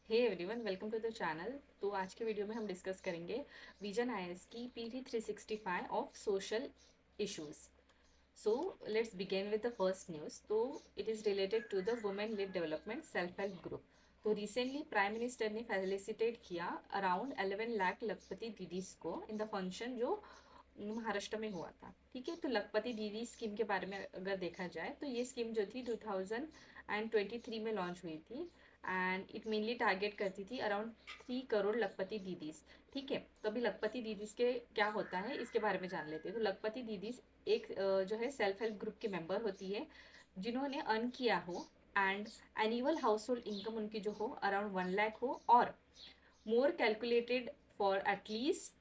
Hey everyone, welcome to the channel. तो आज के वीडियो में हम डिस्कस करेंगे विजन आईएएस की PT 365 of social issues. So let's begin with the first news. तो it is related to the women led development self help group. तो recently prime minister ने फैसिलिटेट किया अराउंड 11 लाख लखपति दीदीज को इन द फंक्शन जो महाराष्ट्र में हुआ था। ठीक है, तो लखपति दीदी स्कीम के बारे में अगर देखा जाए तो ये स्कीम जो थी 2023 में लॉन्च हुई थी एंड इट मेनली टारगेट करती थी अराउंड 3 करोड़ लखपति दीदीज। ठीक है, तो अभी लखपति दीदीज के क्या होता है इसके बारे में जान लेते हैं। तो लखपति दीदीज एक जो है सेल्फ हेल्प ग्रुप की मेंबर होती है जिन्होंने अर्न किया हो and annual house hold income उनकी जो हो अराउंड 1 लाख हो और more calculated for at least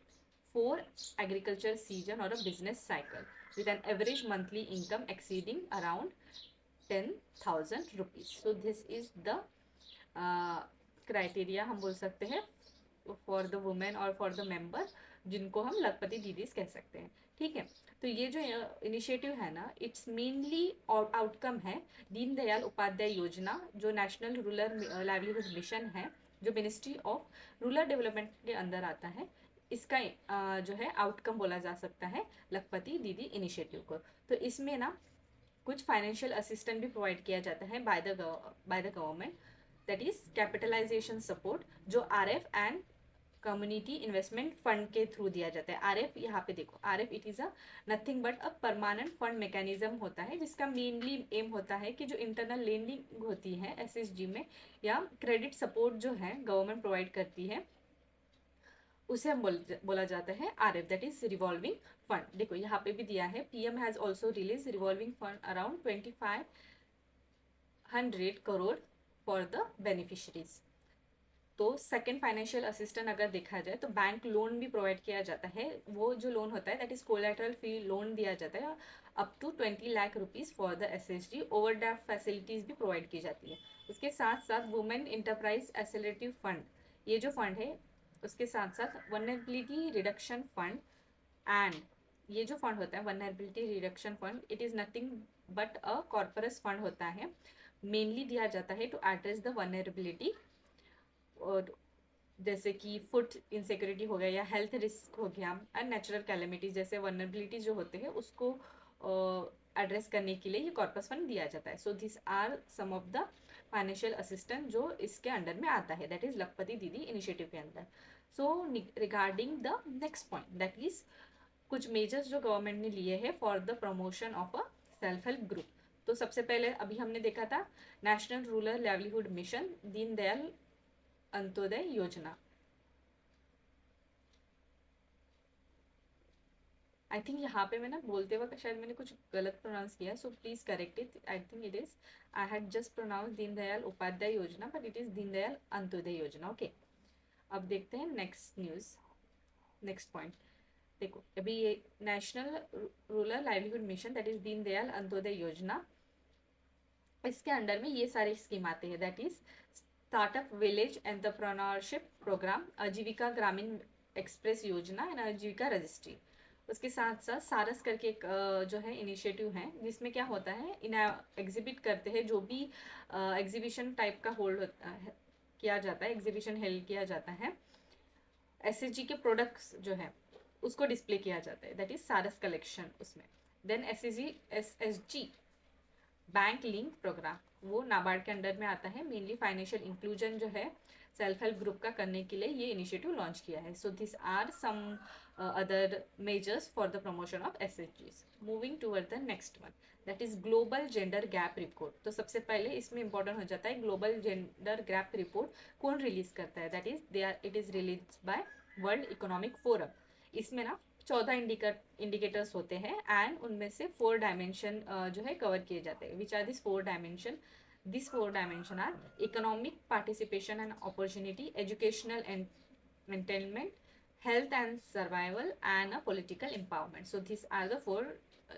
4 agriculture season or a business cycle with an average monthly income exceeding around 10,000 rupees. So this is the criteria हम बोल सकते हैं फॉर द वुमेन और फॉर द मेंबर जिनको हम लखपति दीदीज कह सकते हैं। ठीक है, तो ये जो इनिशिएटिव है ना, इट्स मेनली आउटकम है दीनदयाल उपाध्याय योजना जो नेशनल रूरल लाइवलीहुड मिशन है, जो मिनिस्ट्री ऑफ रूरल डेवलपमेंट के अंदर आता है। इसका जो है आउटकम बोला जा सकता है लखपति दीदी इनिशिएटिव को। तो इसमें ना कुछ फाइनेंशियल असिस्टेंट भी प्रोवाइड किया जाता है by the government, that is capitalization support जो RF and community investment fund के थ्रू दिया जाता है। आरएफ यहाँ पे देखो, RF it is a nothing but a permanent fund mechanism होता है जिसका मेनली एम होता है कि जो इंटरनल लेंडिंग होती है एसएसजी में या क्रेडिट सपोर्ट जो है गवर्नमेंट प्रोवाइड करती है उसे हम बोला जाता है RF, that is revolving fund. देखो यहाँ पे भी दिया है PM has also release revolving fund around 2500 crore for the beneficiaries. तो सेकंड फाइनेंशियल असिस्टेंट अगर देखा जाए तो बैंक लोन भी प्रोवाइड किया जाता है। वो जो लोन होता है that is collateral free loan दिया जाता है up to 20 lakh rupees for the SHG. Overdraft facilities भी प्रोवाइड की जाती है। उसके साथ साथ वुमेन इंटरप्राइज एक्सेलरेटिव फंड, ये जो फंड है उसके साथ साथ वनरेबिलिटी रिडक्शन फंड एंड ये जो फंड होता है vulnerability reduction fund it is nothing but a corpus fund होता है, मेनली दिया जाता है टू एड्रेस द वनरेबिलिटी और जैसे कि फूड इनसिक्योरिटी हो गया या हेल्थ रिस्क हो गया एंड नेचुरल कैलेमिटीज जैसे वनरेबिलिटी जो होते हैं उसको एड्रेस करने के लिए ये कॉर्पस फंड दिया जाता है। So this are some of the financial assistant जो इसके अंडर में आता है दैट इज लखपति दीदी इनिशिएटिव के अंदर। So regarding the next point that is कुछ मेजर्स जो गवर्नमेंट ने लिए हैं for the promotion of a self help group. तो सबसे पहले अभी हमने देखा था national rural livelihood mission Deendayal Antyodaya Yojana. I think यहाँ पे मैं ना बोलते वक्त शायद मैंने कुछ गलत प्रोनाउंस किया, so please correct it. I think it is I had just pronounce Deendayal Upadhyay Yojana but it is Deendayal Antyodaya Yojana. Okay, अब देखते हैं नेक्स्ट न्यूज़, नेक्स्ट पॉइंट। देखो अभी ये national rural livelihood mission that is Deendayal Antyodaya Yojana, इसके अंडर में ये सारे स्कीम आते हैं that is startup village entrepreneurship programme, Aajeevika Grameen express योजना एंड आजीविका रजिस्ट्री। उसके साथ साथ सारस करके एक जो है इनिशिएटिव है जिसमें क्या होता है इन एग्जिबिट करते हैं जो भी एग्जीबिशन टाइप का होल्ड होता है किया जाता है, एग्जीबिशन हेल्ड किया जाता है, एसएचजी के प्रोडक्ट्स जो है उसको डिस्प्ले किया जाता है दैट इज सारस कलेक्शन उसमें। Then SSG bank link programme वो नाबार्ड के अंडर में आता है, मेनली फाइनेंशियल इंक्लूजन जो है सेल्फ हेल्प ग्रुप का करने के लिए ये इनिशिएटिव लॉन्च किया है। So this are some other measures for the promotion of एसएचजीज। Moving toward the next one that is global gender gap report. तो सबसे पहले इसमें इंपॉर्टेंट हो जाता है ग्लोबल जेंडर गैप रिपोर्ट कौन रिलीज करता है, that is it is release by world economic forum. इसमें ना 14 इंडिकेटर्स होते हैं एंड उनमें से 4 डायमेंशन जो है कवर किए जाते हैं। Which are this 4 dimension? This 4 dimension are economic participation and opportunity, educational attainment, health and survival and a political empowerment. So this are the 4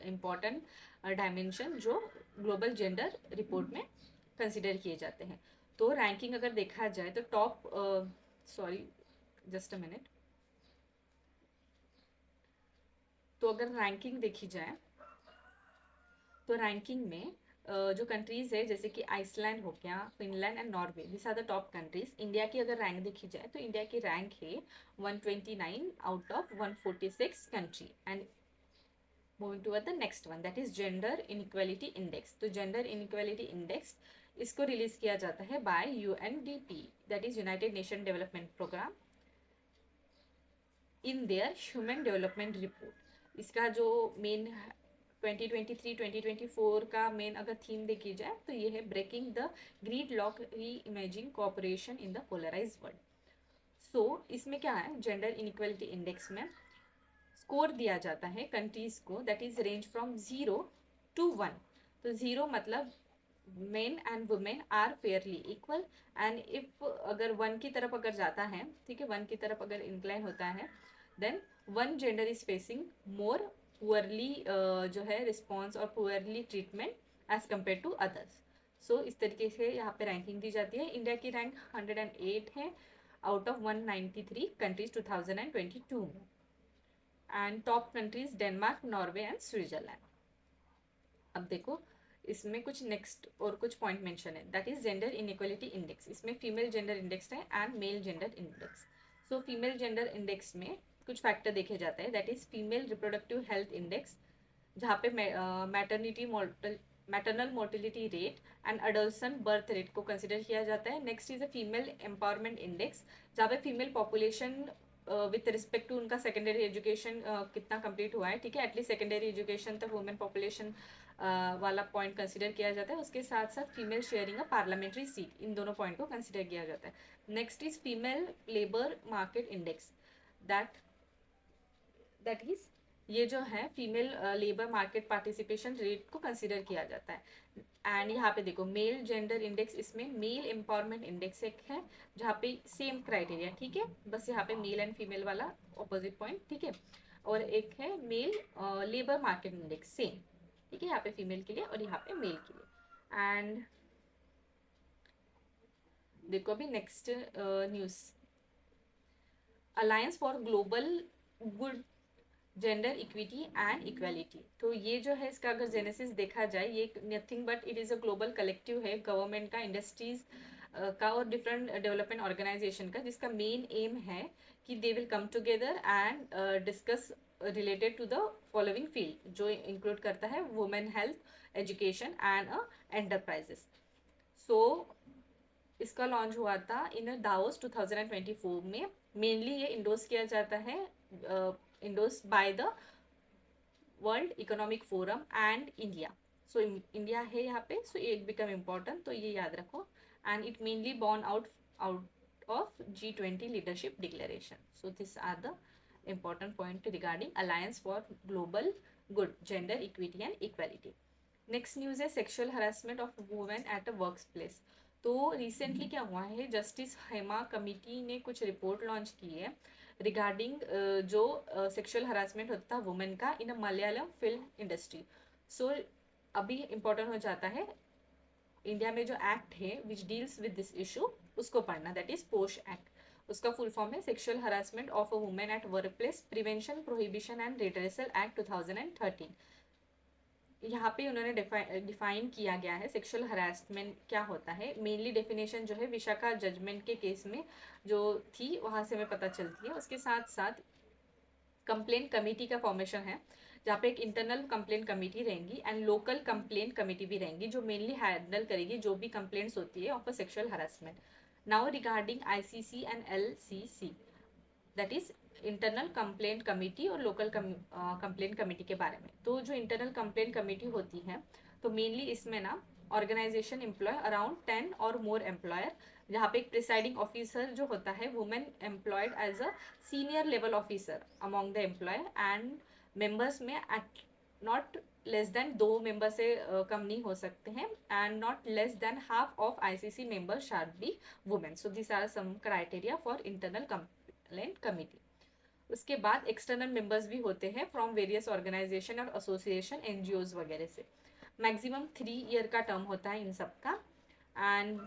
important dimension जो ग्लोबल जेंडर रिपोर्ट में consider किए जाते हैं। तो ranking अगर देखा जाए तो top sorry just a minute, तो अगर रैंकिंग देखी जाए तो रैंकिंग में जो कंट्रीज है जैसे कि आइसलैंड हो गया, Finland and Norway, this are the top countries. India की अगर रैंक देखी जाए तो इंडिया की रैंक है 129 out of 146 country. And moving to the next one, that is gender inequality index. तो जेंडर इनइक्वालिटी इंडेक्स इसको रिलीज किया जाता है by UNDP, that is United Nation Development Programme, in their human development report. इसका जो main 2023-2024 का main अगर theme देखी जाए तो ये है breaking the gridlock reimagining cooperation in the polarize world. So इसमें क्या है, जेंडर इनइक्वालिटी इंडेक्स में स्कोर दिया जाता है कंट्रीज को, that is range from 0 to 1। तो 0 मतलब men and women are fairly equal, and if अगर 1 की तरफ अगर जाता है, ठीक है, 1 की तरफ अगर इंक्लाइन होता है, then one gender is facing more poorly जो है रिस्पॉन्स और poorly treatment as compare to others. So इस तरीके से यहाँ पे रैंकिंग दी जाती है। इंडिया की रैंक 108 है आउट ऑफ 193 कंट्रीज 2022 में। And top countries Denmark, Norway and Switzerland. अब देखो इसमें कुछ नेक्स्ट और कुछ पॉइंट मेंशन है, that is gender inequality index. इसमें फीमेल जेंडर इंडेक्स है and male gender index. So female gender index में कुछ फैक्टर देखे जाते हैं, that is female reproductive health index, जहाँ पे maternal mortality rate and adolescent birth rate को कंसिडर किया जाता है। Next is a female empowerment index, जहाँ पे female population with respect to उनका सेकेंडरी एजुकेशन कितना कंप्लीट हुआ है, ठीक है, एटलीस्ट सेकेंडरी एजुकेशन तक वुमेन पॉपुलेशन वाला पॉइंट कंसिडर किया जाता है। उसके साथ साथ female sharing a parliamentary seat, इन दोनों पॉइंट को कंसिडर किया जाता है। Next is female labour market index, that is ये जो है female labour market participation rate को कंसिडर किया जाता है। एंड यहाँ पे देखो मेल जेंडर इंडेक्स, इसमें मेल एम्पावरमेंट इंडेक्स एक है जहाँ पे सेम क्राइटेरिया, ठीक है, बस यहाँ पे मेल एंड फीमेल वाला ऑपोजिट पॉइंट, ठीक है, और एक है male labour market index same, ठीक है, यहाँ पे फीमेल के लिए और यहाँ पे मेल के लिए। एंड देखो अभी next news, alliance for global good gender equity and equality. तो ये जो है इसका अगर जेनेसिस देखा जाए, ये nothing but it is a global collective है गवर्नमेंट का, इंडस्ट्रीज का और डिफरेंट डेवलपमेंट ऑर्गेनाइजेशन का, जिसका मेन एम है कि they will come together and discuss related to the following field, जो इंक्लूड करता है women health, education and enterprises. So इसका लॉन्च हुआ था इन दावोस 2024 में। मेनली ये इंडोर्स किया जाता है, endorse by the World economic Forum and India. So India है यहाँ पे, सो ये बिकम इम्पॉर्टेंट, तो ये याद रखो। And it mainly born out of G20 leadership declaration. So this are the important point regarding Alliance for Global Good, Gender Equity and Equality. Next news है sexual harassment of women at a work place. तो recently क्या हुआ है, justice Hema committee ने कुछ report launch की है regarding जो सेक्सुअल हरासमेंट होता था वुमेन का इन अ मलयालम फिल्म इंडस्ट्री। सो अभी इम्पोर्टेंट हो जाता है इंडिया में जो एक्ट है विच डील्स विद दिस इशू उसको पढ़ना, दैट इज पोश एक्ट। उसका फुल फॉर्म है sexual harassment of a women at work place prevention prohibition and redressal act 2013। यहाँ पे उन्होंने डिफाइन किया गया है सेक्सुअल हरासमेंट क्या होता है। मेनली डेफिनेशन जो है विशाखा जजमेंट के केस में जो थी वहाँ से हमें पता चलती है। उसके साथ साथ कंप्लेंट कमेटी का फॉर्मेशन है, जहाँ पे एक इंटरनल कंप्लेंट कमेटी रहेंगी एंड लोकल कंप्लेंट कमेटी भी रहेंगी, जो मेनली हैंडल करेगी जो भी कंप्लेंट्स होती है of a sexual harassment. Now regarding ICC and LCC, that is internal complaint committee और लोकल कंप्लेंट कमेटी के बारे में। तो जो इंटरनल कंप्लेंट कमेटी होती है, तो मेनली इसमें ना ऑर्गेनाइजेशन एम्प्लॉय अराउंड 10 और मोर एम्प्लॉयर, जहाँ पे एक प्रिसाइडिंग ऑफिसर जो होता है women employed as a senior level officer among the employ, and members में at not less than 2 member से कम नहीं हो सकते हैं, and not less than half of ICC member shall be women. So this are some criteria for internal complaint committee. उसके बाद external members भी होते हैं फ्रॉम वेरियस ऑर्गेनाइजेशन और एसोसिएशन NGOs वगैरह से। मैक्सिमम 3 ईयर का टर्म होता है इन सब का। एंड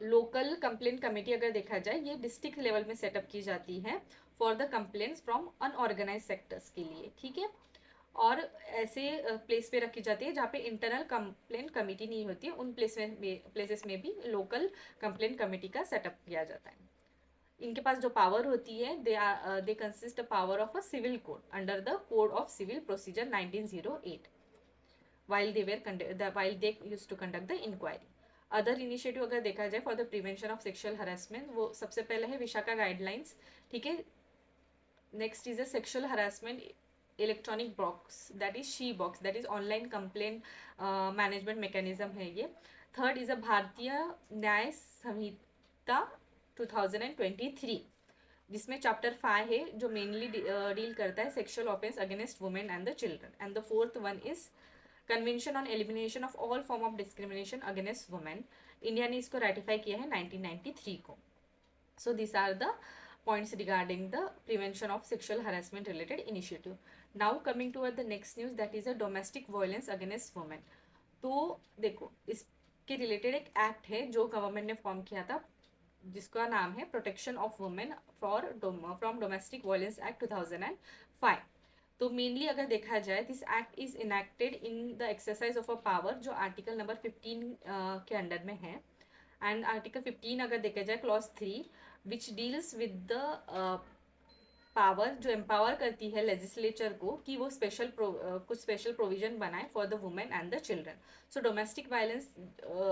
लोकल कंप्लेंट कमेटी अगर देखा जाए, ये डिस्ट्रिक्ट लेवल में सेटअप की जाती है for the complaints from unorganise sectors के लिए, ठीक है। और ऐसे प्लेस पे रखी जाती है जहाँ पे इंटरनल कंप्लेंट कमेटी नहीं होती है, उन प्लेसेस में भी लोकल कंप्लेंट कमेटी का सेटअप किया जाता है। इनके पास जो पावर होती है, they consist a power of a civil code under the code of civil procedure 1908 while they used to conduct the inquiry. Other initiative अगर देखा जाए for the prevention of sexual harassment, वो सबसे पहले है विशाखा गाइडलाइंस, ठीक है। Next is a sexual harassment electronic box, that is she box, that is online complaint management mechanism है ये। थर्ड इज अ भारतीय न्याय संहिता 2023, जिसमें चैप्टर 5 है जो मेनली डील करता है sexual offence against women and the children. And the fourth one is convention on elimination of all form of discrimination against women. India ने इसको रेटिफाई किया है 1993 को। So this are the points regarding the prevention of sexual harassment related initiative. Now coming toward the next news, that is a domestic violence against women. तो देखो इसके related एक act है जो गवर्नमेंट ने फॉर्म किया था, जिसका नाम है protection of women from domestic violence act 2005। तो मेनली अगर देखा जाए, this act is enacted in the exercise of a power, जो आर्टिकल नंबर 15 के अंडर में है। एंड आर्टिकल 15 अगर देखा जाए clause 3 which deals with the power, जो एम्पावर करती है लेजिस्लेचर को कि वो कुछ स्पेशल प्रोविजन बनाए for the women and the children. So domestic violence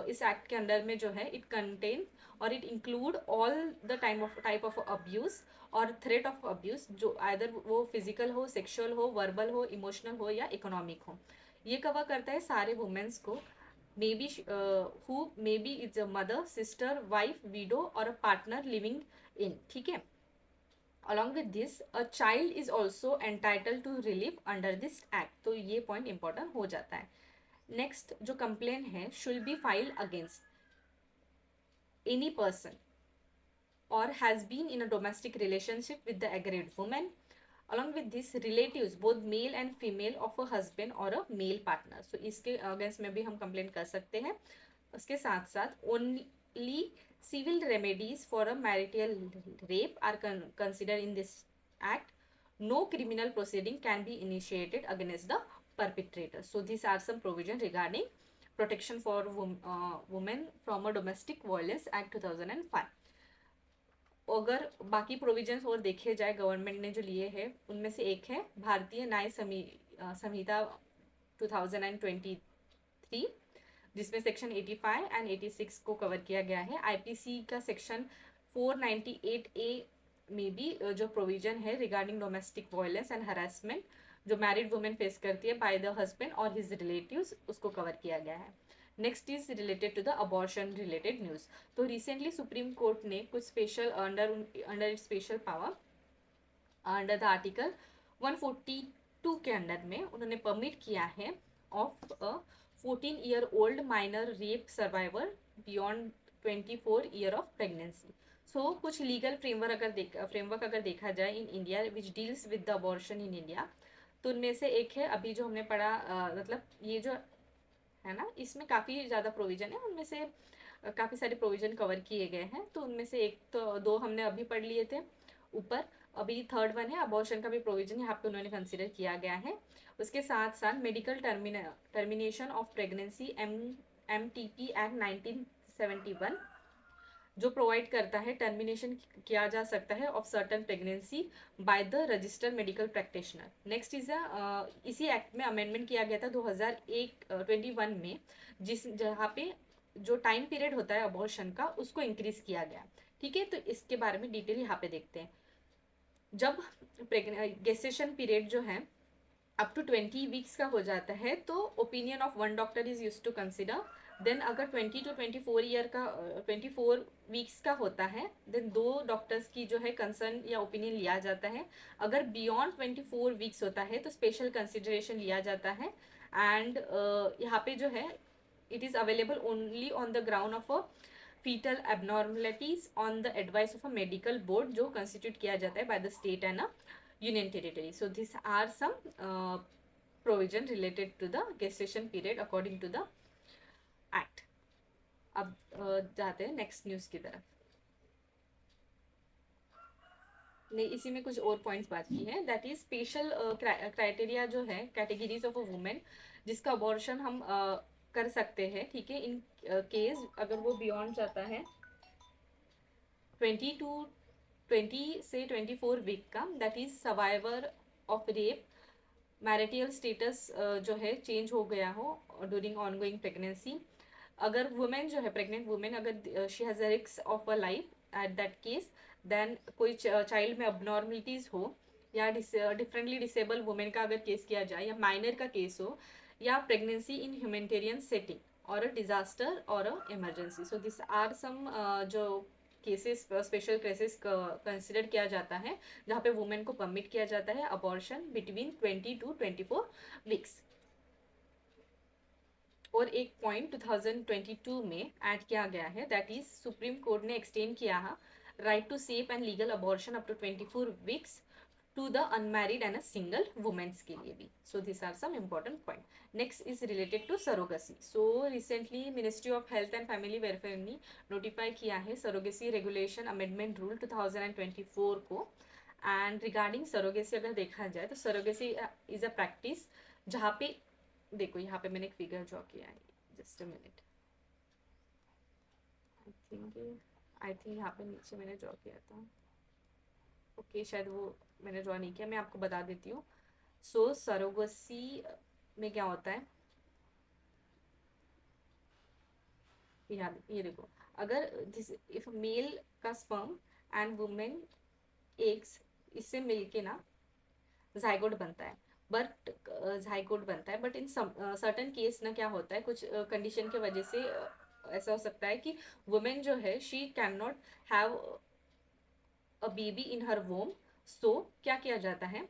इस एक्ट के अंडर में जो है इट कंटेन और it include all the type of abuse और थ्रेट ऑफ अब्यूज, जो आइदर वो फिजिकल हो, सेक्सुअल हो, वर्बल हो, इमोशनल हो या इकोनॉमिक हो। ये कवर करता है सारे वुमेन्स को, may be who may be is a mother, sister, wife, window और अ पार्टनर लिविंग इन, ठीक है। Along with this, a child is also entitled to relief under this act. तो ये पॉइंट इंपॉर्टेंट हो जाता है। Next जो complain है, shall be file against any person or has been in a domestic relationship with the aggrieved woman. Along with this, relatives both male and female of a husband or a male partner. So इसके against में भी हम complain कर सकते हैं। उसके साथ साथ only civil remedies for a marital rape are considered in this act. No criminal proceeding can be initiated against the perpetrator. So these are some provisions regarding protection for women from a domestic violence act 2005. अगर बाकी provisions और देखे जाए government ने जो लिए हैं, उनमें से एक है भारतीय न्याय संहिता 2023, जिसमें सेक्शन 85 एंड 86 को कवर किया गया है। आईपीसी का सेक्शन 498A में भी जो प्रोविजन है regarding domestic violence and harassment जो मैरिड वुमेन फेस करती है बाय द हस्बैंड और हिज रिलेटिव्स, उसको कवर किया गया है। Next is related to the abortion related news. तो रिसेंटली सुप्रीम कोर्ट ने कुछ special under special power under the article 142 के अंडर में उन्होंने परमिट किया है of a 14-year-old minor rape survivor beyond 24 year of pregnancy. So कुछ legal framework अगर देखा जाए in India which deals with the abortion in India, तो उनमें से एक है अभी जो हमने पढ़ा, मतलब ये जो है ना, इसमें काफ़ी ज़्यादा प्रोविज़न है, उनमें से काफ़ी सारे प्रोविज़न कवर किए गए हैं। तो उनमें से एक तो दो हमने अभी पढ़ लिए थे ऊपर, अभी थर्ड वन है अबॉर्शन का भी प्रोविज़न यहाँ पे उन्होंने कंसिडर किया गया है। उसके साथ साथ medical termination of pregnancy MTP act 1971 जो प्रोवाइड करता है टर्मिनेशन किया जा सकता है of certain pregnancy by the registered medical practitioner. Next is इसी एक्ट में अमेंडमेंट किया गया था 2021 में, जहाँ पे जो टाइम पीरियड होता है अबॉर्शन का उसको इंक्रीज किया गया, ठीक है। तो इसके बारे में डिटेल यहाँ पे देखते हैं। जब गेस्टेशन पीरियड जो है अप टू 20 वीक्स का हो जाता है, तो opinion of one doctor is use to consider. Then अगर 20 to 24 ईयर का 24 वीक्स का होता है, देन दो डॉक्टर्स की जो है कंसर्न या ओपिनियन लिया जाता है। अगर बियॉन्ड 24 वीक्स होता है तो स्पेशल कंसिडरेशन लिया जाता है। एंड यहाँ पे जो है it is available only on the ground of a fetal abnormalities on the advice of a medical board जो constitute किया जाता है by the state and a union territory. So these are some provision related to the gestation period according to the act. अब जाते हैं next news की तरफ। नहीं, इसी में कुछ और पॉइंट्स बाकी हैं, दैट इज स्पेशल क्राइटेरिया जो है, कैटेगरीज ऑफ अ वुमेन जिसका अबॉर्शन हम कर सकते हैं, ठीक है, इन केस अगर वो बियॉन्ड जाता है 20 टू 20 से 24 वीक का, that is survivor of rape, marital status जो है चेंज हो गया हो ड्यूरिंग ऑनगोइंग प्रेगनेंसी, अगर वुमेन जो है, प्रेग्नेंट वुमेन, अगर she has a risk of a life at that case, then कोई चाइल्ड में अबनॉर्मलिटीज़ हो, या डिफरेंटली डिसेबल वुमेन का अगर केस किया जाए, या माइनर का केस हो, या प्रेगनेंसी इन ह्यूमैनिटेरियन सेटिंग और अ डिजास्टर और a emergency, so this are some जो केसेस, स्पेशल केसेस कंसिडर किया जाता है जहाँ पे वुमेन को परमिट किया जाता है अबॉर्शन बिटवीन 20 टू 24 वीक्स। और एक पॉइंट 2022 में ऐड किया गया है, दैट इज सुप्रीम कोर्ट ने एक्सटेंड किया है right to safe and legal abortion up to 24 weeks to the unmarried and a single womens के लिए भी। So this are some important point. Next is related to surrogacy. So recently Ministry of health and family Welfare ने notify किया है surrogacy regulation amendment rule 2024 को। And regarding surrogacy अगर देखा जाए तो सरोगेसी इज अ प्रैक्टिस जहाँ पे, देखो यहाँ पे मैंने एक फिगर ड्रॉ किया है, just a minute, I think यहाँ पे नीचे मैंने ड्रॉ किया था, ओके शायद वो मैंने ड्रॉ नहीं किया, मैं आपको बता देती हूँ। सो सरोगेसी में क्या होता है, यहाँ ये देखो, अगर दिस इफ मेल का स्पर्म एंड वुमेन एग्स, इससे मिलके ना जाइगोट बनता है, बट जाइगोट बनता है, बट इन सर्टन केस ना क्या होता है, कुछ कंडीशन के वजह से ऐसा हो सकता है कि वुमेन जो है she can not have a baby in her womb. So क्या किया जाता है,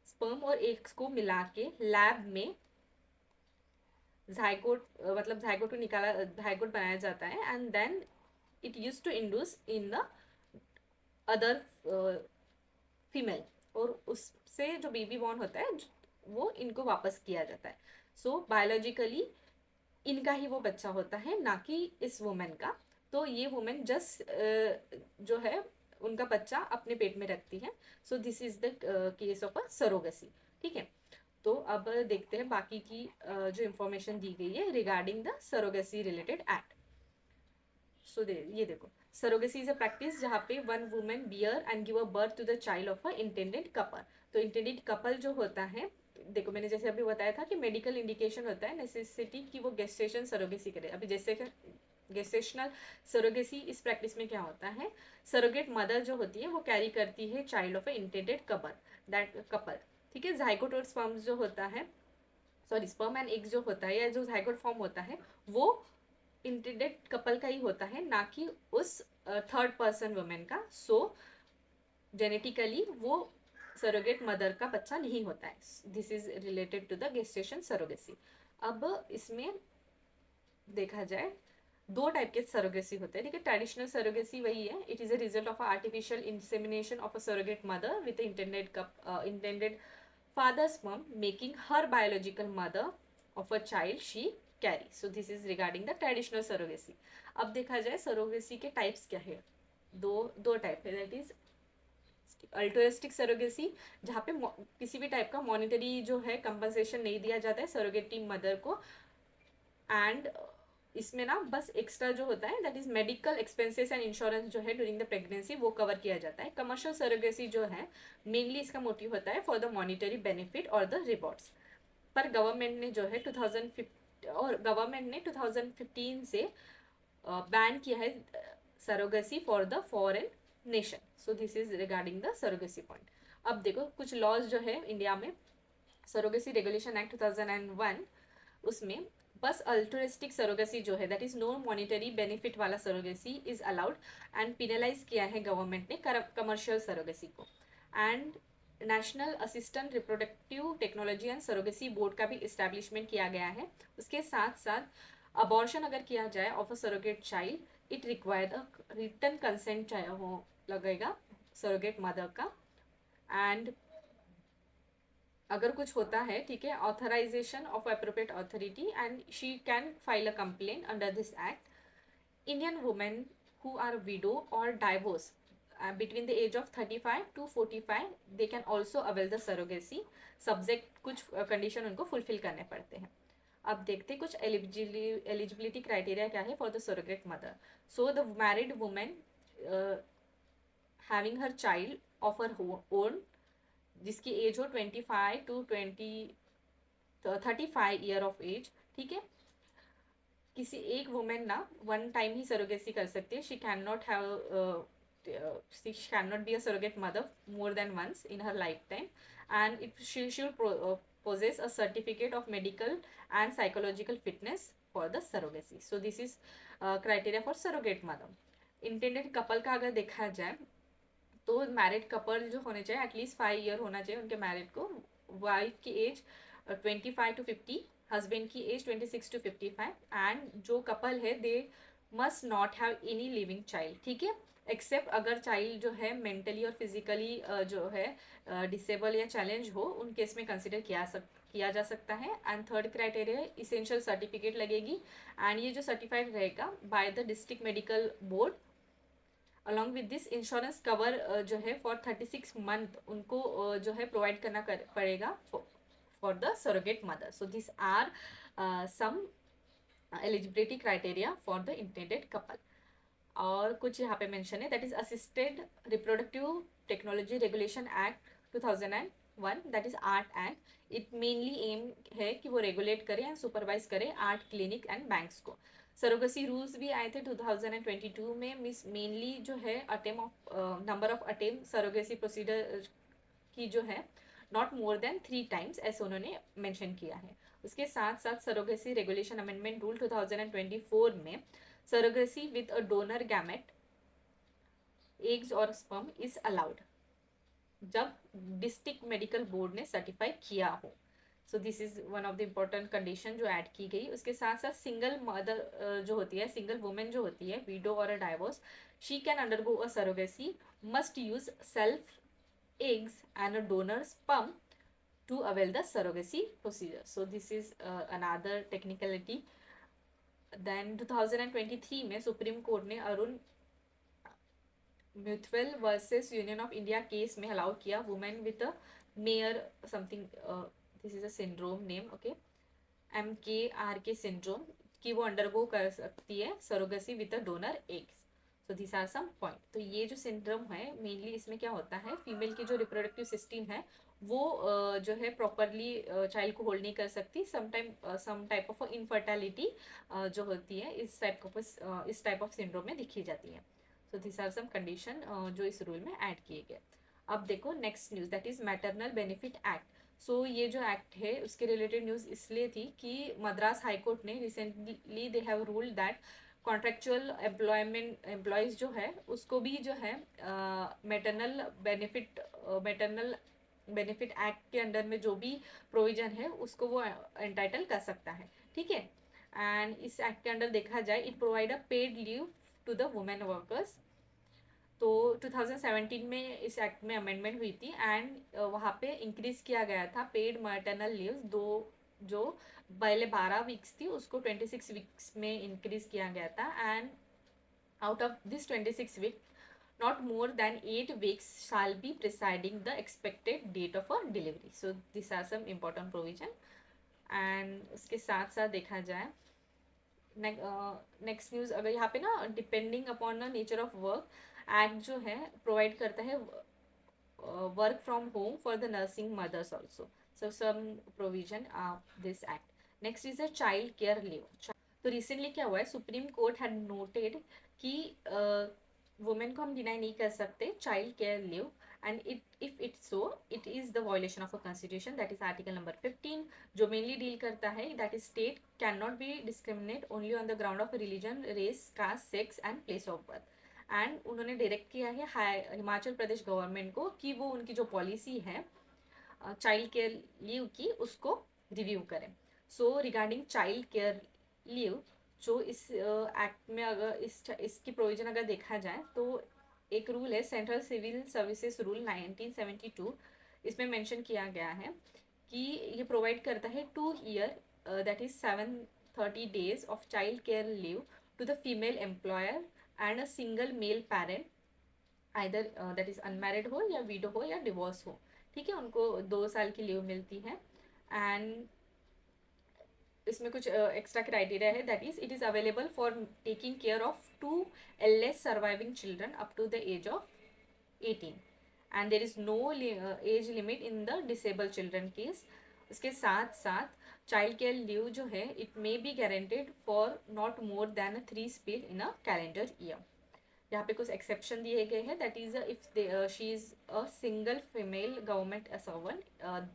स्पर्म और एग्स को मिला के लैब में जाइगोट मतलब जाइगोट को निकाला, जाइगोट बनाया जाता है, and then it use to induce in the other female, और उससे जो बेबी बॉर्न होता है वो इनको वापस किया जाता है। सो बायोलॉजिकली इनका ही वो बच्चा होता है, ना कि इस वुमेन का। तो ये वुमेन जस्ट जो है उनका बच्चा अपने पेट में रखती है। So this is the case of a surrogacy, ठीक है। तो अब देखते हैं बाकी की जो इंफॉर्मेशन दी गई है regarding the surrogacy related act. So ये देखो, सरोगेसी इज अ प्रैक्टिस जहाँ पे one women bear and give a birth to the child of a intended couple. तो इंटेंडेड कपल जो होता है, देखो मैंने जैसे अभी बताया था कि मेडिकल इंडिकेशन होता है नेसेसिटी कि वो गेस्टेशन सरोगेसी करे। अभी जैसे गेस्टेशनल सरोगेसी इस प्रैक्टिस में क्या होता है, सरोगेट मदर जो होती है वो कैरी करती है child of a intended couple, that couple, ठीक है। जाइगोट और स्पर्म जो होता है, सॉरी स्पर्म एंड एग जो होता है या जो जाइगोट फॉर्म होता है वो इंटेंडेड कपल का ही होता है, ना कि उस थर्ड पर्सन वुमेन का। सो जेनेटिकली वो सरोगेट मदर का बच्चा नहीं होता है। This is related to the gestation surrogacy. अब इसमें देखा जाए दो टाइप के सरोगेसी होते हैं, ठीक है। ट्रेडिशनल सरोगेसी वही है, it is a result of artificial insemination of a surrogate mother with intended father's mom making her biological mother of a child she carries. So this is regarding the traditional surrogacy. अब देखा जाए surrogacy के types क्या है, दो type है, that is altruistic surrogacy जहाँ पे किसी भी टाइप का मॉनिटरी जो है कंपनसेशन नहीं दिया जाता है सरोगेटी मदर को, एंड इसमें ना बस एक्स्ट्रा जो होता है that is medical expenses and insurance जो है ड्यूरिंग द प्रेगनेंसी वो कवर किया जाता है। कमर्शियल सरोगेसी जो है मेनली इसका मोटिव होता है फॉर द मॉनिटरी बेनिफिट और द रिवॉर्ड्स। पर गवर्नमेंट ने जो है 2015 से बैन किया है surrogacy for the foreign nation. So this is regarding the surrogacy point. अब देखो कुछ लॉज जो है इंडिया में, सरोगेसी रेगुलेशन एक्ट 2001, उसमें बस अल्ट्रुइस्टिक सरोगेसी जो है that is no monetary benefit वाला surrogacy is allowed and penalise किया है गवर्नमेंट ने कमर्शियल सरोगेसी को। And national assistant reproductive technology and surrogacy board का भी इस्टेब्लिशमेंट किया गया है। उसके साथ साथ अबॉर्शन अगर किया जाए of a surrogate child it required a written consent हो लगेगा सरोगेट मदर का। एंड अगर कुछ होता है, ठीक है, authorisation of appropriate authority and she can file a complain under this act. Indian women who are widow और divorce between the age of 35 to 45 they can also avail the surrogacy subject कुछ condition उनको fulfill करने पड़ते हैं. अब देखते हैं कुछ eligibility criteria क्या है for the surrogate mother. So the married woman having her child of her own जिसकी एज हो 25 to 35 ईयर ऑफ एज, ठीक है. किसी एक वुमेन ना वन टाइम ही सरोगेसी कर सकती है. She can not have she cannot be a surrogate mother more than once in her lifetime, and she should possess a certificate of medical and psychological fitness for the surrogacy. So this is criteria for surrogate mother. Intended couple का अगर देखा जाए तो married couple जो होने चाहिए at least 5 year होना चाहिए उनके मैरिड को. वाइफ की एज 25 to 50, हस्बैंड की एज 26 to 55, एंड जो कपल है they must not have any living child, ठीक है. एक्सेप्ट अगर चाइल्ड जो है मेंटली और फिजिकली जो है डिसेबल या चैलेंज हो, उन केस में कंसिडर किया जा सकता है. And third criteria essential certificate लगेगी, एंड ये जो सर्टिफाइड रहेगा by the district medical board. Along with this insurance cover जो है फॉर 36 मंथ उनको जो है प्रोवाइड करना पड़ेगा for the surrogate mother. So this are some eligibility criteria for the intended couple. और कुछ यहाँ पे मेंशन है, that is assisted reproductive technology regulation act 2001, that is ART act. It mainly aim है कि वो रेगुलेट करे एंड सुपरवाइज करे आर्ट क्लिनिक एंड बैंक्स को. सरोगेसी रूल्स भी आए थे 2022 में. मिस मेनली जो है number of attempt surrogacy procedure की जो है नॉट मोर देन 3 times ऐसे उन्होंने मेंशन किया है. उसके साथ साथ सरोगेसी रेगुलेशन अमेंडमेंट रूल 2024 में surrogacy with a donor gamete eggs और स्पर्म इज अलाउड जब डिस्ट्रिक्ट मेडिकल बोर्ड ने सर्टिफाई किया हो. सो this is one of the important condition जो ऐड की गई. उसके साथ साथ सिंगल मदर जो होती है, सिंगल वुमेन जो होती है, विडो और a divorce, she can undergo a surrogacy, must use self eggs and a donor sperm to avail the surrogacy procedure. So this is another technicality. Then 2023 में supreme court ने अरुण म्यूचुअल versus union of India case में allow किया women with a Mayer something, this is a syndrome name, okay, MKRK syndrome, कि वो undergo कर सकती है surrogacy with a donor eggs. So this are some point. तो ये जो सिंड्रोम है मेनली इसमें क्या होता है, फीमेल की जो रिप्रोडक्टिव सिस्टम है वो जो है प्रॉपरली चाइल्ड को होल्ड नहीं कर सकती. सम टाइप ऑफ इनफर्टिलिटी जो होती है इस टाइप ऑफ सिंड्रोम में दिखी जाती है. So this are some condition जो इस रूल में ऐड किए गए. अब देखो next news, that is maternal benefit act. So ये जो एक्ट है उसके रिलेटेड न्यूज़ इसलिए थी कि मद्रास हाईकोर्ट ने recently they have ruled that contractual employees जो है उसको भी जो है मैटरनल बेनिफिट एक्ट के अंडर में जो भी प्रोविजन है उसको वो एंटाइटल कर सकता है, ठीक है. एंड इस एक्ट के अंडर देखा जाए it provide a paid leave to the women workers. तो 2017 में इस एक्ट में अमेंडमेंट हुई थी एंड वहाँ पे इंक्रीज किया गया था पेड मैटरनल लीव्स. जो पहले 12 वीक्स थी उसको 26 वीक्स में इंक्रीज किया गया था. And out of this 26 week not more than 8 weeks shall be preceding the expected date of a delivery. So these are some important provision. and उसके साथ साथ देखा जाए नेक्स्ट न्यूज़ अगर यहाँ पे ना depending upon the nature of work act जो है प्रोवाइड करता है work from home for the nursing mothers also. So some provision of this act. Next is a child care leave. तो रिसेंटली क्या हुआ है, सुप्रीम कोर्ट हैड नोटेड कि women को हम डिनाई नहीं कर सकते child care leave, and if it's so it is the violation of a constitution, that is article number 15 जो मेनली डील करता है that is state can not be discriminate only on the ground of religion, race, caste, sex and place of birth. And उन्होंने direct किया है Himachal Pradesh government को कि वो उनकी जो पॉलिसी है चाइल्ड केयर लीव की उसको रिव्यू करें. So regarding child care leave जो इस एक्ट में अगर इसकी प्रोविजन अगर देखा जाए तो एक रूल है सेंट्रल सिविल सर्विसेज रूल 1972. इसमें मेंशन किया गया है कि ये प्रोवाइड करता है 2 year that is 730 days of child care leave to the female employer and a single male parent either that is unmarried हो या विडो हो या डिवोर्स हो, ठीक है, उनको 2 साल की लीव मिलती है। एंड इसमें कुछ एक्स्ट्रा क्राइटेरिया है, that is it is available for taking care of 2 surviving children up to the age of 18, and there is no age limit in the disable children case. उसके साथ साथ child care leave जो है it may be guaranteed for not more than 3 spell in a calendar year. यहाँ पे कुछ exception दिए गए हैं, that is if she is a single female government servant,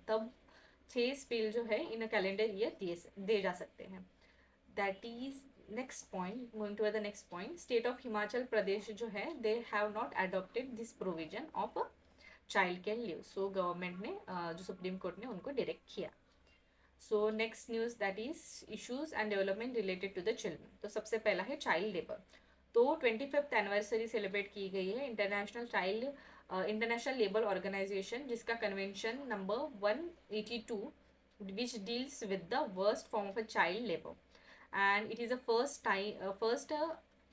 तब 6 स्पेल जो है इन अ कैलेंडर ईयर दे जा सकते हैं। That is next point, moving to the next point, state of Himachal Pradesh जो है they have not adopted this provision of child care leave. So government ने जो सुप्रीम कोर्ट ने उनको डायरेक्ट किया। So next news that is issues and development related to the children. तो सबसे पहला है चाइल्ड लेबर। तो 25th एनिवर्सरी सेलिब्रेट की गई है इंटरनेशनल लेबर ऑर्गेनाइजेशन, जिसका convention number 182 which deals with the worst form of a child labour, and it is a first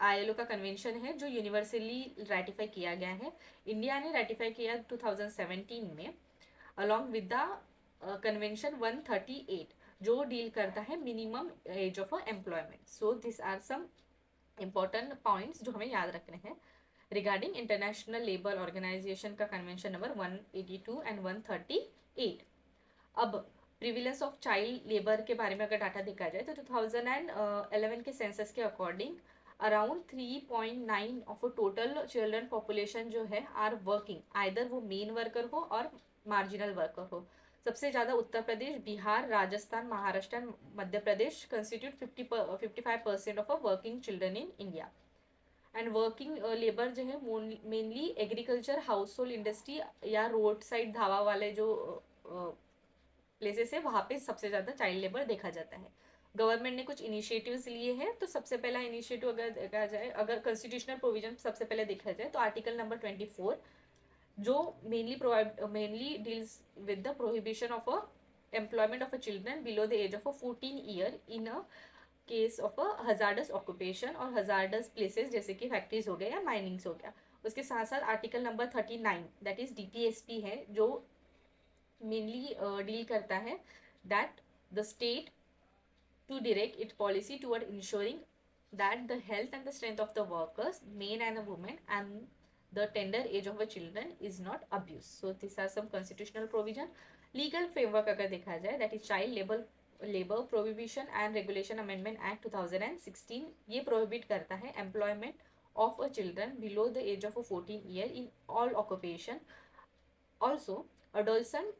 ILO का कन्वेंशन है जो यूनिवर्सली रेटिफाई किया गया है। इंडिया ने रेटिफाई किया 2017 में, अलॉन्ग विद द कन्वेंशन 138 जो डील करता है minimum age of employment. So this are some important points जो हमें याद रखने हैं रिगार्डिंग इंटरनेशनल लेबर ऑर्गेनाइजेशन का कन्वेंशन नंबर 182 एंड 138। अब प्रिविलेंस ऑफ चाइल्ड लेबर के बारे में अगर डाटा देखा जाए तो 2011 के सेंसस के according around 3.9 of total children population जो है आर वर्किंग, आइदर वो मेन वर्कर हो और मार्जिनल वर्कर हो। सबसे ज़्यादा Uttar Pradesh, Bihar, Rajasthan, Maharashtra and Madhya Pradesh constitute 55% of a working children in India. And working labour जो है mainly agriculture, household industry या रोड साइड ढाबा वाले जो प्लेसेस है वहाँ पे सबसे ज़्यादा चाइल्ड लेबर देखा जाता है। गवर्नमेंट ने कुछ इनिशिएटिव्स लिए हैं, तो सबसे पहला इनिशिएटिव अगर देखा जाए, अगर कॉन्स्टिट्यूशनल प्रोविजन सबसे पहले देखा जाए तो आर्टिकल नंबर 24 जो mainly deals with the prohibition of a employment of a children below the age of a 14 year in a case of a hazardous occupation और हजार्डस प्लेसेस जैसे कि फैक्ट्रीज हो गया या माइनिंग्स हो गया। उसके साथ साथ article number 39 that is DPSP है जो मेनली डील करता है that the state to direct its policy toward ensuring that the health and the strength of the workers, men and women, and the tender age of the children is not abused. So these are some constitutional provision. Legal framework अगर देखा जाए that is Child Labor Prohibition and Regulation Amendment Act 2016, ये prohibit करता है employment of a children below the age of a 14 year in all occupation. Also, adolescent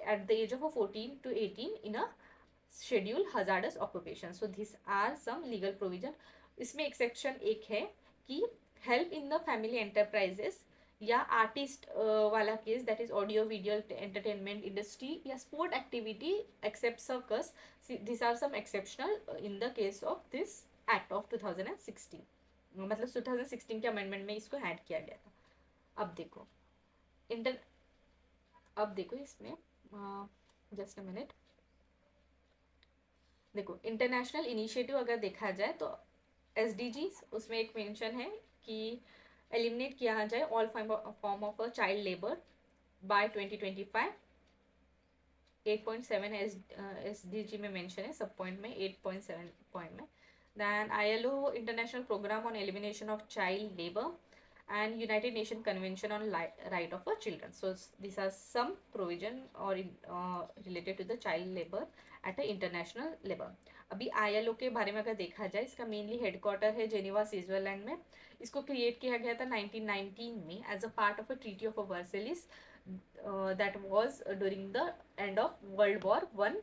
at the age of a 14 to 18 in a schedule hazardous occupation. So this are some legal provision. इसमें exception एक है कि help in the family enterprises या artist वाला case that is audio video entertainment industry या sport activity except circus, this are some exceptional in the case of this act of 2016। मतलब 2016 के amendment में इसको ऐड किया गया था। अब देखो इंटर अब देखो इसमें जस्ट अ मिनट, देखो इंटरनेशनल इनिशिएटिव अगर देखा जाए तो SDGs उसमें एक मेंशन है कि एलिमिनेट किया जाए all form of a child labour by 2025। 8.7 SDG में मेंशन है, सब पॉइंट में 8.7 पॉइंट में। Then ILO international programme on elimination of child labour and United Nations Convention on Right of Children. So these are some provision or related to the child labor at a international level. अभी ILO के बारे में अगर देखा जाए, इसका mainly headquarter है Geneva Switzerland में। इसको क्रिएट किया गया था 1919 में as a part of a Treaty of Versailles that was during the end of World War 1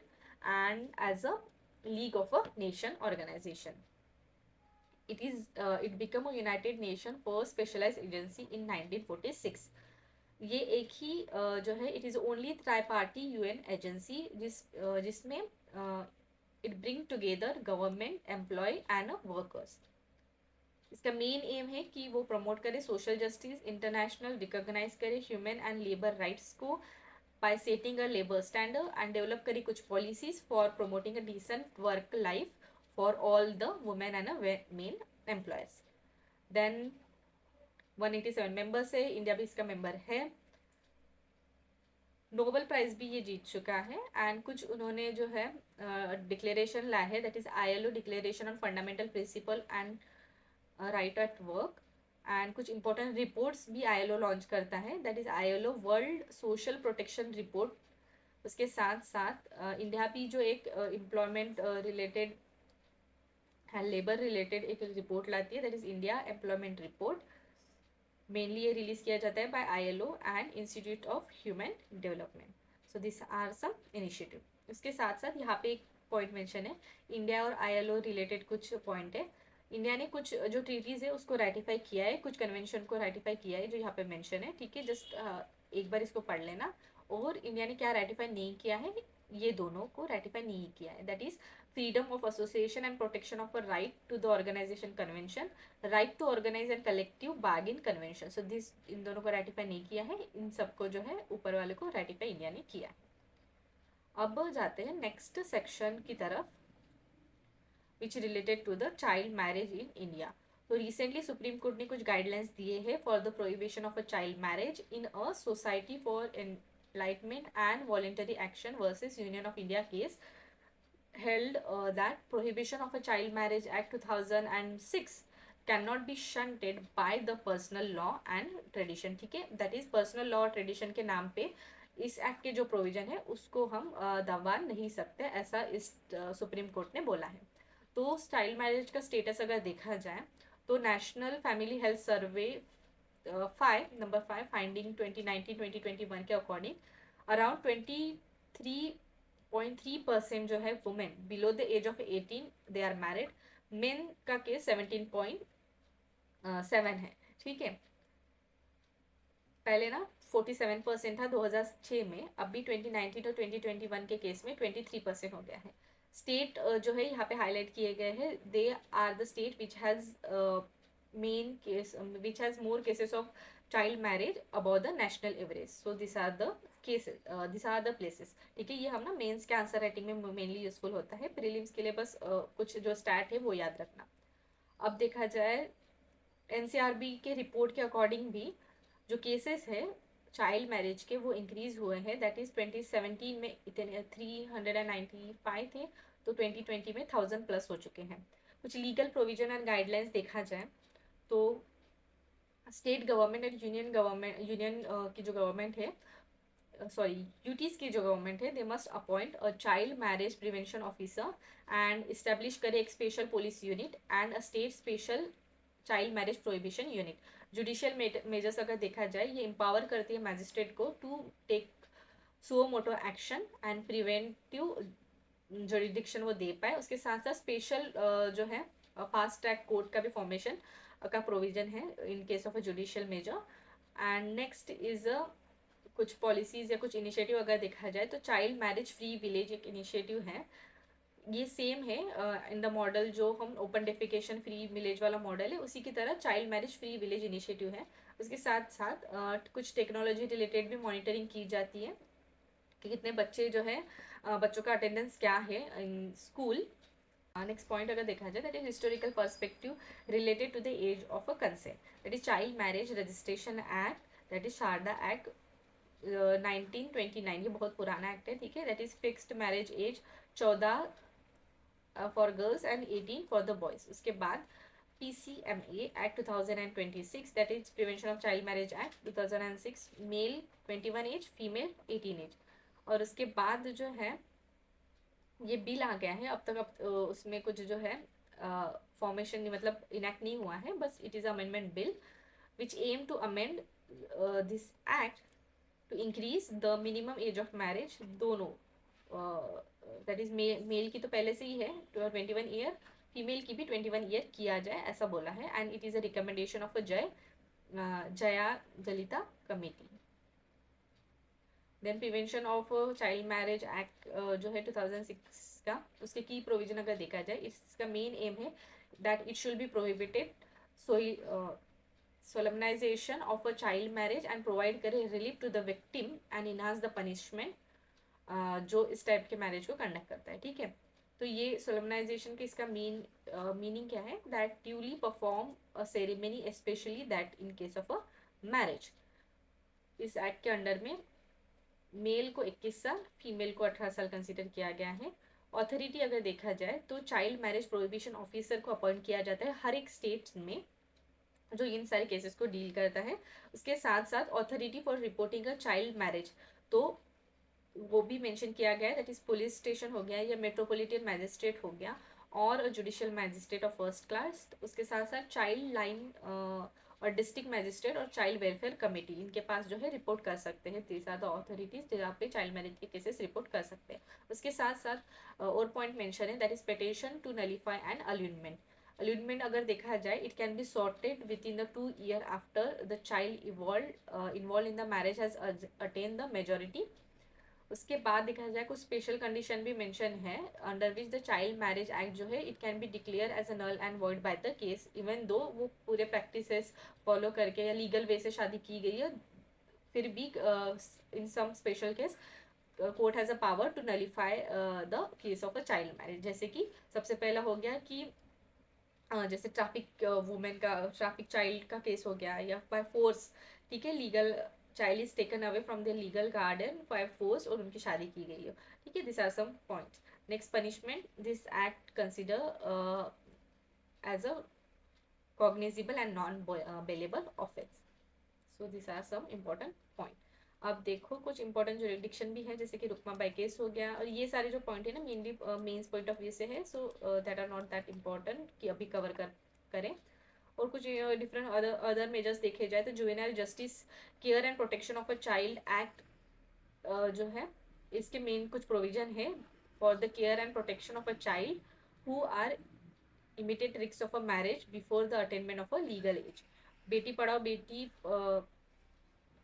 and as a League of a Nation organisation. It became a United Nation first specialized agency in 1946. ये एक ही जो है it is only tri party UN agency जिसमें it bring together government employ and workers. इसका main aim है कि वो प्रमोट करे सोशल जस्टिस, इंटरनेशनल रिकॉग्नाइज करे ह्यूमन एंड लेबर राइट्स को by setting a labour standard and develop करी कुछ policies for promoting a decent work life for all the women and men employers. Then 187 members है, India भी इसका member है। Nobel prize भी ये जीत चुका है। एंड कुछ उन्होंने जो है डिक्लेरेशन लाया है, that is ILO declaration on fundamental principle and right at work. And कुछ इंपॉर्टेंट रिपोर्ट्स भी ILO लॉन्च करता है, that is ILO world social protection report. उसके साथ साथ इंडिया भी जो एक एम्प्लॉयमेंट रिलेटेड है, लेबर रिलेटेड एक रिपोर्ट लाती है, that is India employment report. Mainly ये रिलीज किया जाता है by ILO and institute of human development. So this are some initiative. उसके साथ साथ यहाँ पे एक पॉइंट मेंशन है, इंडिया और ILO रिलेटेड कुछ पॉइंट है। इंडिया ने कुछ जो ट्रीटीज है उसको रेटिफाई किया है, कुछ कन्वेंशन को रेटिफाई किया है जो यहाँ पे मेंशन है, ठीक है। जस्ट एक बार इसको पढ़ लेना। और इंडिया ने क्या रेटिफाई नहीं किया है, ये दोनों को रेटिफाई नहीं किया है, that is freedom of association and protection of a right to the organisation convention, right to organise and collective bargain convention. So this इन दोनों को रेटिफाई नहीं किया है, इन सबको जो है ऊपर वाले को रेटिफाई इंडिया ने किया है। अब जाते हैं नेक्स्ट सेक्शन की तरफ, which related to the child marriage in India. तो रिसेंटली सुप्रीम कोर्ट ने कुछ गाइडलाइंस दिए हैं for the prohibition of a child marriage in a Society for Enlightenment and Voluntary Action versus union of India case held that prohibition of a child marriage act 2006 cannot be shunted by the personal law and tradition, ठीक है। that is personal law और tradition के नाम पे इस act के जो provision है उसको हम दबा नहीं सकते, ऐसा इस सुप्रीम कोर्ट ने बोला है। तो चाइल्ड मैरिज का स्टेटस अगर देखा जाए तो national family health survey 5 finding 2019-2021 के अकॉर्डिंग अराउंड 23.3% जो है women below the age of 18 they are married. Men का केस 17.7 है, ठीक है। पहले ना 47% था 2006 में, अभी 2019 और 2021 के केस में 23% हो गया है। स्टेट जो है यहाँ पे हाईलाइट किए गए हैं, they are the state which has main case which has more cases of child marriage about the national average. So this are the cases, this are the places, ठीक है। ये हम ना मेंस के आंसर राइटिंग में mainly useful होता है, prelims के लिए बस कुछ जो स्टैट है वो याद रखना। अब देखा जाए NCRB के रिपोर्ट के अकॉर्डिंग भी जो केसेस है चाइल्ड मैरिज के वो इंक्रीज हुए हैं, दैट इज 2017 में इतने 395 थे, तो 2020 में 1000 प्लस हो चुके हैं। कुछ लीगल प्रोविजन एंड गाइडलाइंस देखा जाए तो स्टेट गवर्नमेंट एंड यूनियन की जो गवर्नमेंट है, सॉरी यूटीज की जो गवर्नमेंट है, they must appoint a child marriage prevention officer and establish करे एक special police unit and a state special child marriage prohibition unit. Judicial measures अगर देखा जाए ये एम्पावर करती है मैजिस्ट्रेट को to take suo motu action and preventive jurisdiction वो दे पाए। उसके साथ साथ स्पेशल जो है फास्ट ट्रैक कोर्ट का भी फॉर्मेशन का प्रोविजन है in case of a judicial measure. And next is कुछ पॉलिसीज या कुछ इनिशिएटिव अगर देखा जाए तो चाइल्ड मैरिज फ्री विलेज एक इनिशिएटिव है, ये सेम है इन द मॉडल जो हम ओपन डेफिकेशन फ्री विलेज वाला मॉडल है उसी की तरह child marriage free village initiative है। उसके साथ साथ कुछ टेक्नोलॉजी रिलेटेड भी मॉनिटरिंग की जाती है कि कितने बच्चे जो है बच्चों का अटेंडेंस क्या है इन स्कूल। नेक्स्ट पॉइंट अगर देखा जाए that is historical perspective related to the age of a consent, that is child marriage registration act, that is Sarda act 1929, ये बहुत पुराना एक्ट है, ठीक है। That is fixed marriage age 14 for girls and 18 for the boys. उसके बाद PCMA act 2026, that is prevention of child marriage act 2006, male 21 age female 18 age. और उसके बाद जो है ये बिल आ गया है, अब तक अब उसमें कुछ जो है फॉर्मेशन मतलब इनैक्ट नहीं हुआ है, बस it is amendment bill which aim to amend this act to increase the minimum age of marriage दोनों, दैट इज मेल की तो पहले से ही है 21 ईयर, फीमेल की भी 21 ईयर किया जाए ऐसा बोला है। And it is a recommendation of a Jayalalitha committee. Then prevention of child marriage act जो है 2006 का, उसके की प्रोविजन अगर देखा जाए इसका मेन एम है that it should be prohibited solemnisation of a child marriage and provide करे relief to the victim and enhance the punishment जो इस टाइप के मैरिज को कंडक्ट करता है, ठीक है। तो ये सोलमनाइजेशन के इसका मीनिंग क्या है, that duly perform a ceremony specially that in case of a marriage. इस एक्ट के अंडर में मेल को 21 साल, फीमेल को 18 साल कंसिडर किया गया है। ऑथोरिटी अगर देखा जाए तो चाइल्ड मैरिज प्रोहिबिशन ऑफिसर को अपॉइंट किया जाता है हर एक स्टेट में, जो इन सारे केसेस को डील करता है। उसके साथ साथ authority for reporting a child marriage, तो वो भी मेंशन किया गया है, दैट इज पुलिस स्टेशन हो गया या मेट्रोपॉलिटन मैजिस्ट्रेट हो गया और judicial magistrate of first class. उसके साथ साथ चाइल्ड लाइन और डिस्ट्रिक्ट मैजिस्ट्रेट और चाइल्ड वेलफेयर कमेटी, इनके पास जो है रिपोर्ट कर सकते हैं। दीज आर द अथॉरिटीज जहाँ पे चाइल्ड मैरिज के केसेस रिपोर्ट कर सकते हैं। उसके साथ साथ और पॉइंट मेंशन है, that is petition to nullify and annulment. Annulment अगर देखा जाए, it can be sorted within the 2 year after the child involve in the marriage has attain the majority. उसके बाद देखा जाए कुछ स्पेशल कंडीशन भी मेंशन है, under which the child marriage act जो है it can B declare as a null and void by the case, even though वो पूरे प्रैक्टिसेस फॉलो करके या लीगल वे से शादी की गई है, फिर भी in some special case court has a power to nullify the case of a child marriage. जैसे कि सबसे पहला हो गया कि जैसे ट्रैफिक वुमेन का, ट्रैफिक चाइल्ड का केस हो गया या बाय फोर्स, ठीक है, legal child is taken away from the legal guardian by force और उनकी शादी की गई हो, ठीक है। This are some points. Next punishment, this act consider as a cognizable and non bailable offence. So this are some important point. अब देखो कुछ इंपॉर्टेंट जुरिडिक्शन भी है, जैसे कि रुकमा बाई केस हो गया, और ये सारे जो पॉइंट है ना mainly mains point of view से है, so that are not that important कि अभी कवर करें। और कुछ डिफरेंट अदर मेजर्स देखे जाए तो juvenile justice care and protection of a child act जो है, इसके मेन कुछ प्रोविजन है for the care and protection of a child who are immediate risk of a marriage before the attainment of a legal age. बेटी पढ़ाओ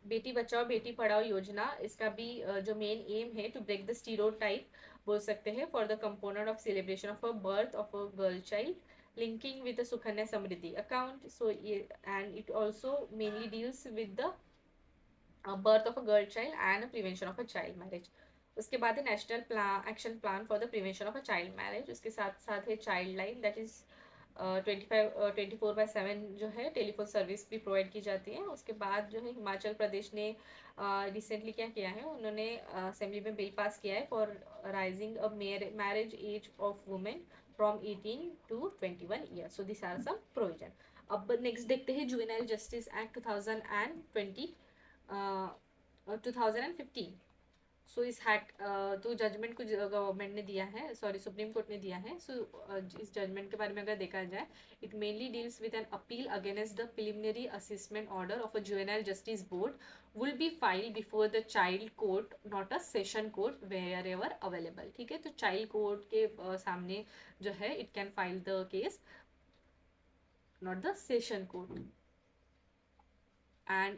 बेटी बचाओ बेटी पढ़ाओ योजना, इसका भी जो मेन एम है टू ब्रेक द स्टीरियोटाइप बोल सकते हैं for the component of celebration of a birth of a girl child linking with the Sukanya Samriddhi account. So ये and it also mainly deals with the birth of a girl child and prevention of a child marriage। उसके बाद है national plan action plan for the prevention of a child marriage. उसके साथ साथ है child line, that is 24/7 जो है telephone service भी प्रोवाइड की जाती है। उसके बाद जो है हिमाचल प्रदेश ने रिसेंटली क्या किया है, उन्होंने असेंबली में बिल पास किया है for raising a marriage age of women from 18 to 21 years. So this are some provision. अब नेक्स्ट देखते हैं जुवेनाइल जस्टिस एक्ट 2015। सो इस हैक तो जजमेंट को गवर्नमेंट ने दिया है, सॉरी सुप्रीम कोर्ट ने दिया है। सो इस जजमेंट के बारे में अगर देखा जाए, it mainly deals with an appeal against the preliminary assessment order of a juvenile justice board will be file before the child court not a session court wherever available, ठीक है। तो child court के सामने जो है it can file the case, not the session court. And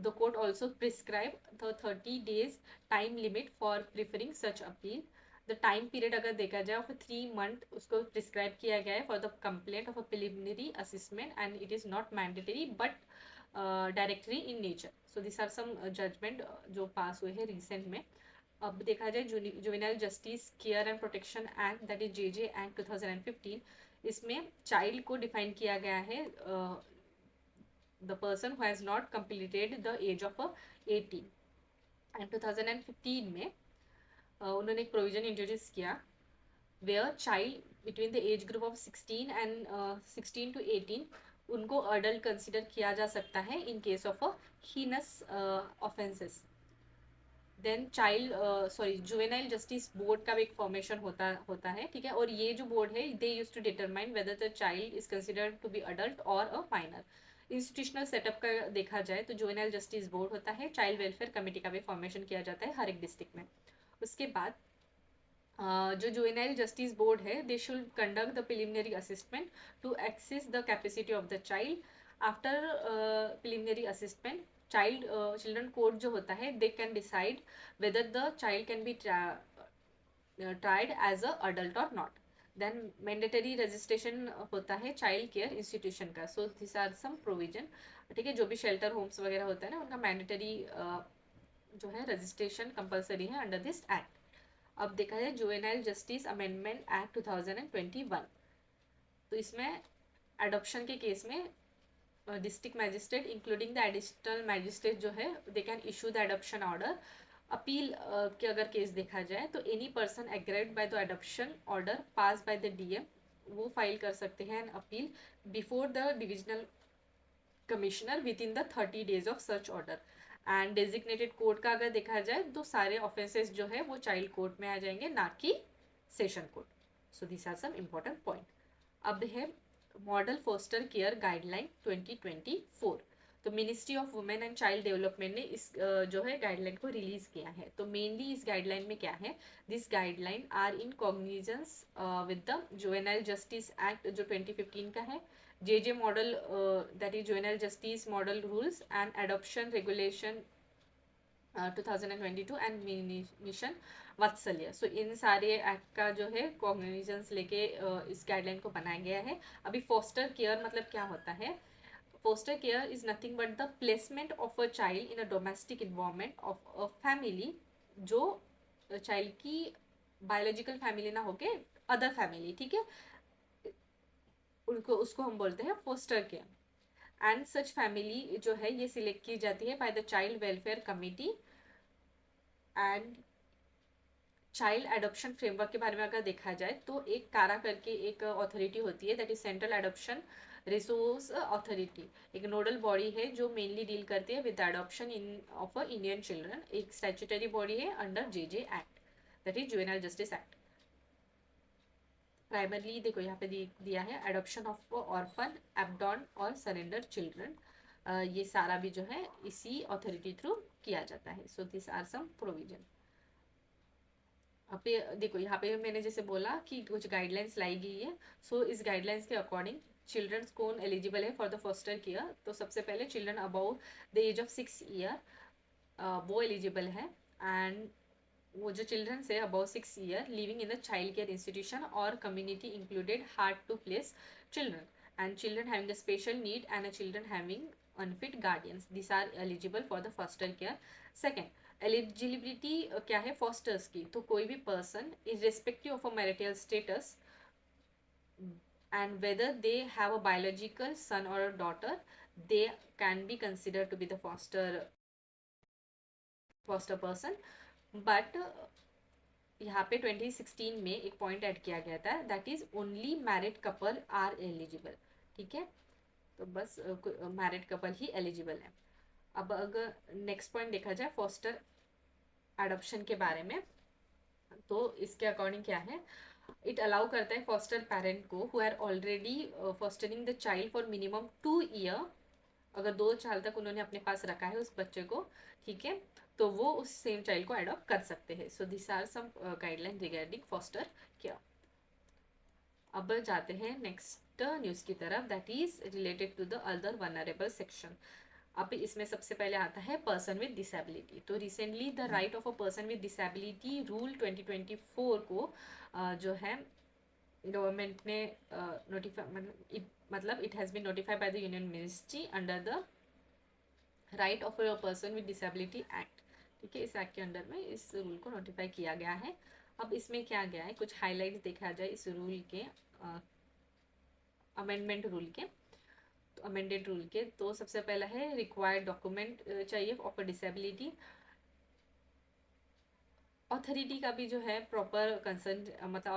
the court also prescribe the 30 days time limit for preferring such appeal। the time period अगर देखा जाए of 3 month उसको prescribe किया गया है for the complaint of a preliminary assessment and it is not mandatory but directory in nature। so these are some judgment जो पास हुए हैं recent में। अब देखा जाए juvenile justice care and protection act, that is JJ act 2015, इसमें child को define किया गया है the person who has not completed the age of 18। And 2015 में उन्होंने एक प्रोविजन इंट्रोड्यूस किया where child between the age group of 16 to 18 उनको अडल्ट कंसिडर किया जा सकता है in case of heinous offences. Then child juvenile justice board का भी एक फॉर्मेशन होता है, ठीक है। और ये जो बोर्ड है they use to determine whether the child is considered to be adult और अ माइनर। इंस्टीट्यूशनल सेटअप का देखा जाए तो जुवेनाइल जस्टिस बोर्ड होता है, चाइल्ड वेलफेयर कमेटी का भी फॉर्मेशन किया जाता है हर एक डिस्ट्रिक्ट में। उसके बाद जो जुवेनाइल जस्टिस बोर्ड है they should conduct the preliminary assessment to access the capacity of the child. After preliminary assessment children court जो होता है they can decide whether the child can be tried as a adult और not. Then mandatory registration होता है child care institution का। So this are some provision, ठीक है। जो भी शेल्टर होम्स वगैरह होता है ना उनका मैंडेटरी जो है रजिस्ट्रेशन कंपलसरी है अंडर दिस एक्ट। अब देखा जाए जुवेनाइल जस्टिस अमेंडमेंट एक्ट 2021, तो इसमें एडॉप्शन के केस में district magistrate including the additional magistrate जो है they can issue the adoption order. Appeal के अगर केस देखा जाए तो any person aggrieved by the adoption order pass by the DM वो फाइल कर सकते हैं appeal before the divisional commissioner within the 30 days of such order. And designated court का अगर देखा जाए तो सारे ऑफेंसेस जो है वो चाइल्ड कोर्ट में आ जाएंगे, ना कि session court. So this are some important point. अब है मॉडल फोस्टर केयर गाइडलाइन 2024। तो ministry of women and child development ने इस जो है गाइडलाइन को रिलीज किया है। तो मेनली इस गाइडलाइन में क्या है, this guideline are in cognisance with the juvenile justice act जो 2015 का है, J model that is juvenile justice model rules and adoption regulation 2022 and mission Vatsalya. So इन सारे एक्ट का जो है कॉग्निजेंस लेके इस गाइडलाइन को बनाया गया है। अभी फोस्टर केयर मतलब क्या होता है, foster care is nothing but the placement of a child in a domestic environment of a family, जो चाइल्ड की बायोलॉजिकल फैमिली ना होके अदर फैमिली, ठीक है, उनको उसको हम बोलते हैं foster care. And such family जो है ये सिलेक्ट की जाती है by the child welfare committee. And child adoption framework के बारे में अगर देखा जाए तो एक कारा करके एक अथॉरिटी होती है, that is central adoption resource authority, एक नोडल बॉडी है जो मेनली डील करती है with adoption in of a Indian children. एक स्टैट्यूटरी बॉडी है under J act, that is juvenile justice act. Primarily देखो यहाँ पे दिया है एडॉप्शन ऑफ ऑर्फन एब्डॉन और सरेंडर चिल्ड्रन, ये सारा भी जो है इसी अथॉरिटी थ्रू किया जाता है। So this are some provision. अब पे देखो यहाँ पे मैंने जैसे बोला कि कुछ गाइडलाइंस लाई गई है। सो इस गाइडलाइंस के अकॉर्डिंग चिल्ड्रंस कौन एलिजिबल है फॉर द फोस्टर केयर, तो सबसे पहले children above the age of 6 year वो एलिजिबल है। एंड वो जो चिल्ड्रंस है above 6 year living in the child care institution और community included hard to place children and children having a special need and children having unfit guardians, this are eligible for the foster care. Second, eligibility क्या है fosters की, तो कोई भी person irrespective of a marital status and whether they have a biological son or a daughter, they can be considered to be the foster person। but यहाँ पे 2016 में एक पॉइंट ऐड किया गया था, that is only married couple are eligible, ठीक है, तो बस मैरिड कपल ही एलिजिबल है। अब अगर नेक्स्ट पॉइंट देखा जाए फॉस्टर एडॉप्शन के बारे में, तो इसके अकॉर्डिंग क्या है, इट अलाउ करता है फॉस्टर पेरेंट को who are already fostering the child for minimum 2 year, अगर 2 साल तक उन्होंने अपने पास रखा है उस बच्चे को, ठीक है, तो वो उस सेम चाइल्ड को अडॉप्ट कर सकते हैं। So this are some guideline regarding foster care. अब जाते हैं नेक्स्ट न्यूज़ की तरफ, that is related to the other vulnerable section. अब इसमें सबसे पहले आता है पर्सन विद डिसेबिलिटी। तो recently the right of a person with disability rule 2024 को जो है गवर्नमेंट ने नोटिफाई, मतलब it has been notified by the union ministry under the right of a person with disability act, ठीक है, इस act के अंडर में इस रूल को नोटिफाई किया गया है। अब इसमें क्या गया है, कुछ हाईलाइट्स देखा जाए इस रूल के, अमेंडमेंट रूल के, तो अमेंडेड रूल के, तो सबसे पहला है रिक्वायर्ड डॉक्यूमेंट चाहिए ऑफ अ डिसेबिलिटी। अथॉरिटी का भी जो है प्रॉपर कंसर्न, मतलब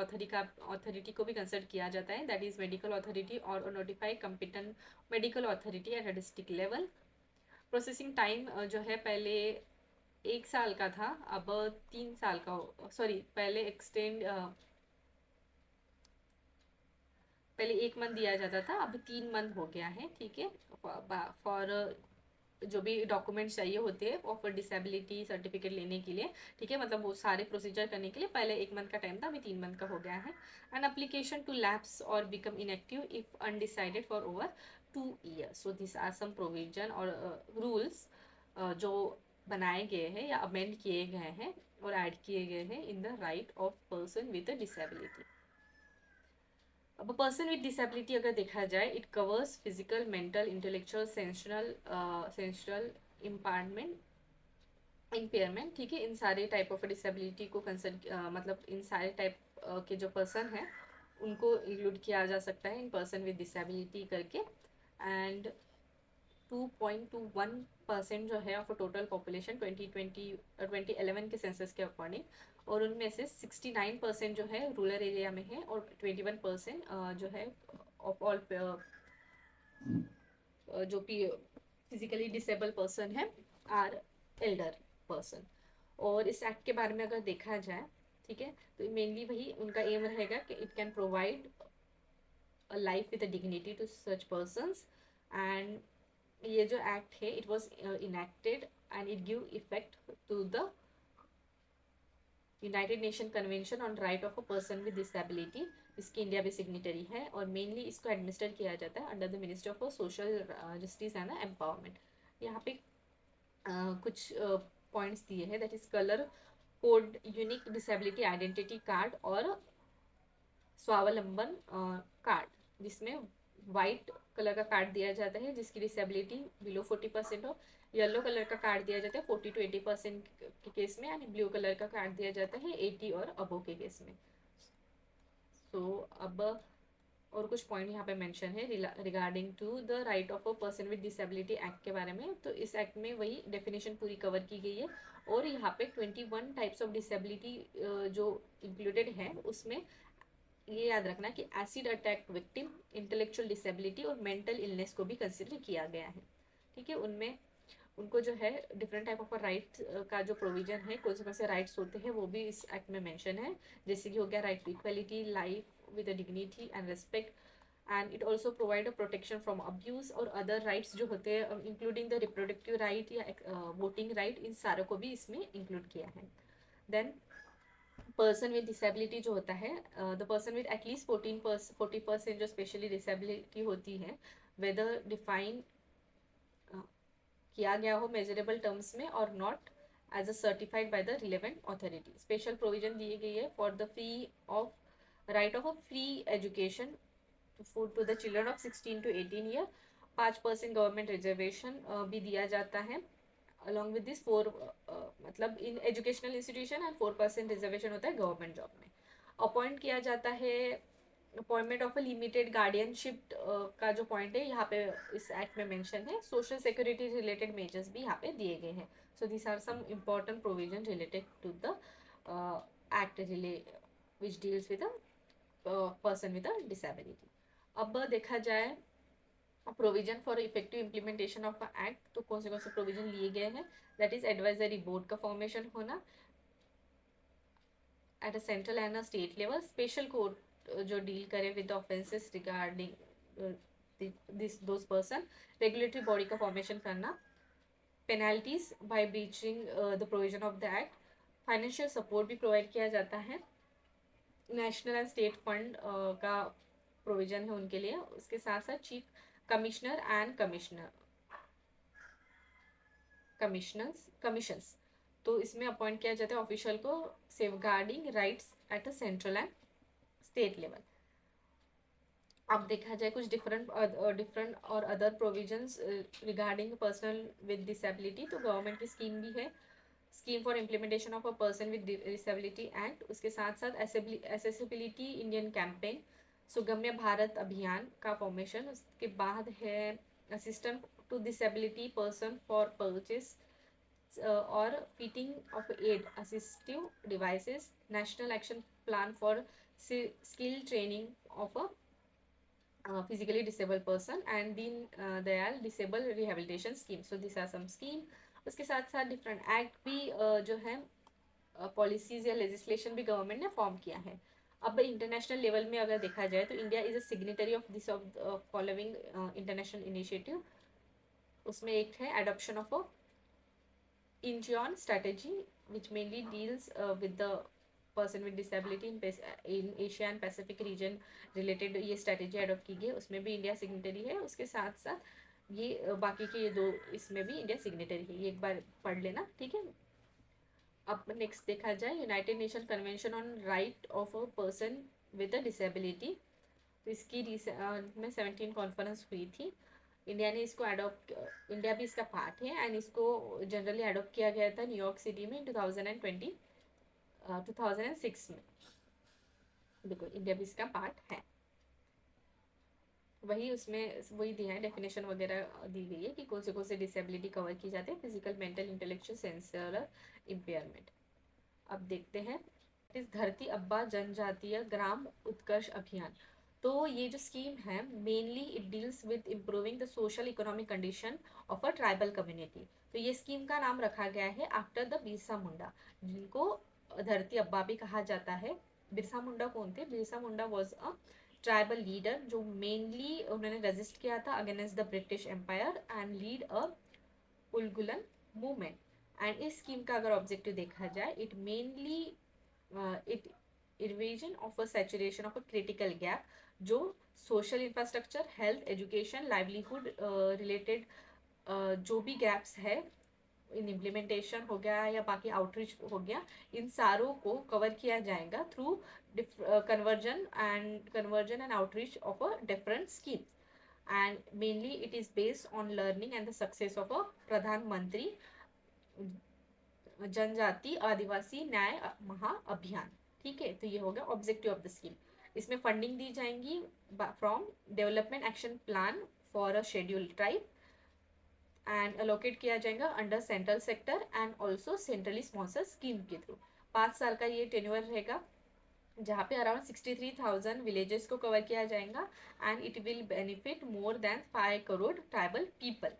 अथॉरिटी को भी कंसल्ट किया जाता है, दैट इज मेडिकल अथॉरिटी और notified competent medical authority at district level. Processing time जो है पहले 1 साल का था, अब 3 साल का, सॉरी पहले एक्सटेंड, पहले 1 मंथ दिया जाता था, अब 3 मंथ हो गया है, ठीक है, फॉर जो भी डॉक्यूमेंट्स चाहिए होते हैं ऑफ डिसेबिलिटी सर्टिफिकेट लेने के लिए, ठीक है, मतलब वो सारे प्रोसीजर करने के लिए पहले 1 मंथ का टाइम था, अभी 3 मंथ का हो गया है। एंड अप्लीकेशन टू लैप्स और become inactive if undecided for over 2 years. So this are some provision और रूल्स जो बनाए गए हैं या अमेंड किए गए हैं और ऐड किए गए हैं in the right of person with a disability. अब पर्सन विद डिसेबिलिटी अगर देखा जाए, it covers physical, mental, intellectual, sensorial impairment impairment, ठीक है, इन सारे टाइप ऑफ डिसेबिलिटी को कंसर्न मतलब इन सारे टाइप के जो पर्सन हैं उनको इंक्लूड किया जा सकता है इन पर्सन विद डिसेबिलिटी करके। एंड 2.21% जो है ऑफ टोटल पॉपुलेशन 2011 के सेंसस के अकॉर्डिंग, और उनमें से 69% जो है रूरल एरिया में है और 21% जो है ऑफ ऑल जो फिजिकली डिसेबल पर्सन है आर एल्डर पर्सन। और इस एक्ट के बारे में अगर देखा जाए, ठीक है, तो मेनली वही उनका एम रहेगा कि it can provide a life with a dignity to such persons. And ये जो एक्ट है it was enacted and it give effect to the United Nation convention on right of a person with disability, इसकी India भी signatory है, और mainly इसको administer किया जाता है under the ministry of social justice and empowerment. यहाँ पे कुछ पॉइंट्स दिए हैं, that is colour code, unique disability identity card और स्वावलंबन कार्ड, जिसमें वाइट कलर का कार्ड दिया जाता है जिसकी डिसेबिलिटी बिलो 40% हो, येलो कलर का कार्ड दिया जाता है 40 to 80% के केस में, एंड ब्लू कलर का कार्ड दिया जाता है 80 और अबो के केस में। सो अब और कुछ पॉइंट यहाँ पे मेंशन है regarding to the right of a person with disability act के बारे में। तो इस एक्ट में वही डेफिनेशन पूरी कवर की गई है, और यहाँ पे 21 टाइप्स ऑफ डिसेबिलिटी जो इंक्लूडेड है उसमें ये याद रखना कि acid attack victim, intellectual disability और मेंटल इलनेस को भी कंसिडर किया गया है, ठीक है। उनमें उनको जो है डिफरेंट टाइप ऑफ राइट का जो प्रोविजन है, कौन से राइट्स होते हैं वो भी इस एक्ट में मेंशन है, जैसे कि हो गया right to equality, life with dignity and respect, and it also provide a protection from abuse, और अदर राइट्स जो होते हैं इंक्लूडिंग द रिप्रोडक्टिव राइट या वोटिंग राइट, इन सारों को भी इसमें इंक्लूड किया है। देन पर्सन विद डिसेबिलिटी जो होता है, द पर्सन विद एटलीस्ट 40% जो स्पेशली डिसेबिलिटी होती है, वेदर डिफाइन किया गया हो मेजरेबल टर्म्स में और not as a certified by the relevant authority, special provision दी गई है for the free of right of a free education to the children of 16 to 18 year. 5% government reservation भी दिया जाता है अलॉन्ग विद दिस फोर, मतलब in educational institution, and 4% reservation होता है गवर्नमेंट जॉब में। अपॉइंट किया जाता है appointment of a limited guardianship का जो पॉइंट है यहाँ पे इस एक्ट में मेंशन है। सोशल सिक्योरिटी रिलेटेड मेजर्स भी यहाँ पे दिए गए हैं। So this are some important provision related to the act which deals with person with a disability. अब देखा जाए provision for effective implementation of act, तो कौन से प्रोविजन लिए गए हैं, दैट इज एडवाइजरी बोर्ड का फॉर्मेशन होना at a central and a state level, special court जो डील करे with offences regarding this those person, regulatory body का फॉर्मेशन करना, penalties by breaching the provision of the act, financial support भी provide किया जाता है, national and state fund का provision है उनके लिए, उसके साथ साथ चीफ कमिश्नर एंड कमिशंस, तो इसमें अपॉइंट किया जाता है ऑफिशियल को safeguarding rights at a central and state level. अब देखा जाए कुछ डिफरेंट और other provisions regarding personal with disability, तो गवर्नमेंट की स्कीम भी है, scheme for implementation of a person with disability act, उसके साथ साथ accessibility Indian campaign, Sugamya Bharat Abhiyan का फॉर्मेशन, उसके बाद है assistant to disability person for purchase और fitting of aid assistive devices, national action plan for skill training of a physically disabled person, and Deen Dayal disable rehabilitation scheme. So this are some scheme. उसके साथ साथ different act भी जो है policies या legislation भी government ने फॉर्म किया है। अब इंटरनेशनल लेवल में अगर देखा जाए तो India is a signatory of this of following international initiative, उसमें एक है adoption of a Incheon strategy which mainly deals with the person with disability in Asia and Pacific region related, ये strategy adopt की गई है, उसमें भी India signatory है। उसके साथ साथ ये बाकी के ये दो इसमें भी इंडिया सिग्नेटरी है, ये एक बार पढ़ लेना, ठीक है। अब नेक्स्ट देखा जाए United Nation convention on right of a person with a disability, तो इसकी में 17 कॉन्फ्रेंस हुई थी, इंडिया ने इसको अडॉप्ट, इंडिया भी इसका पार्ट है, एंड इसको जनरली अडॉप्ट किया गया था न्यूयॉर्क सिटी में 2006 में। देखो इंडिया भी इसका पार्ट है। वही उसमें वही दिया है, डेफिनेशन वगैरह दी गई है कि कौन से डिसेबिलिटी कवर की जाती है, physical, mental, intellectual, sensor impairment. अब देखते हैं इस धरती अब्बा जनजातीय ग्राम उत्कर्ष अभियान। तो ये जो स्कीम है mainly it deals with improving the social economic condition of a tribal community. तो ये स्कीम का नाम रखा गया है आफ्टर द बिरसा मुंडा, जिनको धरती अब्बा भी कहा जाता है। बिरसा मुंडा कौन थे? Birsa Munda was a tribal leader जो मेनली उन्होंने रेजिस्ट किया था against the British empire and lead a Ulgulan movement. And इस स्कीम का अगर ऑब्जेक्टिव देखा जाए, it mainly it invasion of a saturation of a critical gap, जो social infrastructure, health, education, livelihood related जो भी गैप्स है इन इम्प्लीमेंटेशन हो गया या बाकी आउटरीच हो गया, इन सारों को कवर किया जाएगा through conversion and outreach of a different schemes. and mainly it is based on learning and the success of a प्रधानमंत्री जनजाति आदिवासी न्याय महाअभियान। ठीक है, तो ये हो गया ऑब्जेक्टिव ऑफ द स्कीम। इसमें फंडिंग दी जाएंगी from development action plan for a scheduled tribe and allocate किया जाएगा under central sector and also centrally sponsor scheme के थ्रू। 5 साल का ये टेन्योर रहेगा, जहाँ पे अराउंड 63,000 विलेजेस को कवर किया जाएगा and it will benefit more than 5 crore tribal people.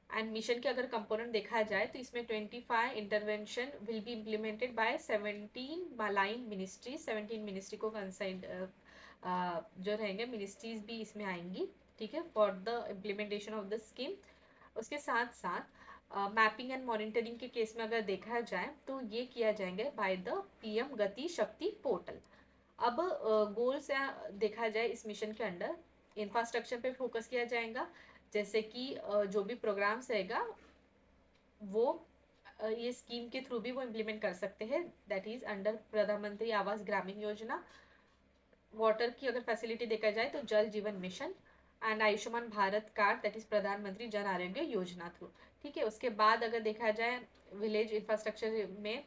And mission के अगर कंपोनेंट देखा जाए तो इसमें 25 intervention will be implemented by 17 मालाइन मिनिस्ट्री। 17 मिनिस्ट्री को कंसाइड जो रहेंगे मिनिस्ट्रीज भी इसमें आएंगी, ठीक है, for the implementation of the scheme. उसके साथ साथ मैपिंग एंड मॉनिटरिंग के केस में अगर देखा जाए तो ये किया जाएंगे बाय द पीएम गति शक्ति पोर्टल। अब गोल्स देखा जाए इस मिशन के अंडर, इंफ्रास्ट्रक्चर पे फोकस किया जाएगा, जैसे कि जो भी प्रोग्राम्स रहेगा वो ये स्कीम के थ्रू भी वो इम्प्लीमेंट कर सकते हैं, दैट इज अंडर प्रधानमंत्री आवास ग्रामीण योजना। वाटर की अगर फैसिलिटी देखा जाए तो जल जीवन mission and Ayushman Bharat card, that is प्रधानमंत्री जन आरोग्य योजना थ्रू। ठीक है, उसके बाद अगर देखा जाए विलेज इंफ्रास्ट्रक्चर में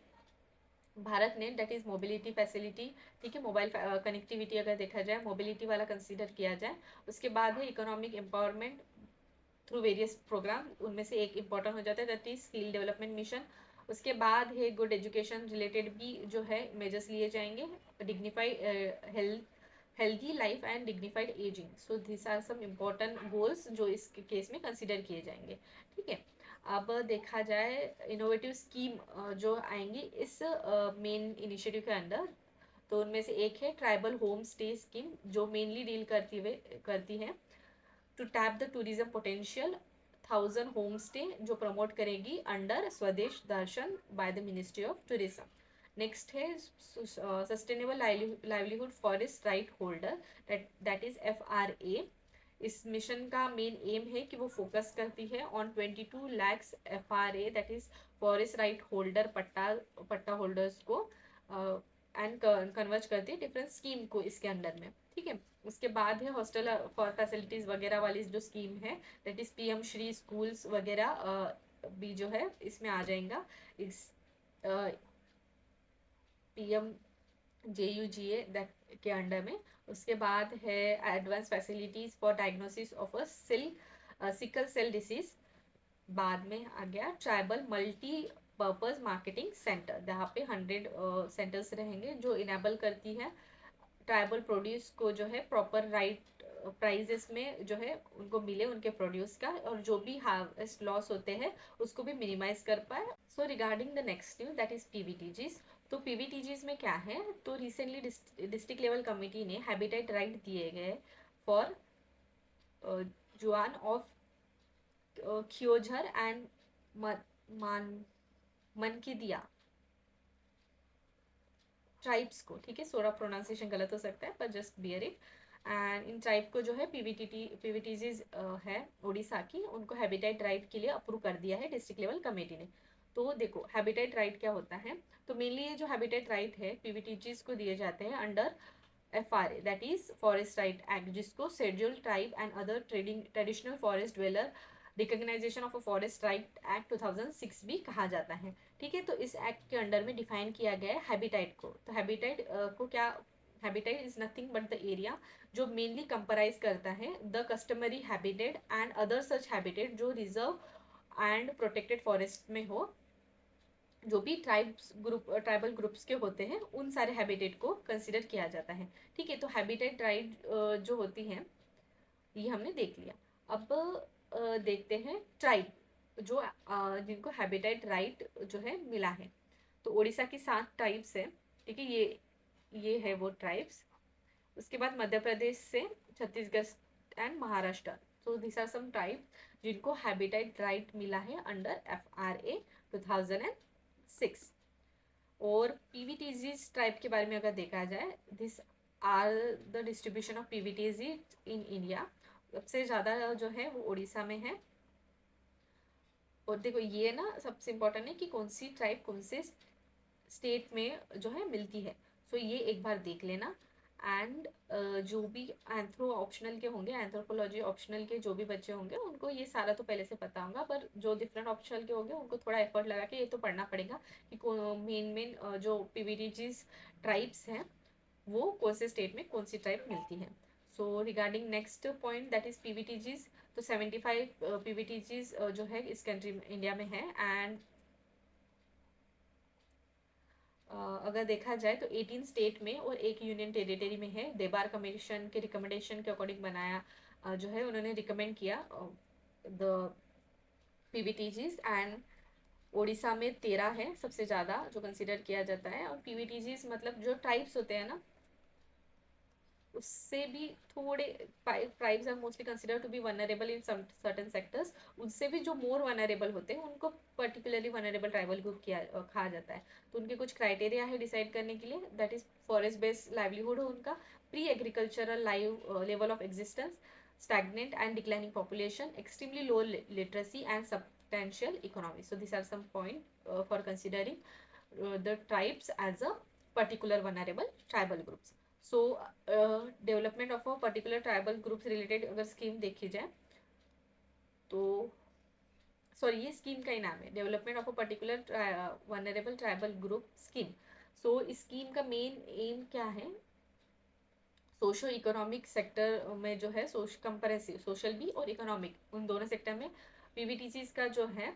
भारत ने दैट इज मोबिलिटी फैसिलिटी, ठीक है, मोबाइल कनेक्टिविटी अगर देखा जाए मोबिलिटी वाला कंसीडर किया जाए। उसके बाद है economic empowerment through various programme, उनमें से एक इंपॉर्टेंट हो जाता है that is skill development mission. उसके बाद है गुड एजुकेशन रिलेटेड भी जो है मेजर्स लिए जाएंगे, dignified healthy life and dignified ageing. So this are some important goals जो इस केस में कंसिडर किए जाएंगे। ठीक है, अब देखा जाए इनोवेटिव स्कीम जो आएंगी इस मेन इनिशिएटिव के अंडर, तो उनमें से एक है ट्राइबल होम स्टे स्कीम, जो मेनली डील करती है to tap the tourism potential 1000 home stay जो प्रमोट करेगी under Swadesh Darshan by the ministry of tourism. Next है sustainable livelihood forest right holder, that is FRA। इस मिशन का मेन एम है कि वो फोकस करती है on 22 lakhs FRA, that is forest right holder patta holders को एंड कन्वर्ज करती है डिफरेंट स्कीम को इसके अंडर में। ठीक है, उसके बाद है हॉस्टल फॉर फैसिलिटीज वगैरह वाली जो स्कीम है, that is PM Shri schools वगैरह भी जो है इसमें आ जाएगा इस PM JUGA दैट के अंडर में। उसके बाद है advance facilities for diagnosis of a sickle cell disease. बाद में आ गया tribal multi purpose marketing centre, जहाँ पे 100 सेंटर्स रहेंगे जो इनेबल करती है ट्राइबल प्रोड्यूस को जो है प्रॉपर राइट प्राइजेस में जो है उनको मिले उनके प्रोड्यूस का, और जो भी हार्वेस्ट लॉस होते हैं उसको भी मिनिमाइज कर पाए। सो regarding the next news that is PVTGs। तो PVTGs में क्या है, तो रिसेंटली डिस्ट्रिक्ट लेवल कमेटी ने हैबिटेट राइट दिए गए फॉर जुआन ऑफ खियोझर एंड मनकिदिया ट्राइब्स को। ठीक है, थोड़ा प्रोनाउंसिएशन गलत हो सकता है पर just bear it. And in tribe को जो है PVTGs है उड़ीसा की, उनको हैबिटेट राइट के लिए अप्रूव कर दिया है डिस्ट्रिक्ट लेवल कमेटी ने। तो देखो हैबिटेट राइट क्या होता है, तो मेनली ये जो हैबिटेट राइट है PVTGs को दिए जाते हैं under FRA, that is forest right act, जिसको scheduled tribe and other traditional forest dweller recognisation of a forest right act 2006 भी कहा जाता है। ठीक है, तो इस एक्ट के अंडर में डिफाइन किया गया है हैबिटेट को। तो हैबिटेट को क्या, habitat is nothing but the area जो मेनली कंपराइज करता है the customary habitat and other such habitat जो रिजर्व एंड प्रोटेक्टेड फॉरेस्ट में हो, जो भी ट्राइबल ग्रुप्स के होते हैं, उन सारे हैबिटेट को कंसिडर किया जाता है। ठीक है, तो हैबिटेट राइट जो होती हैं ये हमने देख लिया। अब देखते हैं ट्राइब जो जिनको हैबिटेट राइट जो है मिला है। तो उड़ीसा की 7 ट्राइब्स है। ठीक है, ये है वो ट्राइब्स। उसके बाद मध्य प्रदेश से Chhattisgarh and Maharashtra. So this are some tribe जिनको हैबिटेट राइट मिला है अंडर FRA 2006। और पीवीटीजी ट्राइब के बारे में अगर देखा जाए, this are the distribution of PVTG in India. सबसे ज़्यादा जो है वो उड़ीसा में है। और देखो ये ना सबसे इम्पोर्टेंट है कि कौन सी ट्राइब कौन से स्टेट में जो है मिलती है। सो ये एक बार देख लेना। एंड जो भी एंथ्रो ऑप्शनल के होंगे, एंथ्रोपोलॉजी ऑप्शनल के जो भी बच्चे होंगे उनको ये सारा तो पहले से पता होगा, पर जो डिफरेंट ऑप्शनल के होंगे उनको थोड़ा एफर्ट लगा के ये तो पढ़ना पड़ेगा कि मेन जो पीवीटीजीज ट्राइब्स हैं वो कौन से स्टेट में कौन सी ट्राइब मिलती है। So regarding next point that is PVTGs, तो 75 पीवीटीजीज जो है इस कंट्री इंडिया में है। एंड अगर देखा जाए तो 18 स्टेट में और एक यूनियन टेरिटरी में है। देबार कमीशन के रिकमेंडेशन के अकॉर्डिंग बनाया जो है, उन्होंने रिकमेंड किया द पीवीटीजीज। एंड ओडिशा में 13 है सबसे ज़्यादा जो कंसिडर किया जाता है। और पीवीटीजीज मतलब जो ट्राइब्स होते हैं ना, उससे भी थोड़े tribes are mostly consider to be vulnerable in certain sectors. उससे भी जो मोर वनरेबल होते हैं उनको पर्टिकुलरली वनरेबल ट्राइबल ग्रुप किया कहा जाता है। तो उनके कुछ क्राइटेरिया है डिसाइड करने के लिए, that is forest based livelihood हो उनका, pre agricultural level of existence, stagnant and declining population, extremely low literacy and substantial economy. So these are some point for considering the tribes as a particular vulnerable tribal groups. So development of a particular tribal groups related अगर scheme देखी जाए तो, sorry ये scheme का ही नाम है, development of a particular vulnerable tribal group scheme. So इस स्कीम का मेन एम क्या है, सोशो इकोनॉमिक सेक्टर में जो है कंपरेसिव सोशल भी और इकोनॉमिक उन दोनों सेक्टर में पीवीटीसीज का जो है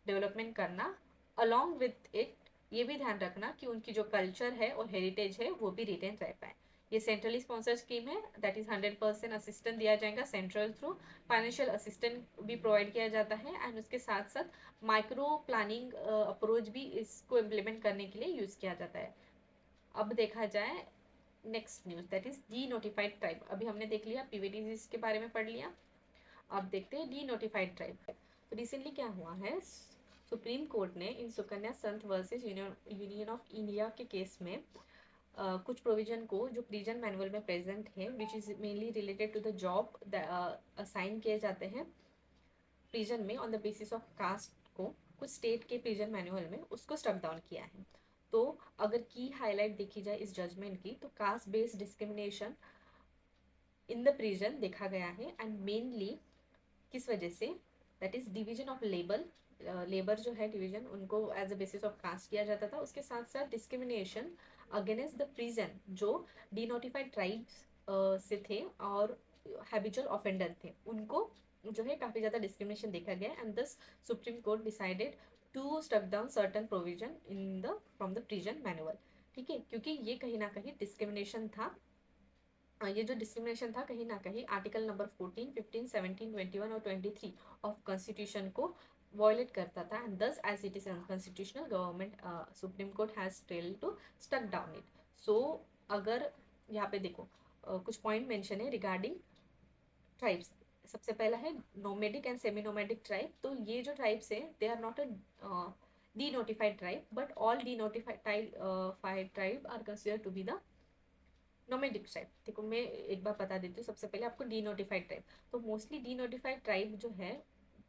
डेवलपमेंट करना। अलॉन्ग विथ इट ये भी ध्यान रखना कि उनकी जो कल्चर है और हेरिटेज है वो भी रिटेन रह पाए। ये सेंट्रली स्पॉन्सर्ड स्कीम है, दैट इज 100% असिस्टेंस दिया जाएगा सेंट्रल थ्रू। फाइनेंशियल असिस्टेंस भी प्रोवाइड किया जाता है। एंड उसके साथ साथ माइक्रो प्लानिंग अप्रोच भी इसको इम्प्लीमेंट करने के लिए यूज़ किया जाता है। अब देखा जाए next news that is D notified tribe. अभी हमने देख लिया पीवीटीज के बारे में पढ़ लिया, अब देखते हैं डी नोटिफाइड ट्राइब। तो रिसेंटली क्या हुआ है, सुप्रीम कोर्ट ने इन सुकन्या संत वर्सेस यूनियन ऑफ इंडिया के केस में कुछ प्रोविजन को जो प्रिजन मैनुअल में प्रेजेंट है which is mainly related to the job assign किए जाते हैं प्रिजन में on the basis of caste को, कुछ स्टेट के प्रिजन मैनुअल में उसको स्टक डाउन किया है। तो अगर की हाईलाइट देखी जाए इस जजमेंट की, तो caste based discrimination in the prison देखा गया है। एंड मेनली किस वजह से, that is division of labour जो है डिवीजन उनको as a basis of caste किया जाता था। उसके साथ साथ डिस्क्रिमिनेशन अगेंस्ट द प्रिजन जो डिनोटिफाइड ट्राइब्स से थे और हैबिचुअल ऑफेंडर थे, उनको जो है काफ़ी ज़्यादा डिस्क्रिमिनेशन देखा गया। And thus Supreme Court decided to stuck down certain provision in the from the prison manual. ठीक है, क्योंकि ये कहीं ना कहीं डिस्क्रिमिनेशन था। ये जो डिस्क्रिमिनेशन था कहीं ना कहीं आर्टिकल नंबर 14, 15, 17, 21 और 23 ऑफ कॉन्स्टिट्यूशन को वॉयलेट करता था। And this as it is unconstitutional government supreme court has telled to stuck down it. So अगर यहाँ पे देखो कुछ पॉइंट मेंशन है रिगार्डिंग ट्राइब्स। सबसे पहला है nomadic and semi nomadic tribe. तो ये जो ट्राइब्स है they are not a denotified tribe but all denotified tribe are consider to be the nomadic tribe. देखो मैं एक बार बता देती हूँ सबसे पहले आपको डी नोटिफाइड ट्राइब। तो मोस्टली डी नोटिफाइड ट्राइब जो है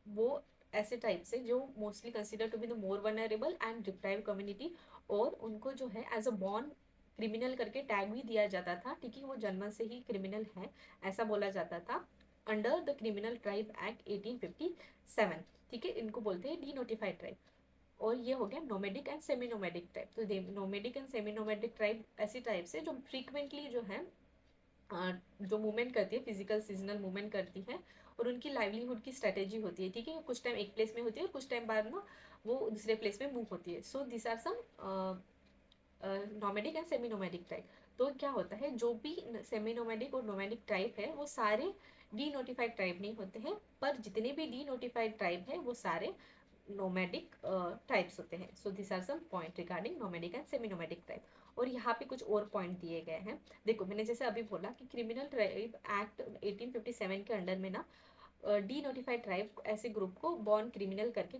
वो ऐसे टाइप से जो mostly consider to be the more vulnerable and deprive community, और उनको जो है एज अ बॉर्न क्रिमिनल करके टैग भी दिया जाता था, ठीक है, वो जन्म से ही क्रिमिनल है ऐसा बोला जाता था under the criminal tribe act 1857, ठीक है, इनको बोलते हैं डी नोटिफाइड ट्राइब। और ये हो गया nomadic and semi nomadic tribe. तो nomadic and semi nomadic tribe ऐसी ट्राइब्स है जो फ्रीक्वेंटली जो है जो मूवमेंट करती है, फिजिकल सीजनल मूवमेंट करती है, और उनकी लाइवलीहुड की स्ट्रेटेजी होती है, ठीक है, कुछ टाइम एक प्लेस में होती है और कुछ टाइम बाद ना वो दूसरे प्लेस में मूव होती है। So this are some nomadic and semi nomadic tribe. तो क्या होता है, जो भी सेमी नोमेडिक और नोमेडिक ट्राइब है वो सारे डी नोटिफाइड ट्राइब नहीं होते हैं, पर जितने भी डी नोटिफाइड ट्राइब है वो सारे नोमैडिक टाइप्स होते हैं। So this are some point regarding nomadic and semi nomadic type. और यहाँ पे कुछ और पॉइंट दिए गए हैं। देखो मैंने जैसे अभी बोला कि क्रिमिनल ट्राइब एक्ट 1857 के अंडर में ना डी नोटिफाइड ट्राइब ऐसे ग्रुप को बॉर्न क्रिमिनल करके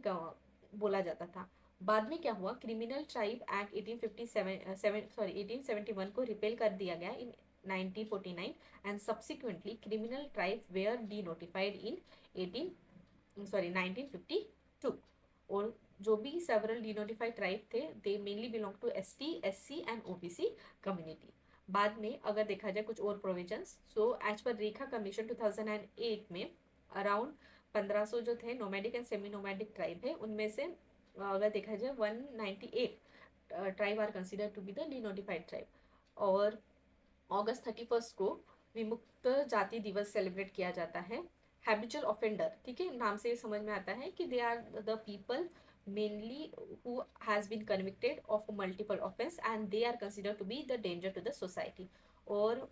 बोला जाता था। बाद में क्या हुआ, क्रिमिनल ट्राइब एक्ट 1871 को रिपेल कर दिया गया in 1949 and subsequently criminal tribe were denotified in 1952। और जो भी सेवरल डिनोटिफाइड ट्राइब थे they mainly belong to ST, SC and OBC community. बाद में अगर देखा जाए कुछ और प्रोविजंस, सो एज पर रेखा कमीशन 2008 में अराउंड 1500 जो थे nomadic and semi nomadic tribe है, उनमें से अगर देखा जाए 198 tribe are consider to be the denotified tribe. और अगस्त 31 को विमुक्त जाति दिवस सेलिब्रेट किया जाता है। हैबिचुअल ऑफेंडर, ठीक है, नाम से समझ में आता है कि they are the people mainly who has been convicted of multiple offence and they are consider to be the danger to the society. और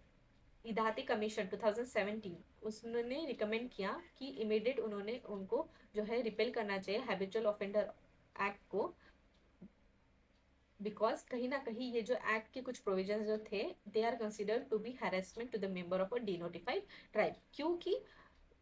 इदाती कमीशन 2017 उसने रिकमेंड किया कि इमीडिएट उन्होंने उनको जो है रिपेल करना चाहिए हैबिचुअल ऑफेंडर एक्ट को, बिकॉज कहीं ना कहीं ये जो एक्ट के कुछ प्रोविजंस जो थे they are considered to be harassment to the member of a denotified tribe, क्योंकि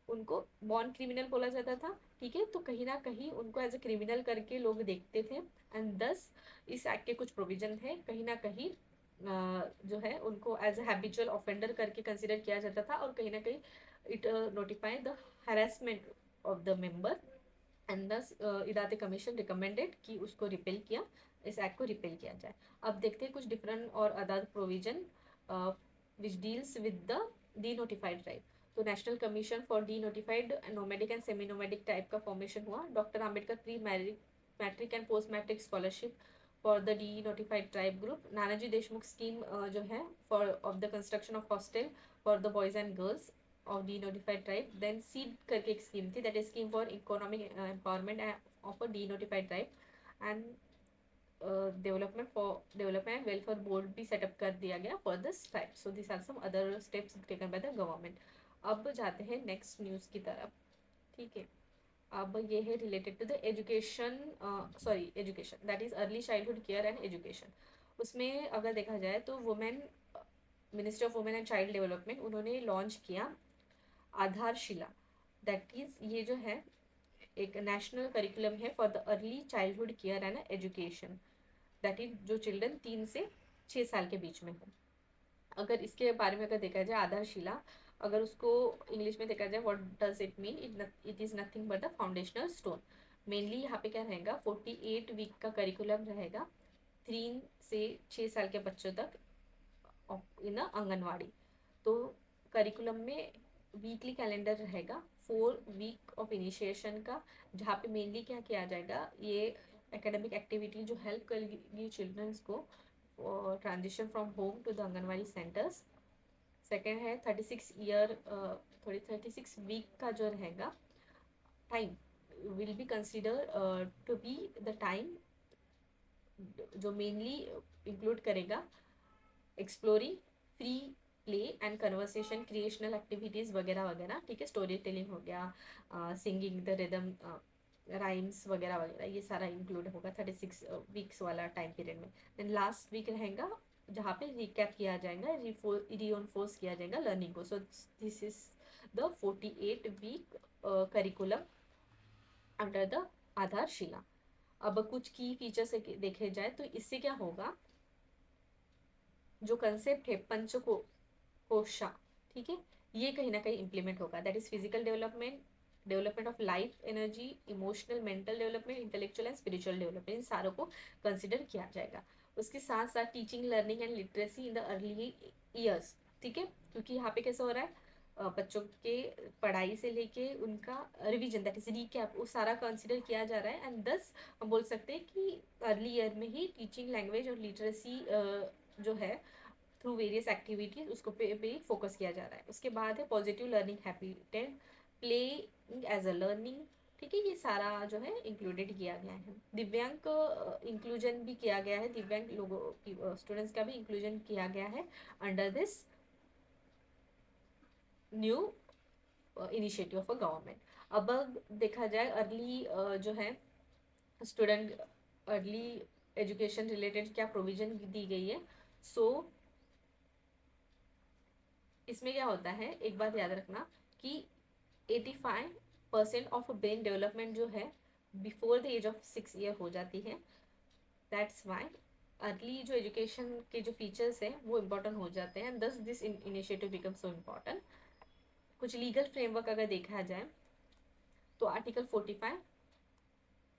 उनको बॉर्न क्रिमिनल बोला जाता था, ठीक है, तो कहीं ना कहीं उनको एज ए क्रिमिनल करके लोग देखते थे एंड दस इस एक्ट के कुछ प्रोविजन थे कहीं ना कहीं जो है उनको एज ए हैबिचुअल ऑफेंडर करके कंसिडर किया जाता था, और कहीं ना कहीं it notify the harassment of the member and दस इदाते कमीशन रिकमेंडेड कि उसको रिपेल किया, इस एक्ट को रिपेल किया जाए। अब देखते हैं कुछ डिफरेंट और other provision which deals with the denotified tribe. तो national commission for denotified nomadic and semi nomadic type का फॉर्मेशन हुआ। Doctor Ambedkar pre matric and post matric scholarship for the denotified tribe group. Nanaji Deshmukh scheme जो है for of the construction of hostel for the boys and girls of denotified tribe. Then seed करके एक scheme थी, that is scheme for economic empowerment of a denotified tribe and development welfare board भी setup कर दिया गया for this tribe. So these are some other steps taken by the government. अब जाते हैं नेक्स्ट न्यूज़ की तरफ, ठीक है। अब ये है related to the education, education that is early childhood care and education. उसमें अगर देखा जाए तो women ministry of women and child development उन्होंने लॉन्च किया आधारशिला, दैट इज ये जो है एक नेशनल करिकुलम है for the early childhood care and education, that is जो चिल्ड्रन 3 से 6 साल के बीच में हो। अगर इसके बारे में अगर देखा जाए आधारशिला, अगर उसको इंग्लिश में देखा जाए what does it mean, it is nothing but the foundational stone. Mainly यहाँ पे क्या रहेगा, 48 वीक का करिकुलम रहेगा 3 से 6 साल के बच्चों तक इन आंगनवाड़ी। तो करिकुलम में वीकली कैलेंडर रहेगा 4 वीक ऑफ इनिशिएशन का, जहाँ पे मेनली क्या किया जाएगा, ये एकेडमिक एक्टिविटी जो हेल्प करेगी चिल्ड्रंस को transition from home to the anganwadi centres. Second है 36 वीक का जो रहेगा time will be consider to be the time जो मेनली इंक्लूड करेगा exploring free play and conversation creational activities वगैरह वगैरह, ठीक है, स्टोरी टेलिंग हो गया, सिंगिंग द रिदम, राइम्स वगैरह वगैरह, ये सारा इंक्लूड होगा 36 वीक्स वाला टाइम पीरियड में। देन लास्ट वीक रहेगा जहाँ पे रिकैप किया जाएगा, रीइंफोर्स किया जाएगा लर्निंग को। So this is the 48 week curriculum under the Aadharshila. अब कुछ की फीचर्स देखे जाए तो इससे क्या होगा, जो कंसेप्ट है पंचकोशा, ठीक है, ये कहीं ना कहीं इम्प्लीमेंट होगा, that is physical development, development of life energy, emotional mental development, intellectual and spiritual development, इन सारों को कंसिडर किया जाएगा। उसके साथ साथ teaching learning and literacy in the early years, ठीक है, क्योंकि यहाँ पे कैसा हो रहा है, बच्चों के पढ़ाई से लेके उनका रिवीजन, दैट इज रीकैप, वो सारा कंसिडर किया जा रहा है। एंड दस हम बोल सकते हैं कि अर्ली ईयर में ही टीचिंग लैंग्वेज और लिटरेसी जो है थ्रू वेरियस एक्टिविटीज उसको पे फोकस किया जा रहा है। उसके बाद है positive learning habitat, play as a learning, ठीक है, ये सारा जो है इंक्लूडेड किया गया है। दिव्यांग इंक्लूजन भी किया गया है, दिव्यांग लोगों की स्टूडेंट्स का भी इंक्लूजन किया गया है under this new initiative of a government. अब देखा जाए अर्ली जो है स्टूडेंट अर्ली एजुकेशन रिलेटेड क्या प्रोविजन दी गई है। सो इसमें क्या होता है, एक बात याद रखना कि 85% ऑफ ब्रेन डेवलपमेंट जो है before the age of 6 year हो जाती है। दैट्स वाई अर्ली जो एजुकेशन के जो फीचर्स हैं वो इम्पोर्टेंट हो जाते हैं, thus this initiative become so important. कुछ लीगल फ्रेमवर्क अगर देखा जाए तो article 45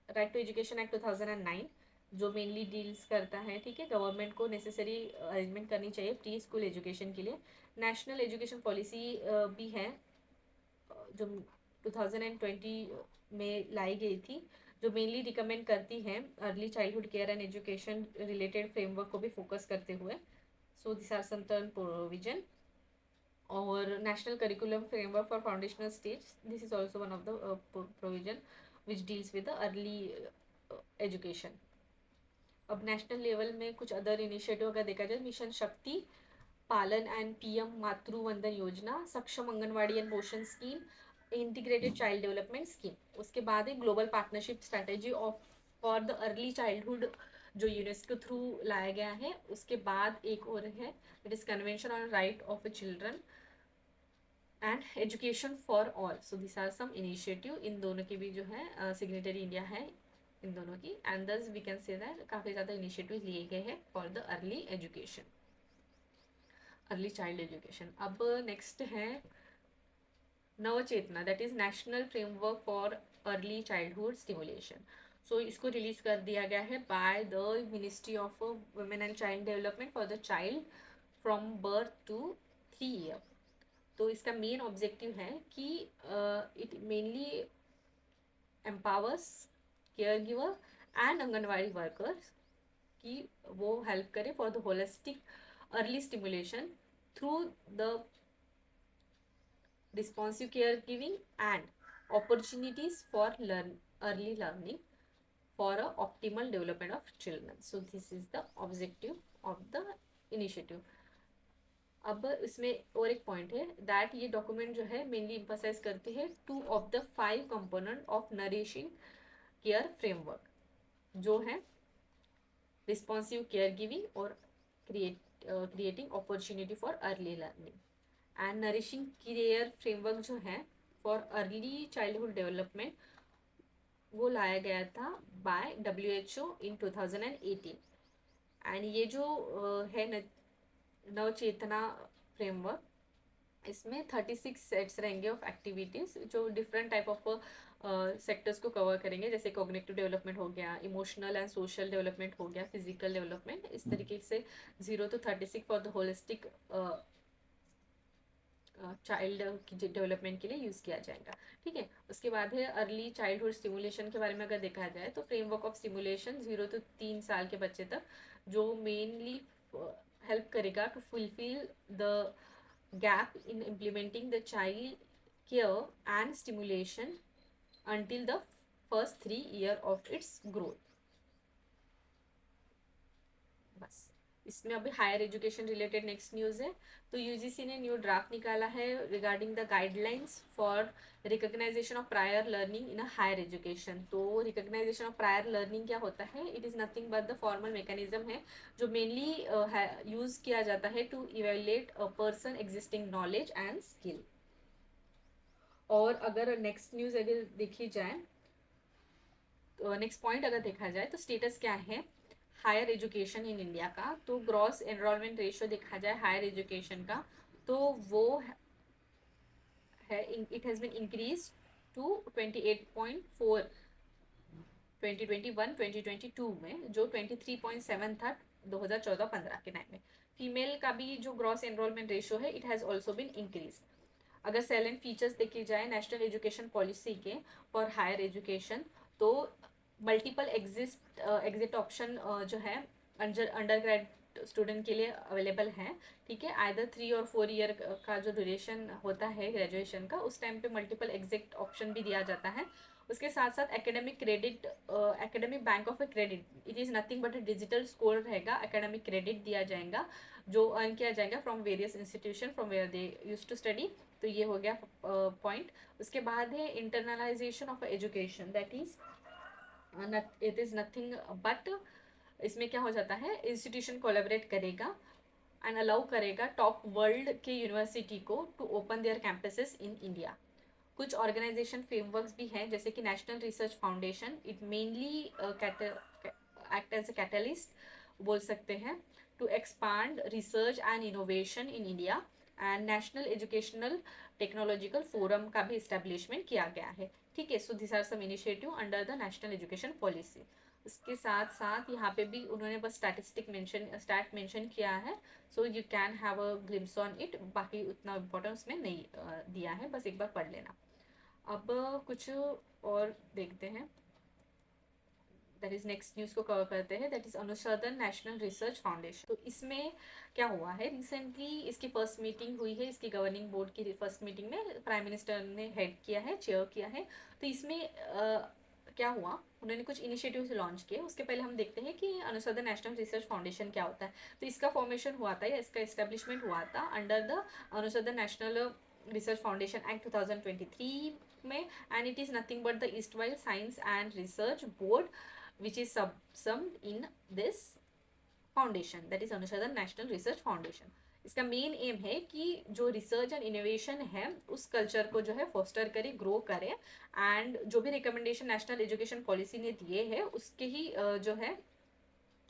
right to education act 2009 जो मेनली डील्स करता है, ठीक है, गवर्नमेंट को नेसेसरी अरेंजमेंट करनी चाहिए प्री स्कूल एजुकेशन के लिए। नेशनल एजुकेशन पॉलिसी भी है जो 2020 में लाई गई थी, जो मेनली रिकमेंड करती है early childhood care and education related framework को भी फोकस करते हुए। So this are some term provision. और national curriculum framework for foundational stage, this is also one of the provision which deals with the early education. अब national level में कुछ other initiative अगर देखा जाए, मिशन शक्ति पालन एंड पीएम मातृ Vandana Yojana, Saksham Anganwadi and Poshan scheme, integrated child development scheme. उसके बाद एक global partnership strategy of for the early childhood जो यूनेस्को थ्रू लाया गया है। उसके बाद एक और है, it is convention on right of children and education for all. So this are some initiative, इन दोनों की भी जो है सिग्नेटरी इंडिया है इन दोनों की। एंड दस वी कैन से दैट काफ़ी ज़्यादा इनिशिएटिव लिए गए हैं for the early education, early child education. अब नेक्स्ट है Navchetana, that is national framework for early childhood stimulation. So इसको रिलीज कर दिया गया है by the ministry of women and child development for the child from birth to 3 year. तो इसका main objective है कि it mainly empowers care giver and Anganwadi workers कि वो हेल्प करे for the holistic early stimulation through the responsive caregiving and opportunities for early learning for a optimal development of children. So this is the objective of the initiative. अब इसमें और एक point है that ये document जो है mainly इम्फसाइज करती है 2 of the 5 component of nourishing care framework, जो है रिस्पॉन्सिव केयर गिविंग और creating opportunity for early learning. And nourishing care framework जो है फॉर अर्ली चाइल्डहुड डेवलपमेंट वो लाया गया था बाय WHO इन 2018। एंड ये जो है नवचेतना फ्रेमवर्क, इसमें 36 सेट्स रहेंगे ऑफ एक्टिविटीज़ जो डिफरेंट टाइप ऑफ सेक्टर्स को कवर करेंगे, जैसे कॉग्निटिव डेवलपमेंट हो गया, इमोशनल एंड सोशल डेवलपमेंट हो गया, फिजिकल डेवलपमेंट, इस तरीके से 0 to 36 for the holistic child की डेवलपमेंट के लिए यूज़ किया जाएगा, ठीक है। उसके बाद है अर्ली चाइल्डहुड स्टिमुलेशन के बारे में अगर देखा जाए तो फ्रेमवर्क ऑफ स्टिमुलेशन 0 to 3 साल के बच्चे तक, जो मेनली हेल्प करेगा to fulfil the gap in implementing the child care and stimulation until the first 3 year of its growth। बस इसमें अभी higher education related next news है। तो यूजीसी ने न्यू ड्राफ्ट निकाला है regarding the guidelines for recognisation of prior learning in a higher education. तो recognisation of prior learning क्या होता है, it is nothing but the formal mechanism है जो मेनली यूज़ किया जाता है to evaluate a person existing knowledge and skill. और अगर नेक्स्ट न्यूज़ अगर देखी जाए, तो नेक्स्ट पॉइंट अगर देखा जाए तो स्टेटस क्या है हायर एजुकेशन इन इंडिया का। तो ग्रॉस एनरोलमेंट रेशियो देखा जाए हायर एजुकेशन का, तो वो है it has been increase to 28.4 2021-2022 में, जो 23.7 था 2014-15 के टाइम में। फीमेल का भी जो ग्रॉस एनरोलमेंट रेशियो है, it has also been increase. अगर सैलेंट फीचर्स देखे जाए नेशनल एजुकेशन पॉलिसी के फॉर हायर एजुकेशन, तो मल्टीपल एग्जिट ऑप्शन जो है अंडर ग्रेड स्टूडेंट के लिए अवेलेबल हैं। ठीक है, आइदर 3 और 4 ईयर का जो ड्यूरेशन होता है ग्रेजुएशन का, उस टाइम पे मल्टीपल एग्जिट ऑप्शन भी दिया जाता है। उसके साथ साथ academic credit, academic bank of credit, it is nothing but a digital score रहेगा। एकेडमिक क्रेडिट दिया जाएगा जो अर्न किया जाएगा from various institution from where they use to study. तो ये हो गया पॉइंट। उसके बाद है internalisation of education, that is it is nothing but, इसमें क्या हो जाता है, इंस्टीट्यूशन कोलैबोरेट करेगा एंड अलाउ करेगा टॉप वर्ल्ड के यूनिवर्सिटी को to open there campuses in India. कुछ ऑर्गेनाइजेशन फ्रेमवर्क्स भी हैं, जैसे कि national research foundation, it mainly act as a catalyst बोल सकते हैं to expand research and innovation in India. And national educational technological forum का भी इस्टेब्लिशमेंट किया गया है। ठीक है, so this are some initiative under the national education policy. उसके साथ साथ यहाँ पे भी उन्होंने बस स्टैट मेंशन किया है, so you can have a glimpse on it. बाकी उतना इम्पोर्टेंस में नहीं दिया है, बस एक बार पढ़ लेना। अब कुछ और देखते हैं, दैट इज नेक्स्ट न्यूज़ को कवर करते हैं, दैट इज अनुसंधान नेशनल रिसर्च फाउंडेशन। तो इसमें क्या हुआ है, रिसेंटली इसकी फर्स्ट मीटिंग हुई है, इसकी गवर्निंग बोर्ड की फर्स्ट मीटिंग में प्राइम मिनिस्टर ने हेड किया है, चेयर किया है। तो इसमें क्या हुआ, उन्होंने कुछ इनिशिएटिव्स लॉन्च किए। उसके पहले हम देखते हैं कि अनुसंधान नेशनल रिसर्च फाउंडेशन क्या होता है। तो इसका फॉर्मेशन हुआ था या इसका एस्टेब्लिशमेंट हुआ था अंडर द अनुसंधान नेशनल रिसर्च फाउंडेशन एक्ट 2023 में, and it is nothing but the east while science and research board which is subsumed in this foundation, that is अनुसंधान नेशनल रिसर्च फाउंडेशन। इसका मेन एम है कि जो research and innovation है उस culture को जो है फोस्टर करे, ग्रो करे, एंड जो भी रिकमेंडेशन नेशनल एजुकेशन पॉलिसी ने दिए हैं उसके ही जो है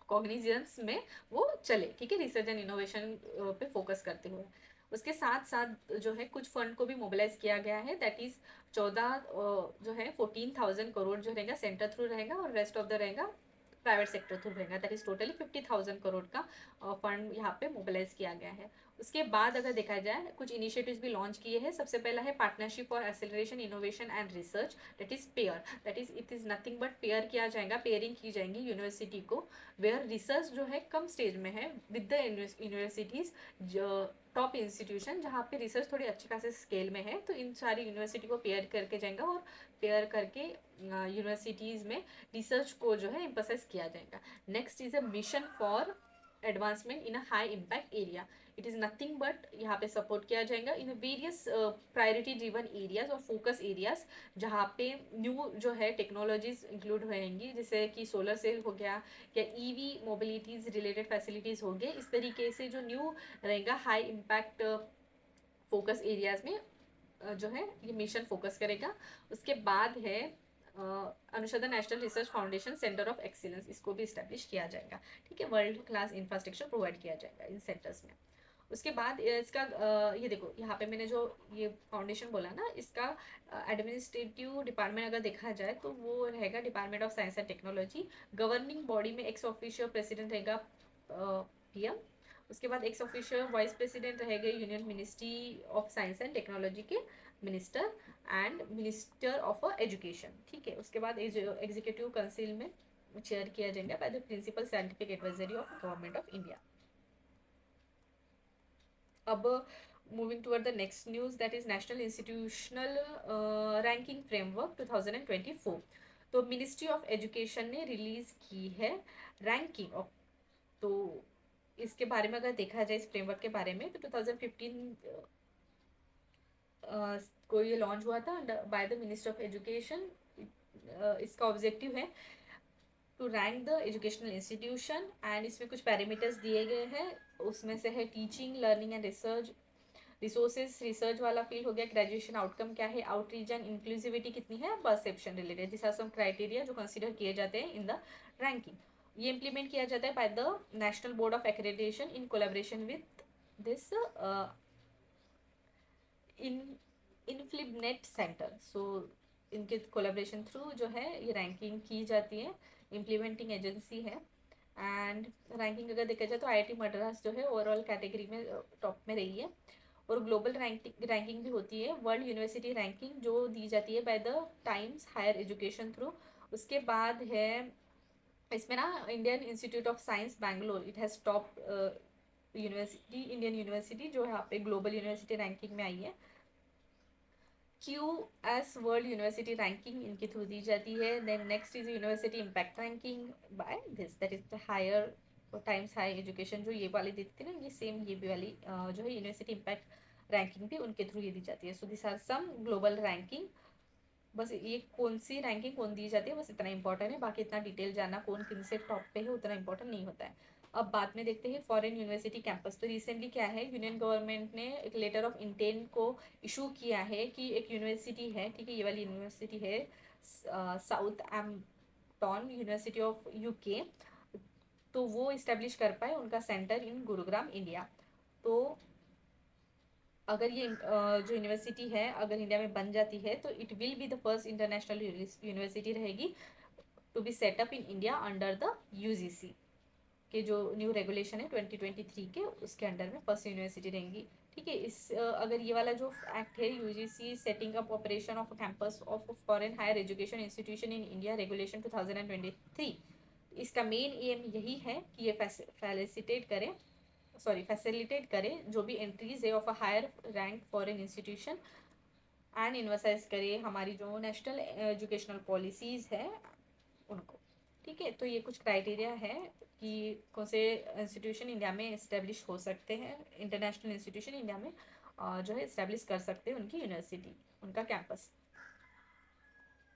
कॉग्निजेंस में वो चले। ठीक है, रिसर्च एंड इनोवेशन पे फोकस करते हुए। उसके साथ साथ जो है कुछ फंड को भी मोबिलाइज किया गया है, दैट इज 14 जो है 14,000 करोड़ जो रहेगा सेंटर थ्रू रहेगा, और रेस्ट ऑफ द रहेगा प्राइवेट सेक्टर थ्रू रहेगा। दैट इज टोटली 50,000 करोड़ का फंड यहाँ पे मोबिलाइज किया गया है। उसके बाद अगर देखा जाए कुछ इनिशिएटिव्स भी लॉन्च किए हैं। सबसे पहला है partnership for acceleration innovation and research, that is pair, that is it is nothing but pair किया जाएगा, पेयरिंग की जाएंगी यूनिवर्सिटी को, वेयर रिसर्च जो है कम स्टेज में है with the universities, top institution जहाँ पे रिसर्च थोड़ी अच्छे खासे स्केल में है, तो इन सारी यूनिवर्सिटी को पेयर करके जाएगा, और पेयर करके यूनिवर्सिटीज़ में रिसर्च को जो है एम्फसाइज किया जाएगा। Next is a mission for advancement in a high impact area, it is nothing but यहाँ पे सपोर्ट किया जाएगा in various priority driven areas और फोकस एरियाज, जहाँ पे न्यू जो है टेक्नोलॉजीज इंक्लूड रहेंगी, जैसे कि सोलर सेल हो गया या ईवी मोबिलिटीज रिलेटेड फैसिलिटीज़ हो गए। इस तरीके से जो न्यू रहेगा हाई इम्पैक्ट फोकस एरियाज में जो है ये मिशन फोकस करेगा। उसके बाद है अनुसंधान national research foundation centre of excellence, इसको भी इस्टेब्लिश किया जाएगा। ठीक है, वर्ल्ड क्लास इंफ्रास्ट्रक्चर प्रोवाइड किया जाएगा इन सेंटर्स में। उसके बाद इसका ये देखो यहाँ पे मैंने जो ये फाउंडेशन बोला ना, इसका एडमिनिस्ट्रेटिव डिपार्टमेंट अगर देखा जाए तो वो रहेगा department of science and technology. Governing body में एक्स ऑफिशियल प्रेसिडेंट रहेगा पीएम। उसके बाद एक्स ऑफिशियल वाइस प्रेसिडेंट रहेगा union ministry of science and technology के minister and minister of education. ठीक है, उसके बाद एग्जीक्यूटिव काउंसिल में चेयर किया जाएगा by the principal scientific advisory of government of India. अब moving toward the next news, that is national institutional ranking framework 2024। तो मिनिस्ट्री ऑफ एजुकेशन ने रिलीज की है रैंकिंग ऑफ, तो इसके बारे में अगर देखा जाए इस फ्रेमवर्क के बारे में, तो 2015 को ये लॉन्च हुआ था by the minister of education. इसका ऑब्जेक्टिव है to rank the educational institution, and इसमें कुछ पैरामीटर्स दिए गए हैं। उसमें से है teaching, learning and research, resources research वाला फील्ड हो गया, ग्रेजुएशन आउटकम क्या है, आउटरीच एंड इंक्लूसिविटी कितनी है, perception related. This are some criteria जो कंसिडर किए जाते हैं इन द रैंकिंग। ये इम्प्लीमेंट किया जाता है by the national board of accreditation in collaboration with this INFLIBNET center. So इनके कोलेब्रेशन थ्रू जो है ये रैंकिंग की जाती है, इम्प्लीमेंटिंग एजेंसी है। एंड रैंकिंग अगर देखा जाए तो आईआईटी मद्रास जो है ओवरऑल कैटेगरी में टॉप में रही है। और ग्लोबल रैंकिंग भी होती है, वर्ल्ड यूनिवर्सिटी रैंकिंग जो दी जाती है by the Times higher education through. उसके बाद है इसमें ना Indian institute of science Bangalore, it has top university, Indian university जो यहाँ पे ग्लोबल यूनिवर्सिटी रैंकिंग में आई है। QS वर्ल्ड यूनिवर्सिटी रैंकिंग इनके थ्रू दी जाती है। Then next is university impact ranking by this, that is the higher Times high education, जो ये वाली देती थी ना, ये सेम ये भी वाली जो है यूनिवर्सिटी इम्पैक्ट रैंकिंग भी उनके थ्रू ये दी जाती है। So this are some global ranking. बस ये कौन सी रैंकिंग कौन दी जाती है बस इतना इंपॉर्टेंट है, बाकी इतना डिटेल जानना कौन किन से टॉप पे है उतना इंपॉर्टेंट नहीं होता है। अब बाद में देखते हैं फॉरेन यूनिवर्सिटी कैंपस। तो रिसेंटली क्या है, यूनियन गवर्नमेंट ने एक लेटर ऑफ इंटेंट को इशू किया है कि एक यूनिवर्सिटी है, ठीक है, ये वाली यूनिवर्सिटी है साउथ एम्पटन यूनिवर्सिटी ऑफ यूके, तो वो इस्टेब्लिश कर पाए उनका सेंटर इन गुरुग्राम इंडिया। तो अगर ये जो यूनिवर्सिटी है अगर इंडिया में बन जाती है तो it will be the first international university रहेगी to be set up in India under the UGC के जो न्यू रेगुलेशन है 2023 के, उसके अंडर में फर्स्ट यूनिवर्सिटी रहेंगी। ठीक है, इस अगर ये वाला जो एक्ट है UGC setting up operation of campus of foreign higher education institution in India regulation 2023, इसका मेन एम यही है कि ये फैसिलिटेट करें जो भी एंट्रीज है of a higher rank foreign institution and इन्वर्साइज करे हमारी जो नेशनल एजुकेशनल पॉलिसीज़ है उनको। ठीक है, तो ये कुछ क्राइटेरिया है कि कौन से इंस्टीट्यूशन इंडिया में इस्टेब्लिश हो सकते हैं, इंटरनेशनल इंस्टीट्यूशन इंडिया में जो है इस्टेब्लिश कर सकते हैं उनकी यूनिवर्सिटी, उनका कैंपस।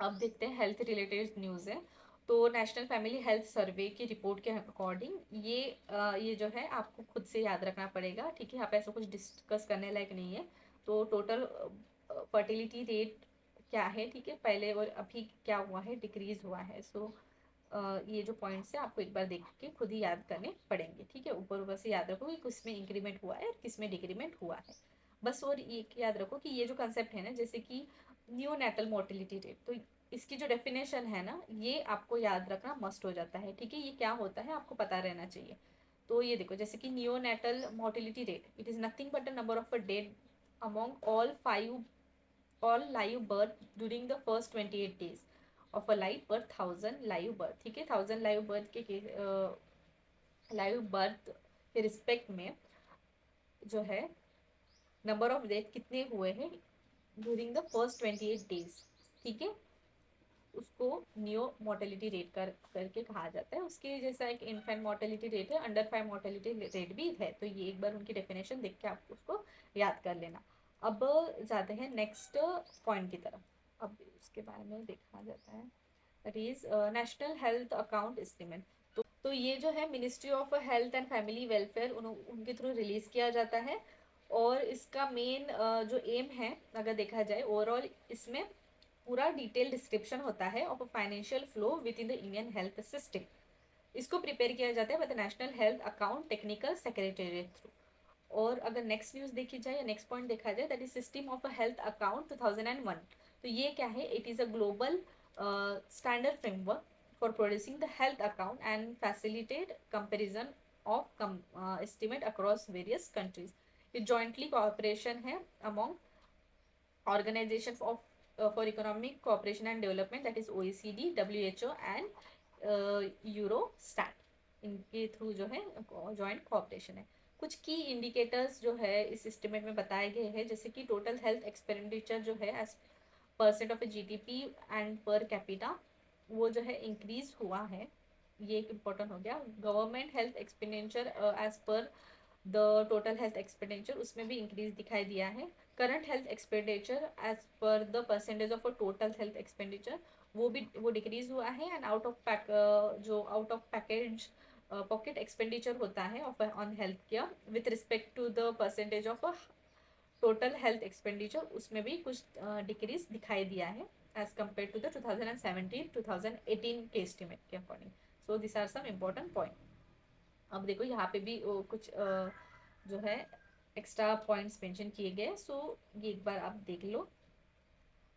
अब देखते हैं हेल्थ रिलेटेड न्यूज़ है। तो नेशनल फैमिली हेल्थ सर्वे की रिपोर्ट के अकॉर्डिंग ये जो है आपको खुद से याद रखना पड़ेगा, ठीक है, यहाँ पे ऐसा कुछ डिस्कस करने लायक नहीं है। तो टोटल फर्टिलिटी रेट क्या है, ठीक है, पहले और अभी क्या हुआ है, डिक्रीज हुआ है। सो ये जो पॉइंट्स है आपको एक बार देख के खुद ही याद करने पड़ेंगे, ठीक है, ऊपर ऊपर से याद रखो कि किस में इंक्रीमेंट हुआ है और किस में डिक्रीमेंट हुआ है बस। और ये याद रखो कि ये जो कंसेप्ट है ना, जैसे कि न्यू नेटल मोर्टिलिटी रेट, तो इसकी जो डेफिनेशन है ना ये आपको याद रखना मस्ट हो जाता है, ठीक है, ये क्या होता है आपको पता रहना चाहिए। तो ये देखो, जैसे कि neonatal mortality rate, it is nothing but the number of a dead among all live birth during the first 28 days of a live birth, 1000 live birth, ठीक है, 1000 लाइव बर्थ के लाइव बर्थ के respect में जो है number of death कितने हुए हैं ड्यूरिंग द फर्स्ट 28 days, ठीक है, उसको नियो मोर्टेलिटी रेट करके कहा जाता है। उसके जैसा एक इन्फेंट मोर्टेलिटी रेट है, अंडर 5 मोर्टेलिटी रेट भी है। तो ये एक बार उनकी डेफिनेशन देख के आप उसको याद कर लेना। अब जाते हैं नेक्स्ट पॉइंट की तरफ। अब उसके बारे में देखा जाता है, that is national health account estimate. तो ये जो है ministry of health and family welfare उनके थ्रू रिलीज किया जाता है। और इसका मेन जो एम है अगर देखा जाए ओवरऑल, इसमें पूरा डिटेल डिस्क्रिप्शन होता है of financial flow with in the Indian health system. इसको प्रिपेयर किया जाता है by the national health account technical secretariat through. और अगर नेक्स्ट न्यूज़ देखी जाए या नेक्स्ट पॉइंट देखा जाए, that is system of a health account 2001। तो ये क्या है, it is a global standard framework for producing the health account and facilitate comparison of estimate across various countries. ये जॉइंटली कॉपरेशन है among organization of for economic cooperation and development, that is OECD, WHO and Eurostat, इनके through जो है joint cooperation है। कुछ की indicators जो है इस एस्टिमेट में बताए गए हैं, जैसे कि टोटल हेल्थ एक्सपेंडिचर जो है as percent of GDP and per capita, वो जो है इंक्रीज हुआ है, ये एक इम्पोर्टेंट हो गया। Government health expenditure as per the total health expenditure, उसमें भी इंक्रीज दिखाई दिया है। Current health expenditure as per the percentage of a total health expenditure, वो डिक्रीज हुआ है। एंड जो out of package pocket expenditure होता है on health care with respect to the percentage of total health expenditure, उसमें भी कुछ decrease दिखाई दिया है एज कम्पेयर टू द 2017-2018 के एस्टिमेट के according. So this are some important point. अब देखो यहाँ पे भी कुछ जो है एक्स्ट्रा पॉइंट्स मेंशन किए गए, सो ये एक बार आप देख लो।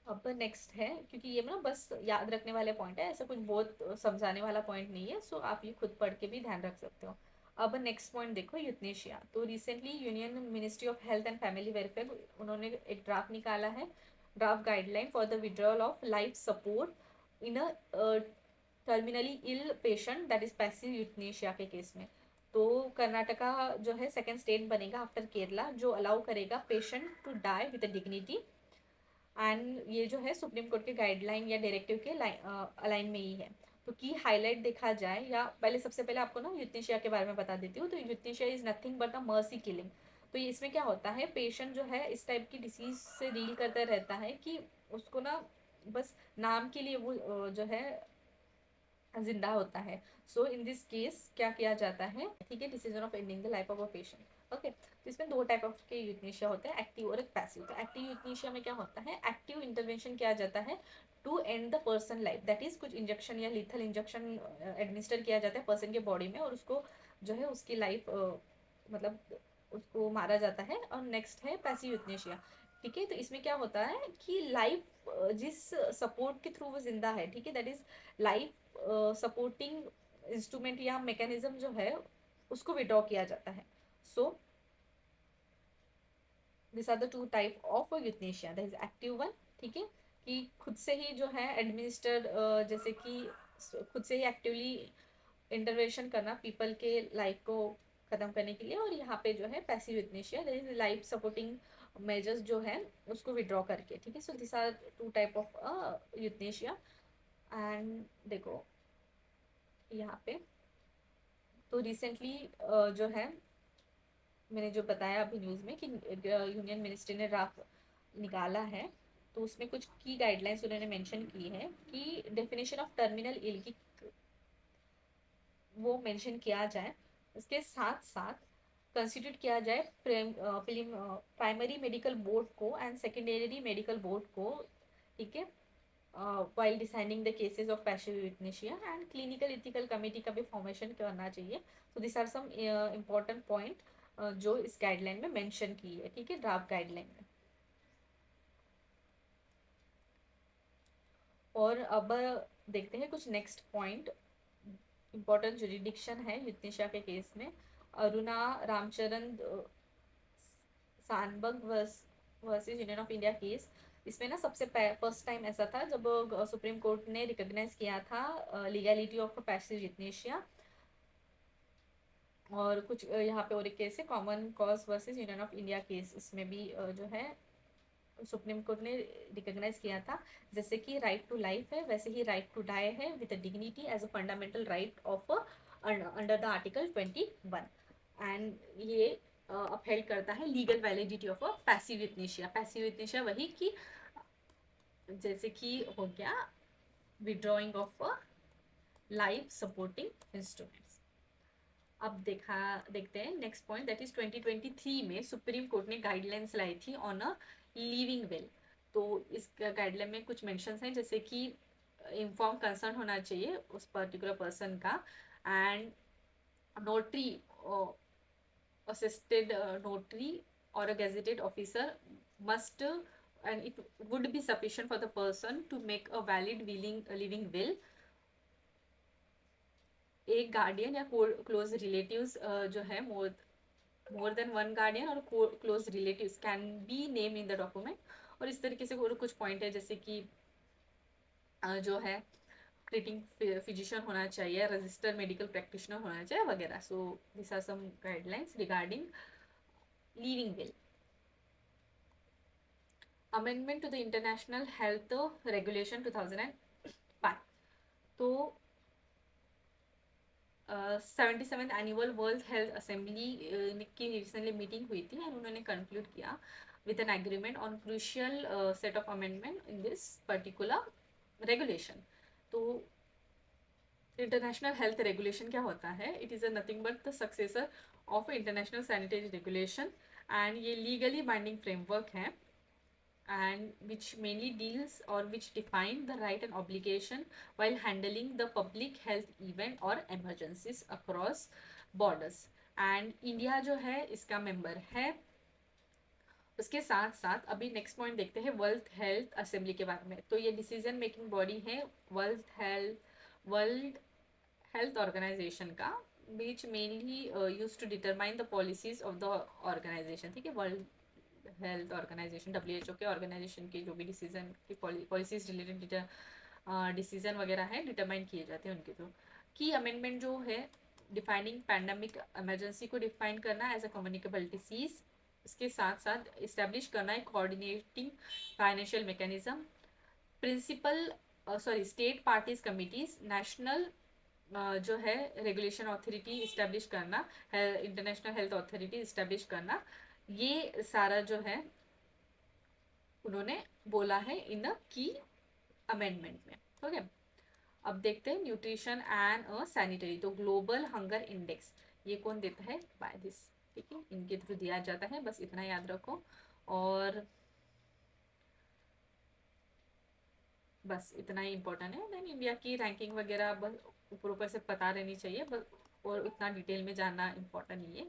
अब नेक्स्ट है, क्योंकि ये ना बस याद रखने वाले पॉइंट है, ऐसा कुछ बहुत समझाने वाला पॉइंट नहीं है, सो आप ये खुद पढ़ के भी ध्यान रख सकते हो। अब नेक्स्ट पॉइंट देखो, यूथनेशिया। तो recently union ministry of health and family welfare, उन्होंने एक ड्राफ्ट निकाला है, draft guideline for the withdrawal of life support in a terminally ill patient, that is passive euthanasia के केस में। तो कर्नाटका जो है सेकेंड स्टेट बनेगा आफ्टर केरला, जो अलाउ करेगा patient to die with dignity. And ये जो है सुप्रीम कोर्ट के गाइडलाइन या डायरेक्टिव के अलाइन में ही है। तो की हाईलाइट देखा जाए, या पहले सबसे पहले आपको ना यूथनेशिया के बारे में बता देती हूँ। तो euthanasia is nothing but a mercy killing. तो ये इसमें क्या होता है, पेशेंट जो है इस टाइप की डिसीज से डील करता रहता है कि उसको ना बस नाम के लिए वो जो है जिंदा होता है। सो इन दिस केस क्या किया जाता है, ठीक है, decision of ending the life of a patient. Okay, तो इसमें दो टाइप ऑफ के यूथनेशिया होते हैं, एक्टिव और एक पैसिव। तो एक्टिव यूथनेशिया में क्या होता है, एक्टिव इंटरवेंशन किया जाता है to end the person life, that is कुछ इंजेक्शन या लिथल इंजेक्शन एडमिनिस्टर किया जाता है पर्सन के बॉडी में, और उसको जो है उसकी लाइफ मतलब उसको मारा जाता है। और नेक्स्ट है पैसिव यूथनेशिया। ठीक है, तो इसमें क्या होता है कि लाइफ जिस सपोर्ट के थ्रू वो जिंदा है, ठीक है, that is life supporting instrument या मैकेनिज्म जो है उसको विड्रॉ किया जाता है। So this are the two type of euthanasia, that is active one, ठीक है, कि खुद से ही जो है एडमिनिस्टर्ड, जैसे कि खुद से ही एक्टिवली इंटरवेंशन करना पीपल के लाइफ को खत्म करने के लिए। और यहाँ पे जो है passive euthanasia, that is life supporting measures जो है उसको विड्रॉ करके, ठीक है। So this are two type of euthanasia. And देखो यहाँ पे, तो रिसेंटली जो है मैंने जो बताया अभी न्यूज़ में कि यूनियन मिनिस्ट्री ने ड्राफ्ट निकाला है, तो उसमें कुछ की गाइडलाइंस उन्होंने मेंशन की है कि डेफिनेशन ऑफ टर्मिनल इल की वो मेंशन किया जाए। उसके साथ साथ कंस्टिट्यूट किया जाए प्राइमरी मेडिकल बोर्ड को एंड सेकेंडरी मेडिकल बोर्ड को, ठीक है, while deciding the cases of passive euthanasia, and clinical ethical committee का भी फॉर्मेशन करना चाहिए। so these are some important point जो इस गाइडलाइन में मेंशन की है, ठीक है, ड्राफ्ट गाइडलाइन में। और अब देखते हैं कुछ नेक्स्ट पॉइंट, इम्पोर्टेंट जुरिडिक्शन है यूथनेशिया के केस में। Aruna Ramcharan Shanbaug versus union of India case. इसमें ना सबसे फर्स्ट टाइम ऐसा था जब सुप्रीम कोर्ट ने रिकॉग्नाइज किया था लीगैलिटी ऑफ पैसिव यूथनेशिया। और कुछ यहाँ पे और एक केस है common cause versus union of India case, इसमें भी जो है सुप्रीम कोर्ट ने रिकॉग्नाइज किया था, जैसे कि राइट टू लाइफ है वैसे ही राइट टू डाई है with dignity as a fundamental right of under the article 21। And ये अपहेल्ड करता है legal validity of a passive euthanasia. Passive euthanasia वही कि जैसे कि हो गया withdrawing of a life supporting instruments. अब देखते हैं नेक्स्ट पॉइंट, दैट इज 2023 में सुप्रीम कोर्ट ने गाइडलाइंस लाई थी ऑन अ लिविंग विल। तो इस गाइडलाइन में कुछ मेंशंस हैं, जैसे कि इन्फॉर्म कंसर्न होना चाहिए उस पर्टिकुलर पर्सन का, and notary assisted notary or a gazetted officer must and it would be sufficient for the person to make a valid living will। एक गार्डियन या क्लोज रिलेटिव्स जो है मोर देन वन गार्डियन और close relatives can be name in the document. और इस तरीके से और कुछ पॉइंट है, जैसे कि जो है ट्रीटिंग फिजिशियन होना चाहिए, रजिस्टर्ड मेडिकल प्रैक्टिशनर होना चाहिए वगैरह। So this are some guidelines regarding living will. Amendment to the international health regulation 2005। तो 77th annual world health assembly की रिसेंटली मीटिंग हुई थी, एंड उन्होंने कंक्लूड किया with an agreement on crucial set of amendment in this particular regulation. तो इंटरनेशनल health रेगुलेशन क्या होता है, it is a nothing but the successor of international sanitary regulation, and ये लीगली बाइंडिंग फ्रेमवर्क है, and which mainly deals or which define the right and obligation while handling the public health event or emergencies across borders। and India जो है इसका member है। उसके साथ साथ अभी नेक्स्ट पॉइंट देखते हैं वर्ल्ड हेल्थ असेंबली के बारे में। तो ये डिसीजन मेकिंग बॉडी है वर्ल्ड हेल्थ ऑर्गेनाइजेशन का, which mainly use to determine the policies of the organization. ठीक है, वर्ल्ड हेल्थ ऑर्गेनाइजेशन WHO के ऑर्गेनाइजेशन के जो भी डिसीजन की पॉलिसीज रिलेटेड डिसीजन वगैरह है डिटरमाइन किए जाते हैं उनके थ्रू। की अमेंडमेंट जो है डिफाइनिंग पैंडमिक इमरजेंसी को डिफाइन करना एज अ कम्युनिकेबल डिसीज, इसके साथ साथ इस्टेब्लिश करना है coordinating financial mechanism, principal state parties committees, national जो है रेगुलेशन अथॉरिटी इस्टेब्लिश करना, इंटरनेशनल हेल्थ अथॉरिटी इस्टेब्लिश करना, ये सारा जो है उन्होंने बोला है इन की अमेंडमेंट में। ओके, अब देखते हैं न्यूट्रिशन एंड सैनिटरी। तो ग्लोबल हंगर इंडेक्स ये कौन देता है? By this. ठीक है, इनके थ्रू दिया जाता है, बस इतना याद रखो। और बस इतना ही इम्पोर्टेंट है। देन इंडिया की रैंकिंग वगैरह बस ऊपर ऊपर से पता रहनी चाहिए बस, और उतना डिटेल में जानना इम्पोर्टेंट नहीं है।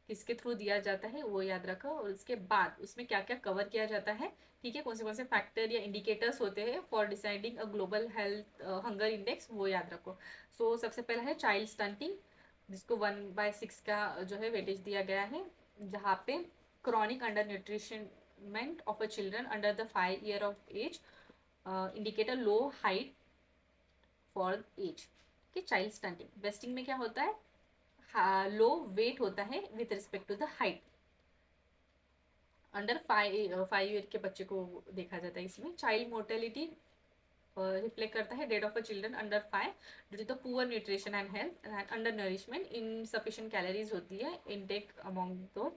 किसके थ्रू दिया जाता है वो याद रखो, और उसके बाद उसमें क्या क्या कवर किया जाता है। ठीक है, कौन से फैक्टर या इंडिकेटर्स होते हैं for deciding a global health hunger index, वो याद रखो। सो सबसे पहला है चाइल्ड स्टंटिंग, जिसको 1/6 का जो है वेटेज दिया गया है, जहाँ पे chronic under nutritionment of a children under the 5 year of age indicator low height for age. कि चाइल्ड स्टंटिंग वेस्टिंग में क्या होता है? लो वेट होता है with respect to the height. Under 5 year के बच्चे को देखा जाता है इसमें। चाइल्ड मोर्टेलिटी रिफ्लेक्ट करता है death of a children under 5 due to the poor nutrition and health and undernourishment, insufficient calories होती है intake among those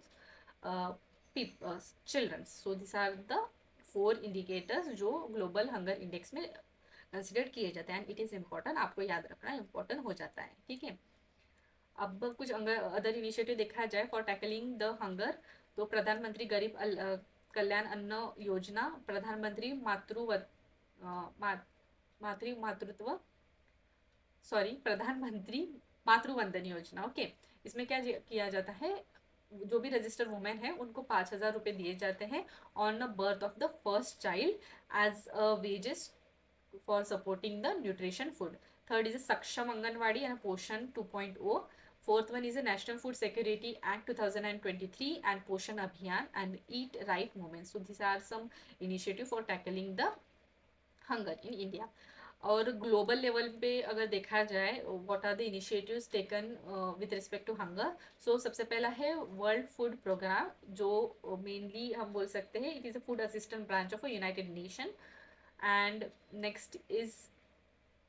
children. So this are the 4 indicators जो ग्लोबल हंगर इंडेक्स में consider किए जाते हैं, and it is important, आपको याद रखना इम्पोर्टेंट हो जाता है। ठीक है, अब कुछ अदर इनिशिएटिव देखा जाए फॉर टैकलिंग द हंगर। तो प्रधानमंत्री गरीब कल्याण अन्न योजना, प्रधानमंत्री मातृत्व प्रधानमंत्री मातृवंदन योजना। ओके, इसमें क्या किया जाता है? जो भी रजिस्टर्ड वुमेन है उनको 5,000 रुपए दिए जाते हैं on the birth of the first child as a wages for supporting the nutrition food. Third is a Saksham Anganwadi and Poshan 2.0. Fourth one is a National Food Security Act 2023 and Poshan Abhiyan and Eat Right Movement. So these are some initiative for tackling the hunger in India. और global level पे अगर देखा जाए what are the initiatives taken with respect to hunger. So सबसे पहला है world food program, जो mainly हम बोल सकते हैं it is a food assistant branch of a united nation. and next is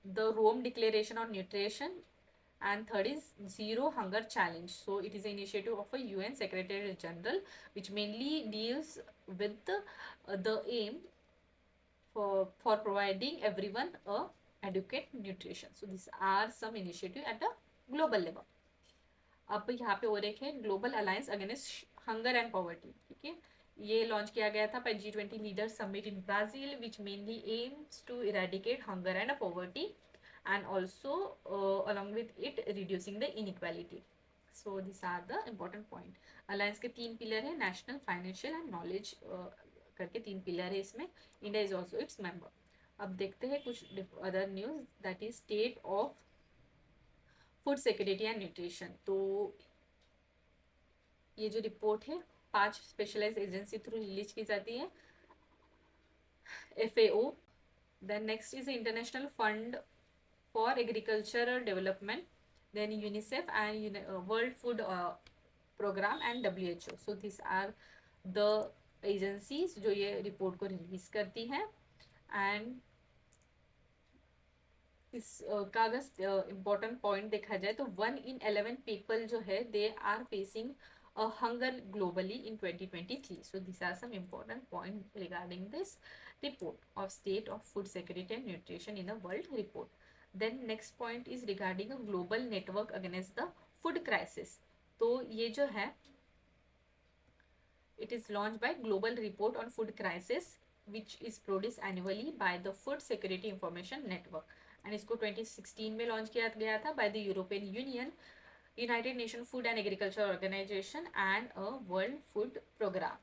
the Rome Declaration on Nutrition, and third is Zero Hunger Challenge. So it is an initiative of a UN Secretary General which mainly deals with the aim for providing everyone a adequate nutrition. So these are some initiative at a global level. अब यहाँ पे और एक है global alliance against hunger and poverty. ठीक है, ये launch किया गया था by G20 leader summit in Brazil which mainly aims to eradicate hunger and poverty and also along with it reducing the inequality. So this are the important point. Alliance के 3 pillar है, national, financial and knowledge करके 3 pillar है इसमें। India is also its member. अब देखते हैं कुछ other news, that is state of food security and nutrition. तो ये जो रिपोर्ट है 5 स्पेशलाइज एजेंसी थ्रू रिलीज की जाती है, FAO, then next is international fund for agricultural development, then UNICEF and world food program and WHO। So this are the agencies जो ये report को रिलीज करती हैं। एंड इस का अगर इम्पोर्टेंट पॉइंट देखा जाए तो 1 in 11 पीपल जो है they are facing hunger globally in 2023. So these are some important points regarding this report of state of food security and nutrition in a world report. Then next point is regarding a global network against the food crisis. तो ये जो है it is launched by Global Report on Food Crisis which is produced annually by the Food Security Information Network, and इसको 2016 में launch किया गया था by the European union united nation food and agriculture organization and a world food program,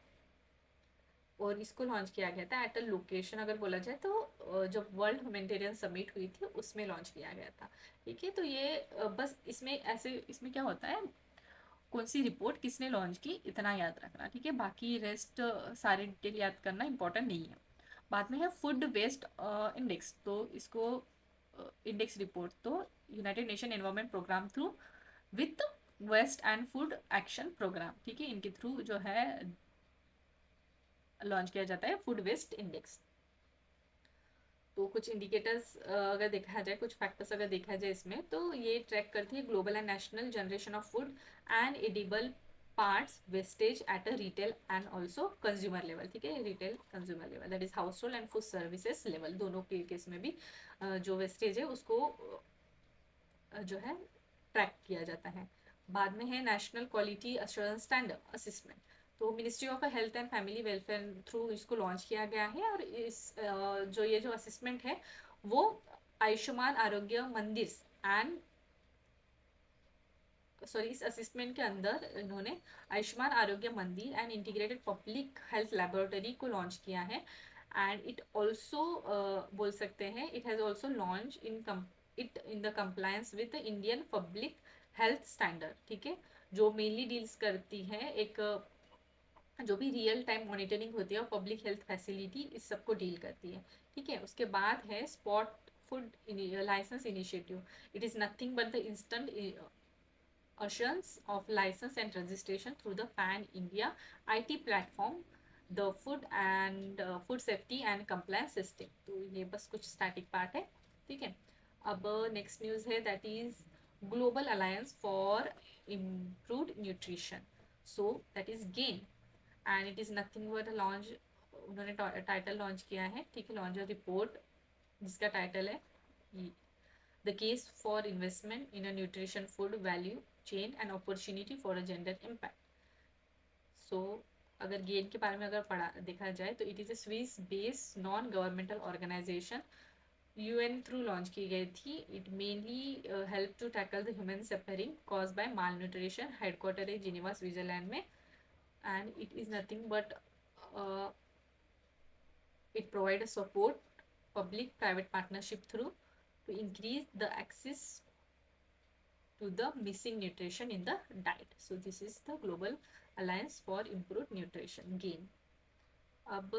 और इसको launch किया गया था एट अ लोकेशन, अगर बोला जाए तो जब वर्ल्ड ह्यूमैनिटेरियन समिट हुई थी उसमें लॉन्च किया गया था। ठीक है, तो ये बस इसमें ऐसे, इसमें क्या होता है, कौन सी रिपोर्ट किसने लॉन्च की इतना याद रखना, ठीक है, बाकी रेस्ट सारे डिटेल याद करना इंपॉर्टेंट नहीं है। बाद में है फूड वेस्ट इंडेक्स, तो इसको इंडेक्स रिपोर्ट तो united nation environment program through with waste and food action program, ठीक है, इनके थ्रू जो है लॉन्च किया जाता है फूड वेस्ट इंडेक्स। तो कुछ इंडिकेटर्स अगर देखा जाए, कुछ फैक्टर्स अगर देखा जाए इसमें, तो ये ट्रैक करती है global and national generation of food and edible parts wastage at a retail and also consumer level, ठीक है, retail consumer level, that is house hold and food services level, दोनों के केस में भी जो वेस्टेज है उसको जो है ट्रैक किया जाता है। बाद में है national quality assurance standard assessment, तो ministry of health and family welfare through इसको लॉन्च किया गया है, और इस जो ये जो असेसमेंट है वो आयुष्मान आरोग्य मंदिर एंड सॉरी, इस असेसमेंट के अंदर इन्होंने आयुष्मान आरोग्य मंदिर and integrated public health laboratory को लॉन्च किया है। एंड इट ऑल्सो बोल सकते हैं it has also launch in the compliance with the Indian public health standard, ठीक है, जो मेनली डील्स करती है एक जो भी रियल टाइम मॉनिटरिंग होती है और पब्लिक हेल्थ फैसिलिटी इस सबको डील करती है। ठीक है, उसके बाद है spot food license initiative, it is nothing but the instant assurance of license and registration through the pan India IT platform, the food and food safety and compliance system। तो ये बस कुछ स्टैटिक पार्ट है, ठीक है। अब next news है that is global alliance for improved nutrition, so that is gain, and it is nothing but launch, उन्होंने टाइटल लॉन्च किया है, ठीक है, लॉन्च रिपोर्ट जिसका टाइटल है The case for investment in a nutrition food value chain and opportunity for a gender impact। So अगर GAIN के बारे में अगर पढ़ा देखा जाए तो it is a Swiss based non governmental organization, UN through launch की गई थी। It mainly help to tackle the human suffering cause by malnutrition, headquarter है जिनेवा स्विट्जरलैंड में, and it is nothing but it provide a support public private partnership through to increase the access to the missing nutrition in the diet। So this is the global alliance for improved nutrition gain। अब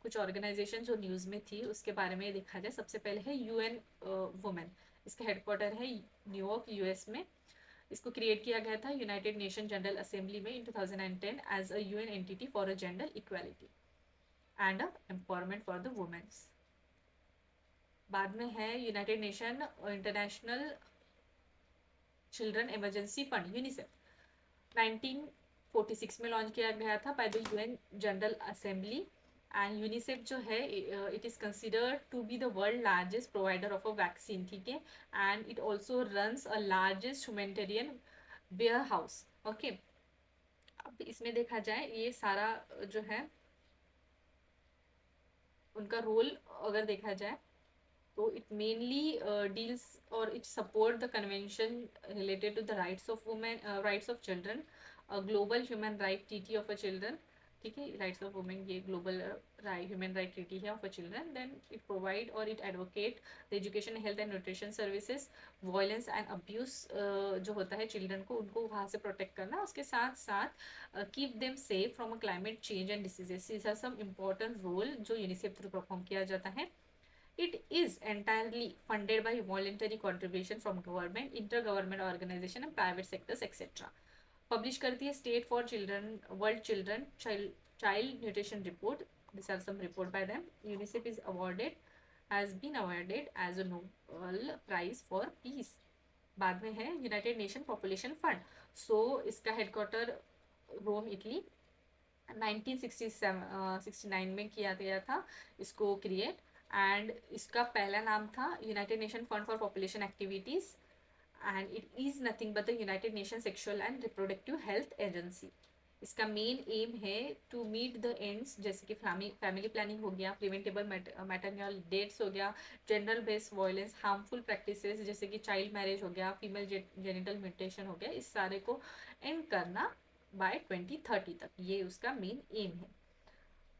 कुछ organisation जो news में थी उसके बारे में देखा जाए, सबसे पहले है यूएन वुमेन, इसका हेडक्वार्टर है न्यूयॉर्क यूएस में। इसको क्रिएट किया गया था यूनाइटेड नेशन जनरल असेंबली में in 2010 as a UN entity for a gender equality and empowerment for the women's. बाद में है united nation international children emergency fund UNICEF, 1946 में लॉन्च किया गया था by the UN general assembly. And UNICEF जो है it is considered to be the world largest provider of a vaccine, ठीक है, and it also runs a largest humanitarian warehouse. Okay, अब इसमें देखा जाए ये सारा जो है उनका रोल अगर देखा जाए तो it mainly deals or it support the convention related to the rights of women, rights of children, global human right treaty of a children, ठीक है, राइट्स ऑफ वुमेन ये ग्लोबल ह्यूमन राइट ट्रीटी है of a children. Then it provide और it advocate the education health and nutrition services, violence and abuse जो होता है children को उनको वहाँ से प्रोटेक्ट करना, उसके साथ साथ keep them safe from a climate change and diseases. This are some important role जो यूनिसेफ थ्रू परफॉर्म किया जाता है। It is entirely funded by voluntary contribution from government, intergovernment organization and private sectors etc। Publish करती है State for Children, World Children Child Nutrition Report। These are some report by them। UNICEF is awarded, has been awarded as a Nobel Prize for Peace। बाद में है united nation population fund, सो इसका headquarter Rome Italy, 1969 में किया गया था इसको create, and इसका पहला नाम था United nation fund for population activities, and it is nothing but the United nation sexual and reproductive health agency. इसका मेन एम है टू मीट द एंड्स, जैसे कि फैमिली प्लानिंग हो गया, प्रिवेंटेबल मैटरनल डेट्स हो गया, general base violence, harmful practices जैसे कि चाइल्ड मैरिज हो गया, फीमेल जेनिटल म्यूटेशन हो गया, इस सारे को एंड करना बाय 2030 तक, ये उसका मेन एम है।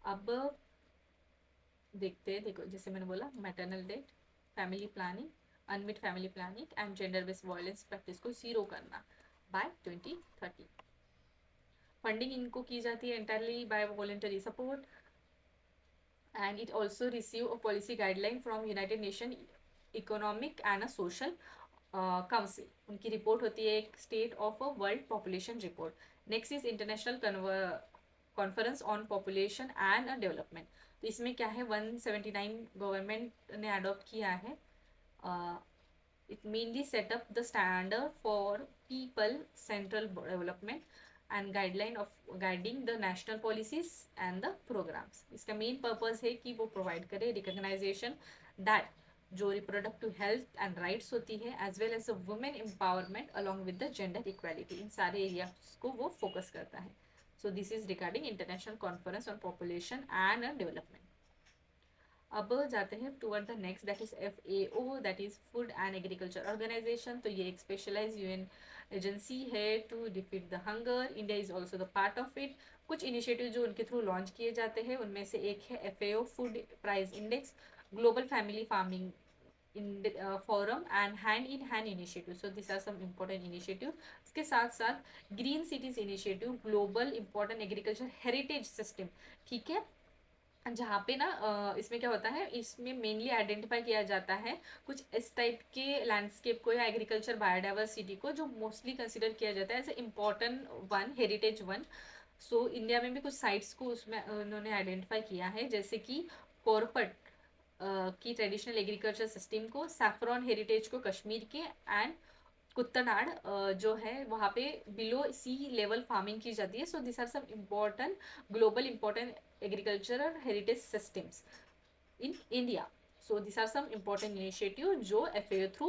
अब देखते हैं, देखो जैसे मैंने बोला maternal death, family planning, unmet family planning and gender based violence practice को जीरो करना बाय 2030। फंडिंग इनको की जाती है entirely by voluntary support, and it also receive a policy guideline from United Nation Economic and a Social Council. उनकी report होती है एक state of a world population report. Next is international conference on population and development. तो इसमें क्या है, 179 government ने adopt किया है। It mainly set up the standard for people central development and guideline of guiding the national policies and the programs. इसका main purpose है कि वो provide करे recognition that जो reproductive health and rights होती है as well as the women empowerment along with the gender equality, इन सारे areas को वो focus करता है। So this is regarding International Conference on Population and Development. अब जाते हैं toward the next, that is FAO, that is food and agriculture organization. तो ये एक स्पेशलाइज UN एजेंसी है to defeat the hunger. India is also the part of it. कुछ initiative जो उनके थ्रू लॉन्च किए जाते हैं उनमें से एक है FAO food price index, global family farming forum and hand in hand initiative. So this are some important initiative. इसके साथ साथ green cities initiative, global important agriculture heritage system, ठीक है, जहाँ पे ना इसमें क्या होता है, इसमें मेनली आइडेंटिफाई किया जाता है कुछ इस टाइप के लैंडस्केप को या एग्रीकल्चर बायोडाइवर्सिटी को जो मोस्टली कंसिडर किया जाता है as a important one, heritage one. So India में भी कुछ साइट्स को उसमें उन्होंने आइडेंटिफाई किया है, जैसे कि कोरपट की ट्रेडिशनल एग्रीकल्चर सिस्टम को, सैफरॉन हेरिटेज को कश्मीर के, एंड कुत्तनाड़ जो है वहाँ पे बिलो सी लेवल फार्मिंग की जाती है। So this are some important global important agricultural heritage systems in India. So this are some important initiative जो FAO थ्रू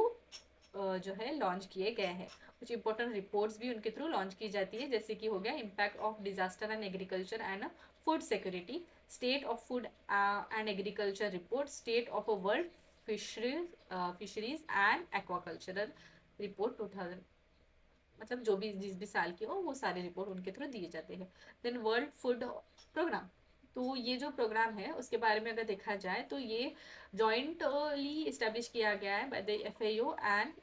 जो है लॉन्च किए गए हैं। कुछ इंपॉर्टेंट रिपोर्ट्स भी उनके थ्रू लॉन्च की जाती है, जैसे कि हो गया impact of disaster and agriculture and food security, state of food and agriculture report, state of a world fisheries and aquacultural report 2000, मतलब जो भी जिस भी साल की हो वो सारे रिपोर्ट उनके थ्रू दिए जाते हैं। देन वर्ल्ड फूड प्रोग्राम, तो ये जो प्रोग्राम है उसके बारे में अगर देखा जाए तो ये जॉइंटली इस्टेब्लिश किया गया है by the FAO and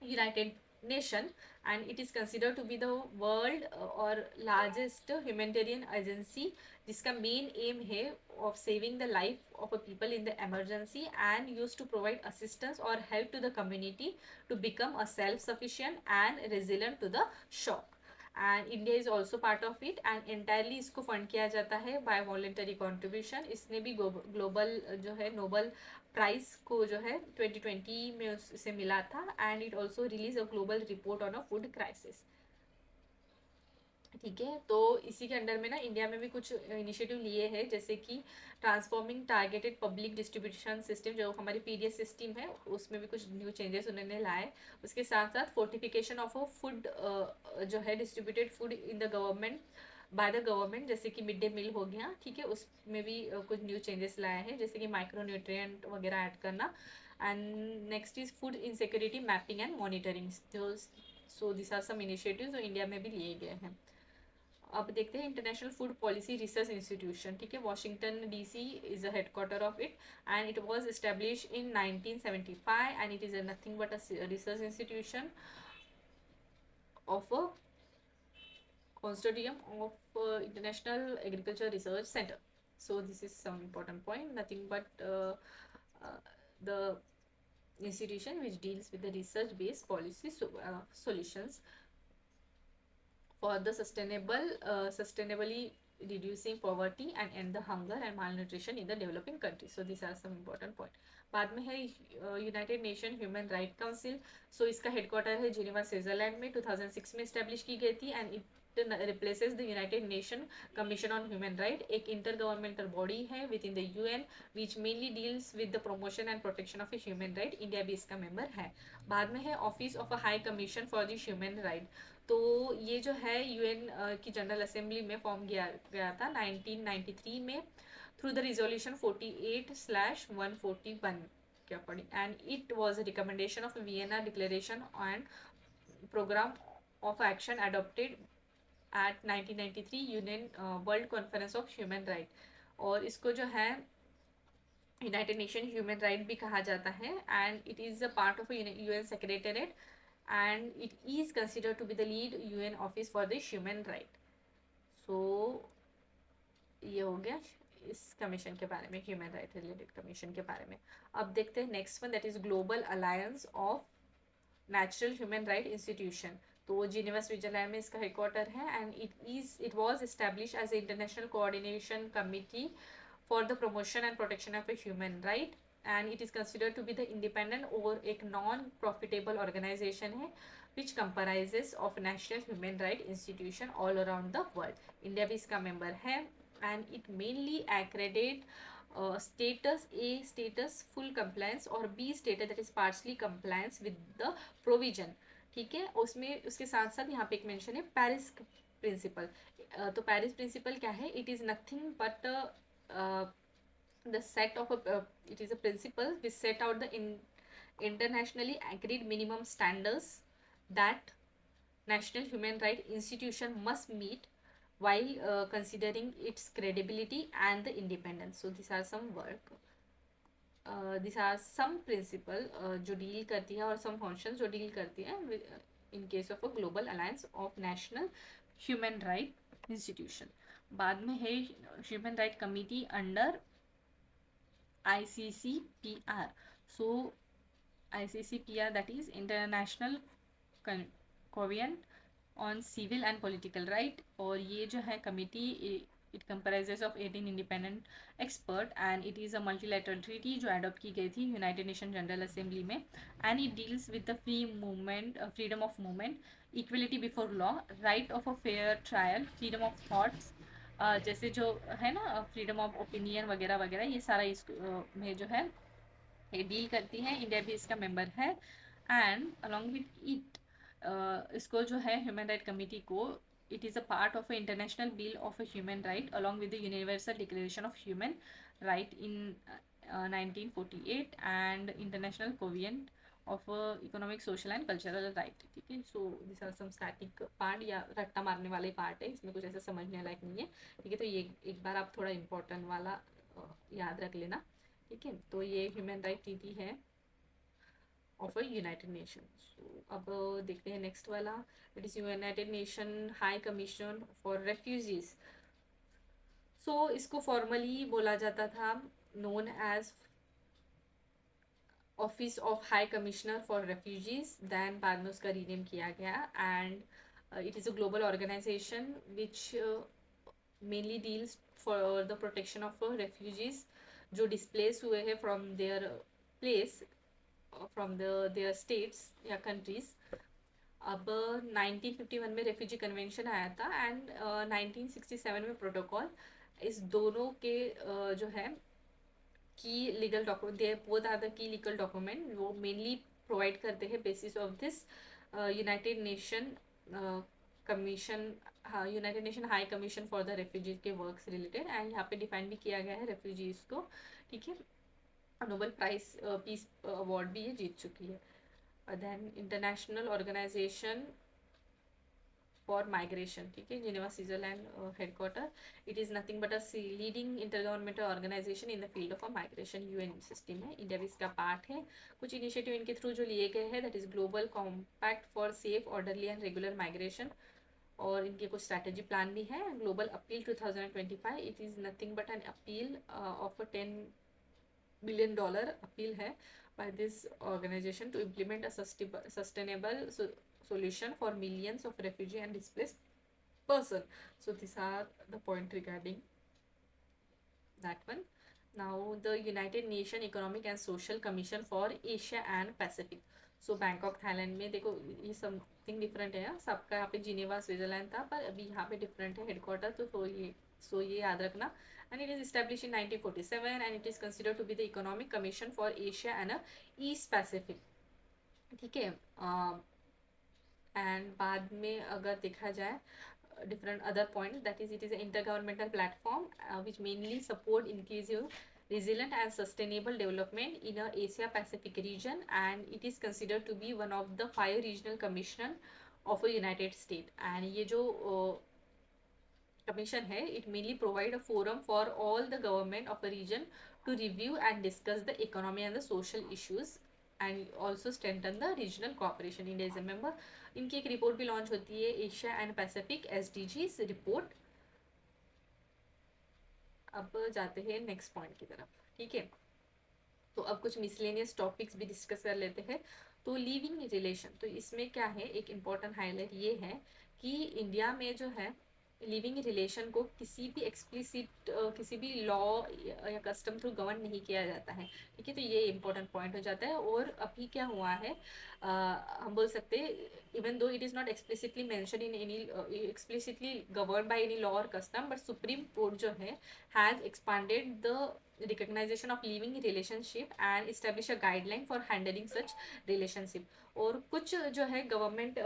United Nation, and it is considered to be the world or largest humanitarian agency, जिसका मेन एम है of saving the life of a people in the emergency and used to provide assistance or help to the community to become a self-sufficient and resilient to the shock. And India is also part of it and entirely इसको fund किया जाता है bye voluntary contribution. इसने भी global जो है Nobel price को जो है 2020 में उसे मिला था, and it also release a global report on a food crisis, ठीक है। तो इसी के अंडर में ना इंडिया में भी कुछ इनिशिएटिव लिए हैं, जैसे कि transforming targeted public distribution system, जो हमारी PDS सिस्टम है उसमें भी कुछ न्यू चेंजेस उन्होंने लाए। उसके साथ साथ फोर्टिफिकेशन ऑफ अ फूड जो है distributed food in the government by the government, जैसे कि मिड डे मील हो गया, ठीक है, उसमें भी कुछ न्यू चेंजेस लाए हैं, जैसे कि माइक्रो न्यूट्रिएंट वगैरह ऐड करना। And next is food insecurity mapping and monitoring. So this are some initiatives जो इंडिया में भी लिए गए हैं। अब देखते हैं international food policy research institution, ठीक है, Washington DC is the headquarter of it and it was establish in 1975 and it is nothing but a research institution of a consortium of International Agriculture Research Center. So this is some important point, nothing but the institution which deals with the research based policy solutions for the sustainably reducing poverty and end the hunger and malnutrition in the developing countries. So these are some important point. बाद में है united nation human right council. So इसका headquarter है Geneva Switzerland में, 2006 में establish की गई थी and replaces the United nation commission on human right, एक इंटर गवर्नमेंटल बॉडी है with in the UN which mainly deals with the promotion and protection of human right. India भी इसका member है। बाद में है office of a high commission for the human right. तो ये जो है यूएन की जनरल असेंबली में फॉर्म किया गया था 1993 में थ्रू द रिजोल्यूशन 48/141 के according, and it was a recommendation of Vienna declaration and program of action adopted at 1993 union world conference of human right. और इसको जो है यूनाइटेड नेशन ह्यूमन राइट भी कहा जाता है, and it is a part of UN secretariat, and it is considered to be the lead UN office for the human right. So ये हो गया इस कमीशन के बारे में, ह्यूमन राइट रिलेटेड कमीशन के बारे में। अब देखते हैं next one, that is global alliance of natural human right institution. तो जिनेवा स्विट्जरलैंड में इसका हेडक्वार्टर है, and it was establish as a international coordination committee for the promotion and protection of a human right, and it is considered to be the independent और एक non profitable organization है which comprises of national human right institution all around the world. India भी इसका member है, and it mainly accredit status A status full compliance और B status that is partially compliance with the provision। ठीक है, उसमें उसके साथ साथ यहाँ पे एक मेंशन है पेरिस प्रिंसिपल। तो पेरिस प्रिंसिपल क्या है? It is nothing but the set of it is a principle which set out the internationally agreed minimum standards that national human rights institution must meet while considering its credibility and the independence. So these are some work, these are some principle जो deal करती है और some functions जो deal करती है in case of a global alliance of national human right institution। बाद में है human right committee under ICCPR। So ICCPR, that is International Convention on Civil and Political Right, और ये जो है committee it comprises of 18 independent expert, and it is a multilateral treaty जो adopt की गई थी यूनाइटेड नेशन जनरल असेंबली में, and it deals with the freedom of movement, equality before law, right of a fair trial, freedom of thoughts, जैसे जो है ना freedom of opinion वगैरह वगैरह, ये सारा इस में जो है ये डील करती है। इंडिया भी इसका मेंबर है, एंड अलॉन्ग विथ इट इसको जो है ह्यूमन राइट कमिटी को it is a part of an international bill of a human right along with the universal declaration of human right in 1948 and international covenant of economic social and cultural right। ठीक है, so this are some static part या रट्टा मारने वाले part है, इसमें कुछ ऐसा समझने लायक नहीं है। ठीक है, तो ये एक बार आप थोड़ा इंपॉर्टेंट वाला याद रख लेना। ठीक है, तो ये ह्यूमन राइट ट्रीटी है ऑफ अ यूनाइटेड नेशन। अब देखते हैं नेक्स्ट वाला, it is united nation high commission for refugees. So इसको फॉर्मली बोला जाता था known as office of high commissioner for refugees, then बाद में उसका रीनेम किया गया, and it is a global organization which mainly deals for the protection of refugees जो डिस्प्लेस हुए हैं from their place from their states या countries. अब 1951 में रेफ्यूजी कन्वेंशन आया था, एंड 1967 में प्रोटोकॉल। इस दोनों के जो है key legal document, they both are the key legal document, वो मेनली प्रोवाइड करते हैं basis of this united nation commission, हाँ united nation high commission for the refugees के वर्क्स रिलेटेड, एंड यहाँ पे डिफाइन भी किया गया है रेफ्यूजीज को। ठीक है, नोबेल प्राइज पीस अवार्ड भी ये जीत चुकी है। Then international organisation for migration, ठीक है, Geneva Switzerland headquarter. It is nothing but a leading intergovernmental organisation in the field of a migration, UN system है, इंडिया भी इसका पार्ट है। कुछ इनिशिएटिव इनके थ्रू जो लिए गए हैं, that is global compact for safe orderly and regular migration, और इनके कुछ स्ट्रैटेजी प्लान भी है। Global appeal 2025, it is nothing but an appeal of a $10 billion appeal है by this organization to implement a sustainable solution for millions of refugee and displaced person. So these are the point regarding that one. Now the United Nations Economic and Social Commission for Asia and Pacific. So Bangkok Thailand में देखो ये something different है, सबका यहाँ पे Geneva Switzerland था, पर अभी यहाँ पे डिफरेंट है हेडक्वार्टर, तो ये याद रखना। And it is established in 1947 and it is considered to be the economic commission for Asia and East Pacific, ठीक है। एंड बाद में अगर देखा जाए different other points, that is it is an intergovernmental platform which mainly support inclusive, resilient and sustainable development in a Asia Pacific region, and it is considered to be one of the 5 regional commission of a United States। and ये जो commission है, it mainly provide a forum for all the government of a region to review and discuss the economy and the social issues and also strengthen the regional cooperation। India is a member. इनकी एक report भी launch होती है, Asia and Pacific SDGs report. अब जाते हैं next point की तरफ, ठीक है। तो अब कुछ मिसलेनियस टॉपिक्स भी डिस्कस कर लेते हैं। तो लिविंग रिलेशन, तो इसमें क्या है, एक इम्पॉर्टेंट हाईलाइट ये है कि इंडिया में जो है लिविंग रिलेशन को किसी भी एक्सप्लिसिट किसी भी लॉ या कस्टम थ्रू गवर्न नहीं किया जाता है, ठीक है। तो ये इम्पोर्टेंट पॉइंट हो जाता है। और अभी क्या हुआ है, हम बोल सकते हैं even though it is not explicitly mention in any explicitly govern by any law और कस्टम, बट सुप्रीम कोर्ट जो है has expanded the recognition of living relationship and establish a guideline for handling such relationship। और कुछ जो है government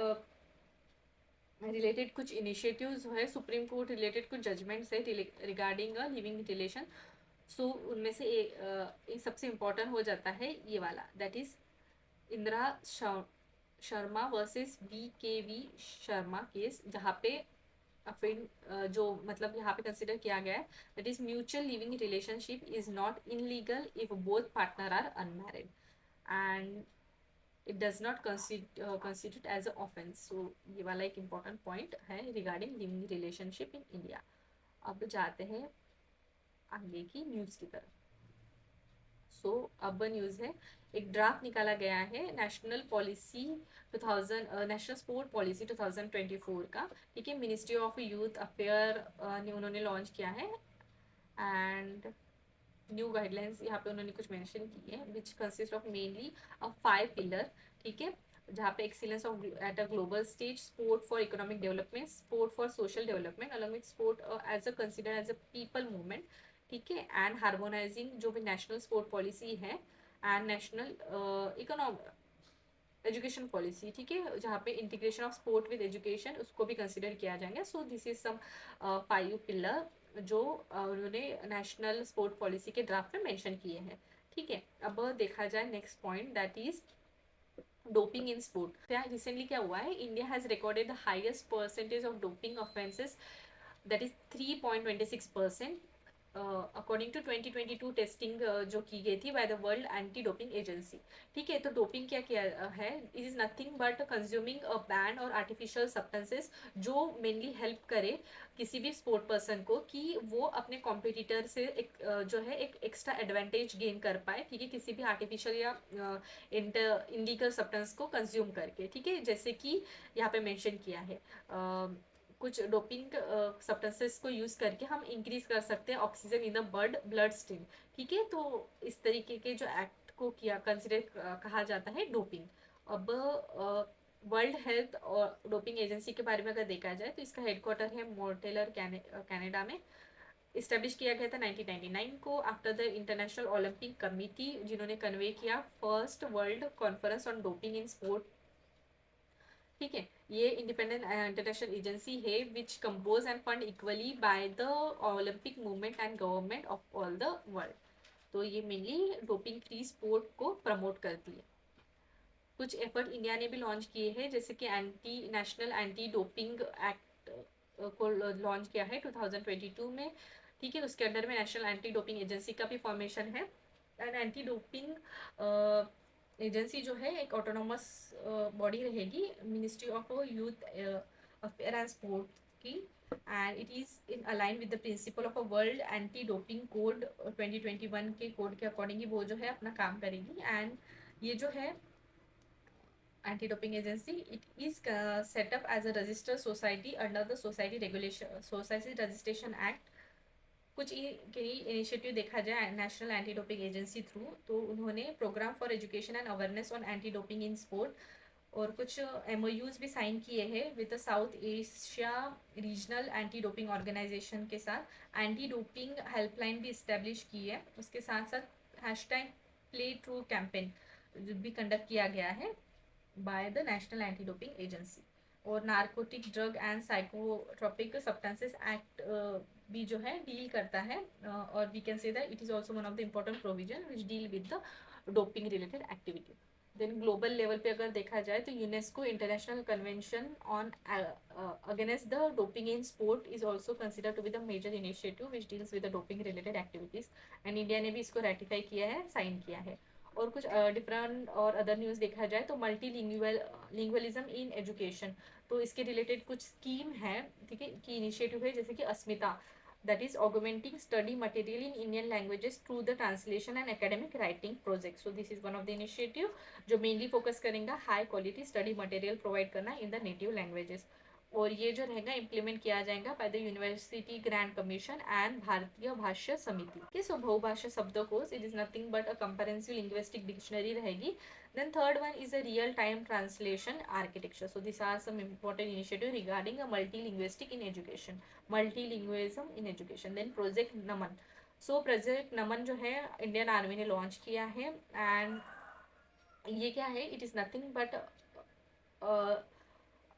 related कुछ initiatives है, supreme court related कुछ जजमेंट्स है रिगार्डिंग अ लिविंग रिलेशन। सो उनमें से एक सबसे इम्पोर्टेंट हो जाता है ये वाला, that is Indira Sharma versus BKV Sharma case, जहाँ पे फिर जो मतलब यहाँ पे कंसिडर किया गया है, that is mutual living relationship is not illegal if both partner are unmarried and it does not considered as a offence. सो ये वाला एक इम्पॉर्टेंट पॉइंट है regarding living relationship in India. अब जाते हैं आगे की न्यूज़ की तरफ। सो अब न्यूज़ है, एक ड्राफ्ट निकाला गया है national policy 2000 national sport policy 2024 का, ठीक है। मिनिस्ट्री ऑफ यूथ अफेयर ने उन्होंने लॉन्च किया है एंड न्यू गाइडलाइंस यहाँ पे उन्होंने कुछ मेंशन की है which consist of mainly 5 pillar, ठीक है। जहाँ पे excellence of at a global stage, sport for economic development, sport for social development along with sport as a consider as a people movement, ठीक है। एंड हार्मोनाइजिंग जो भी national sport policy है and national economic education policy, ठीक है, जहाँ पे integration of sport with education उसको भी कंसिडर किया जाएगा। So this is some 5 pillar जो उन्होंने नेशनल स्पोर्ट पॉलिसी के ड्राफ्ट में मेंशन किए हैं, ठीक है। अब देखा जाए next point, that is doping in sport. Recently क्या हुआ है, India has recorded the highest percentage of doping offences, that is 3.26%, according to 2022 testing जो की गई थी by the world anti doping agency, ठीक है। तो डोपिंग क्या किया है, it is nothing but consuming a ban और आर्टिफिशियल सब्सटेंसेस जो मेनली हेल्प करे किसी भी स्पोर्ट पर्सन को कि वो अपने कॉम्पिटिटर से एक जो है एक एक्स्ट्रा एडवांटेज गेन कर पाए, ठीक है, किसी भी आर्टिफिशियल या इनलीगल सब्सटेंस को कंज्यूम करके, ठीक है। जैसे कि यहाँ पे मेंशन किया है कुछ डोपिंग सब्सटेंसेस को यूज़ करके हम इंक्रीज कर सकते हैं oxygen in the blood stream, ठीक है। तो इस तरीके के जो एक्ट को किया कंसिडर कहा जाता है डोपिंग। अब वर्ल्ड हेल्थ और डोपिंग एजेंसी के बारे में अगर देखा जाए तो इसका हेडक्वार्टर है मोर्टेलर कनाडा में। इस्टेब्लिश किया गया था 1999 को after the international olympic committee, जिन्होंने कन्वे किया first world conference on doping in sport, ठीक है। ये इंडिपेंडेंट इंटरनेशनल एजेंसी है which compose and fund equally by the olympic movement and government of all the world. तो ये mainly doping free sport को promote करती है। कुछ एफर्ट इंडिया ने भी लॉन्च किए हैं, जैसे कि नेशनल एंटी डोपिंग एक्ट को लॉन्च किया है 2022 में, ठीक है। उसके अंडर में नेशनल एंटी डोपिंग एजेंसी का भी फॉर्मेशन है एंड एंटी डोपिंग एजेंसी जो है एक ऑटोनोमस बॉडी रहेगी, ministry of youth affair and sport की, and it is in align with the principle of a world anti doping code 2021 के code के अकॉर्डिंग ही वो जो है अपना काम करेगी। एंड ये जो है anti doping agency, it is set up as a registered society under the society registration act कुछ इनिशिएटिव देखा जाए national anti doping agency through, तो उन्होंने programme for education and awareness on anti doping in sport और कुछ MOUs भी sign किए हैं with south Asia regional anti doping organisation के साथ। एंटी डोपिंग हेल्पलाइन भी इस्टेब्लिश की है। उसके साथ साथ हैशटैग प्ले ट्रू कैंपेन भी कंडक्ट किया गया है by the national anti doping agency. और narcotic drug and psychotropic substances act भी जो है डील करता है, और we can say that it is also one of the important provision which deal with the doping related activity. Then global level पे अगर देखा जाए तो UNESCO international convention on against the doping in sport is also consider to be the major initiative which deals with the doping related activities, and India ने भी इसको ratify किया है, साइन किया है। और कुछ डिफरेंट और अदर न्यूज़ देखा जाए तो मल्टी लिंगुअलिज्म इन एजुकेशन, तो इसके रिलेटेड कुछ स्कीम है, ठीक है, की इनिशिएटिव है, जैसे कि अस्मिता, that is augmenting study material in Indian languages through the translation and academic writing project. So this is one of the initiative जो mainly focus करेगा high quality study material provide करना in the native languages। और ये जो रहेगा implement किया जाएगा by the university grand commission and भारतीय भाष्य समिति के। सो बहुभाषा शब्दकोश it is nothing but a comprehensive linguistic dictionary रहेगी। Then third one is a real-time translation architecture. So these are some important initiatives regarding a multilinguistic in education, multilingualism in education. Then Project Naman. So Project Naman जो है Indian army ने launch किया है, and ये क्या है, it is nothing but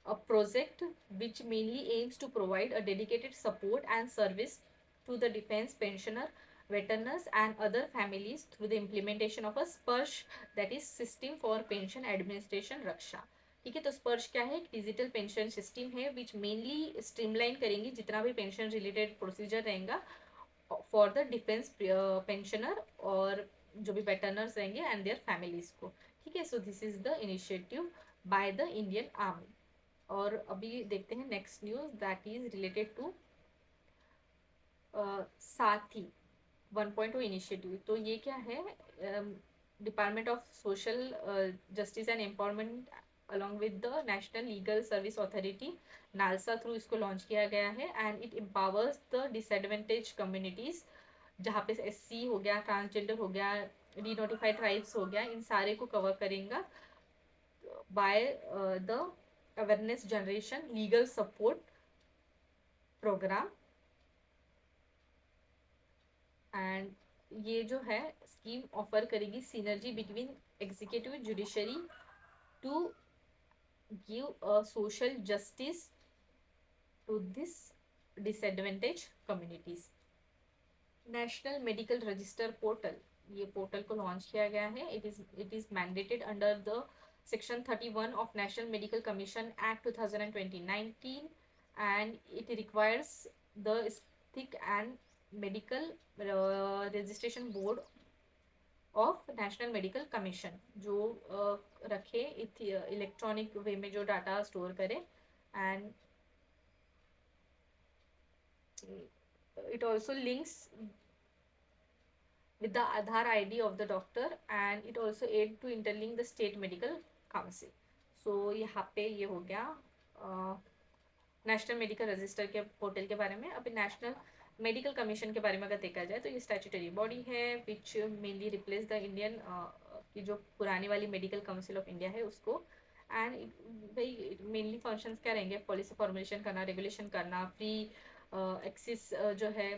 a project which mainly aims to provide a dedicated support and service to the defense pensioner, veterans and other families through the implementation of a SPARSH, that is System for Pension Administration Raksha। ठीक है, तो स्पर्श क्या है, एक digital pension system है which mainly streamline करेंगी जितना भी पेंशन रिलेटेड प्रोसीजर रहेगा फॉर द डिफेंस पेंशनर और जो भी वेटरनर्स रहेंगे एंड देयर फैमिलीज को। ठीक है, so this is the initiative by the Indian army. और अभी देखते हैं next news that is related to Saathi 1.0 initiative. तो ये क्या है, department of social justice and empowerment along with the national legal service authority NALSA through इसको launch किया गया है, and it empowers the disadvantage communities, जहाँ पे SC हो गया, ट्रांसजेंडर हो गया, डीनोटिफाइड ट्राइब्स हो गया, इन सारे को कवर करेगा by the awareness generation legal support programme. And ये जो है स्कीम ऑफर करेगी synergy between executive judiciary to give a social justice to this disadvantage communities. National medical register portal, ये पोर्टल को लॉन्च किया गया है। It is mandated under the Section 31 of National Medical Commission Act 2019, and it requires the ethic and medical registration board of National Medical Commission जो रखे electronic वे में जो data store करे, and it also links with the Aadhaar ID of the doctor, and it also aid to interlink the state medical council। so यहाँ पे ये हो गया नेशनल मेडिकल रजिस्टर के पोर्टल के बारे में। अभी नेशनल मेडिकल कमीशन के बारे में अगर देखा जाए तो ये स्टैट्यूटरी बॉडी है which mainly replace the Indian की जो पुरानी वाली मेडिकल काउंसिल ऑफ इंडिया है उसको। एंड भाई मेनली फंक्शंस क्या रहेंगे, पॉलिसी फॉर्मुलेशन करना, रेगुलेशन करना, फ्री एक्सेस जो है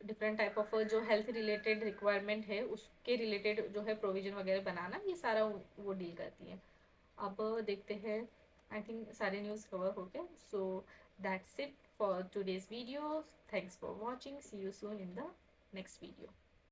डिफरेंट टाइप ऑफ जो हेल्थ रिलेटेड रिक्वायरमेंट है उसके रिलेटेड जो है प्रोविजन वगैरह बनाना, ये सारा वो डील करती है। अब देखते हैं, आई थिंक सारे न्यूज़ कवर हो गए। So that's it for today's video, thanks for watching, see you soon in the next video.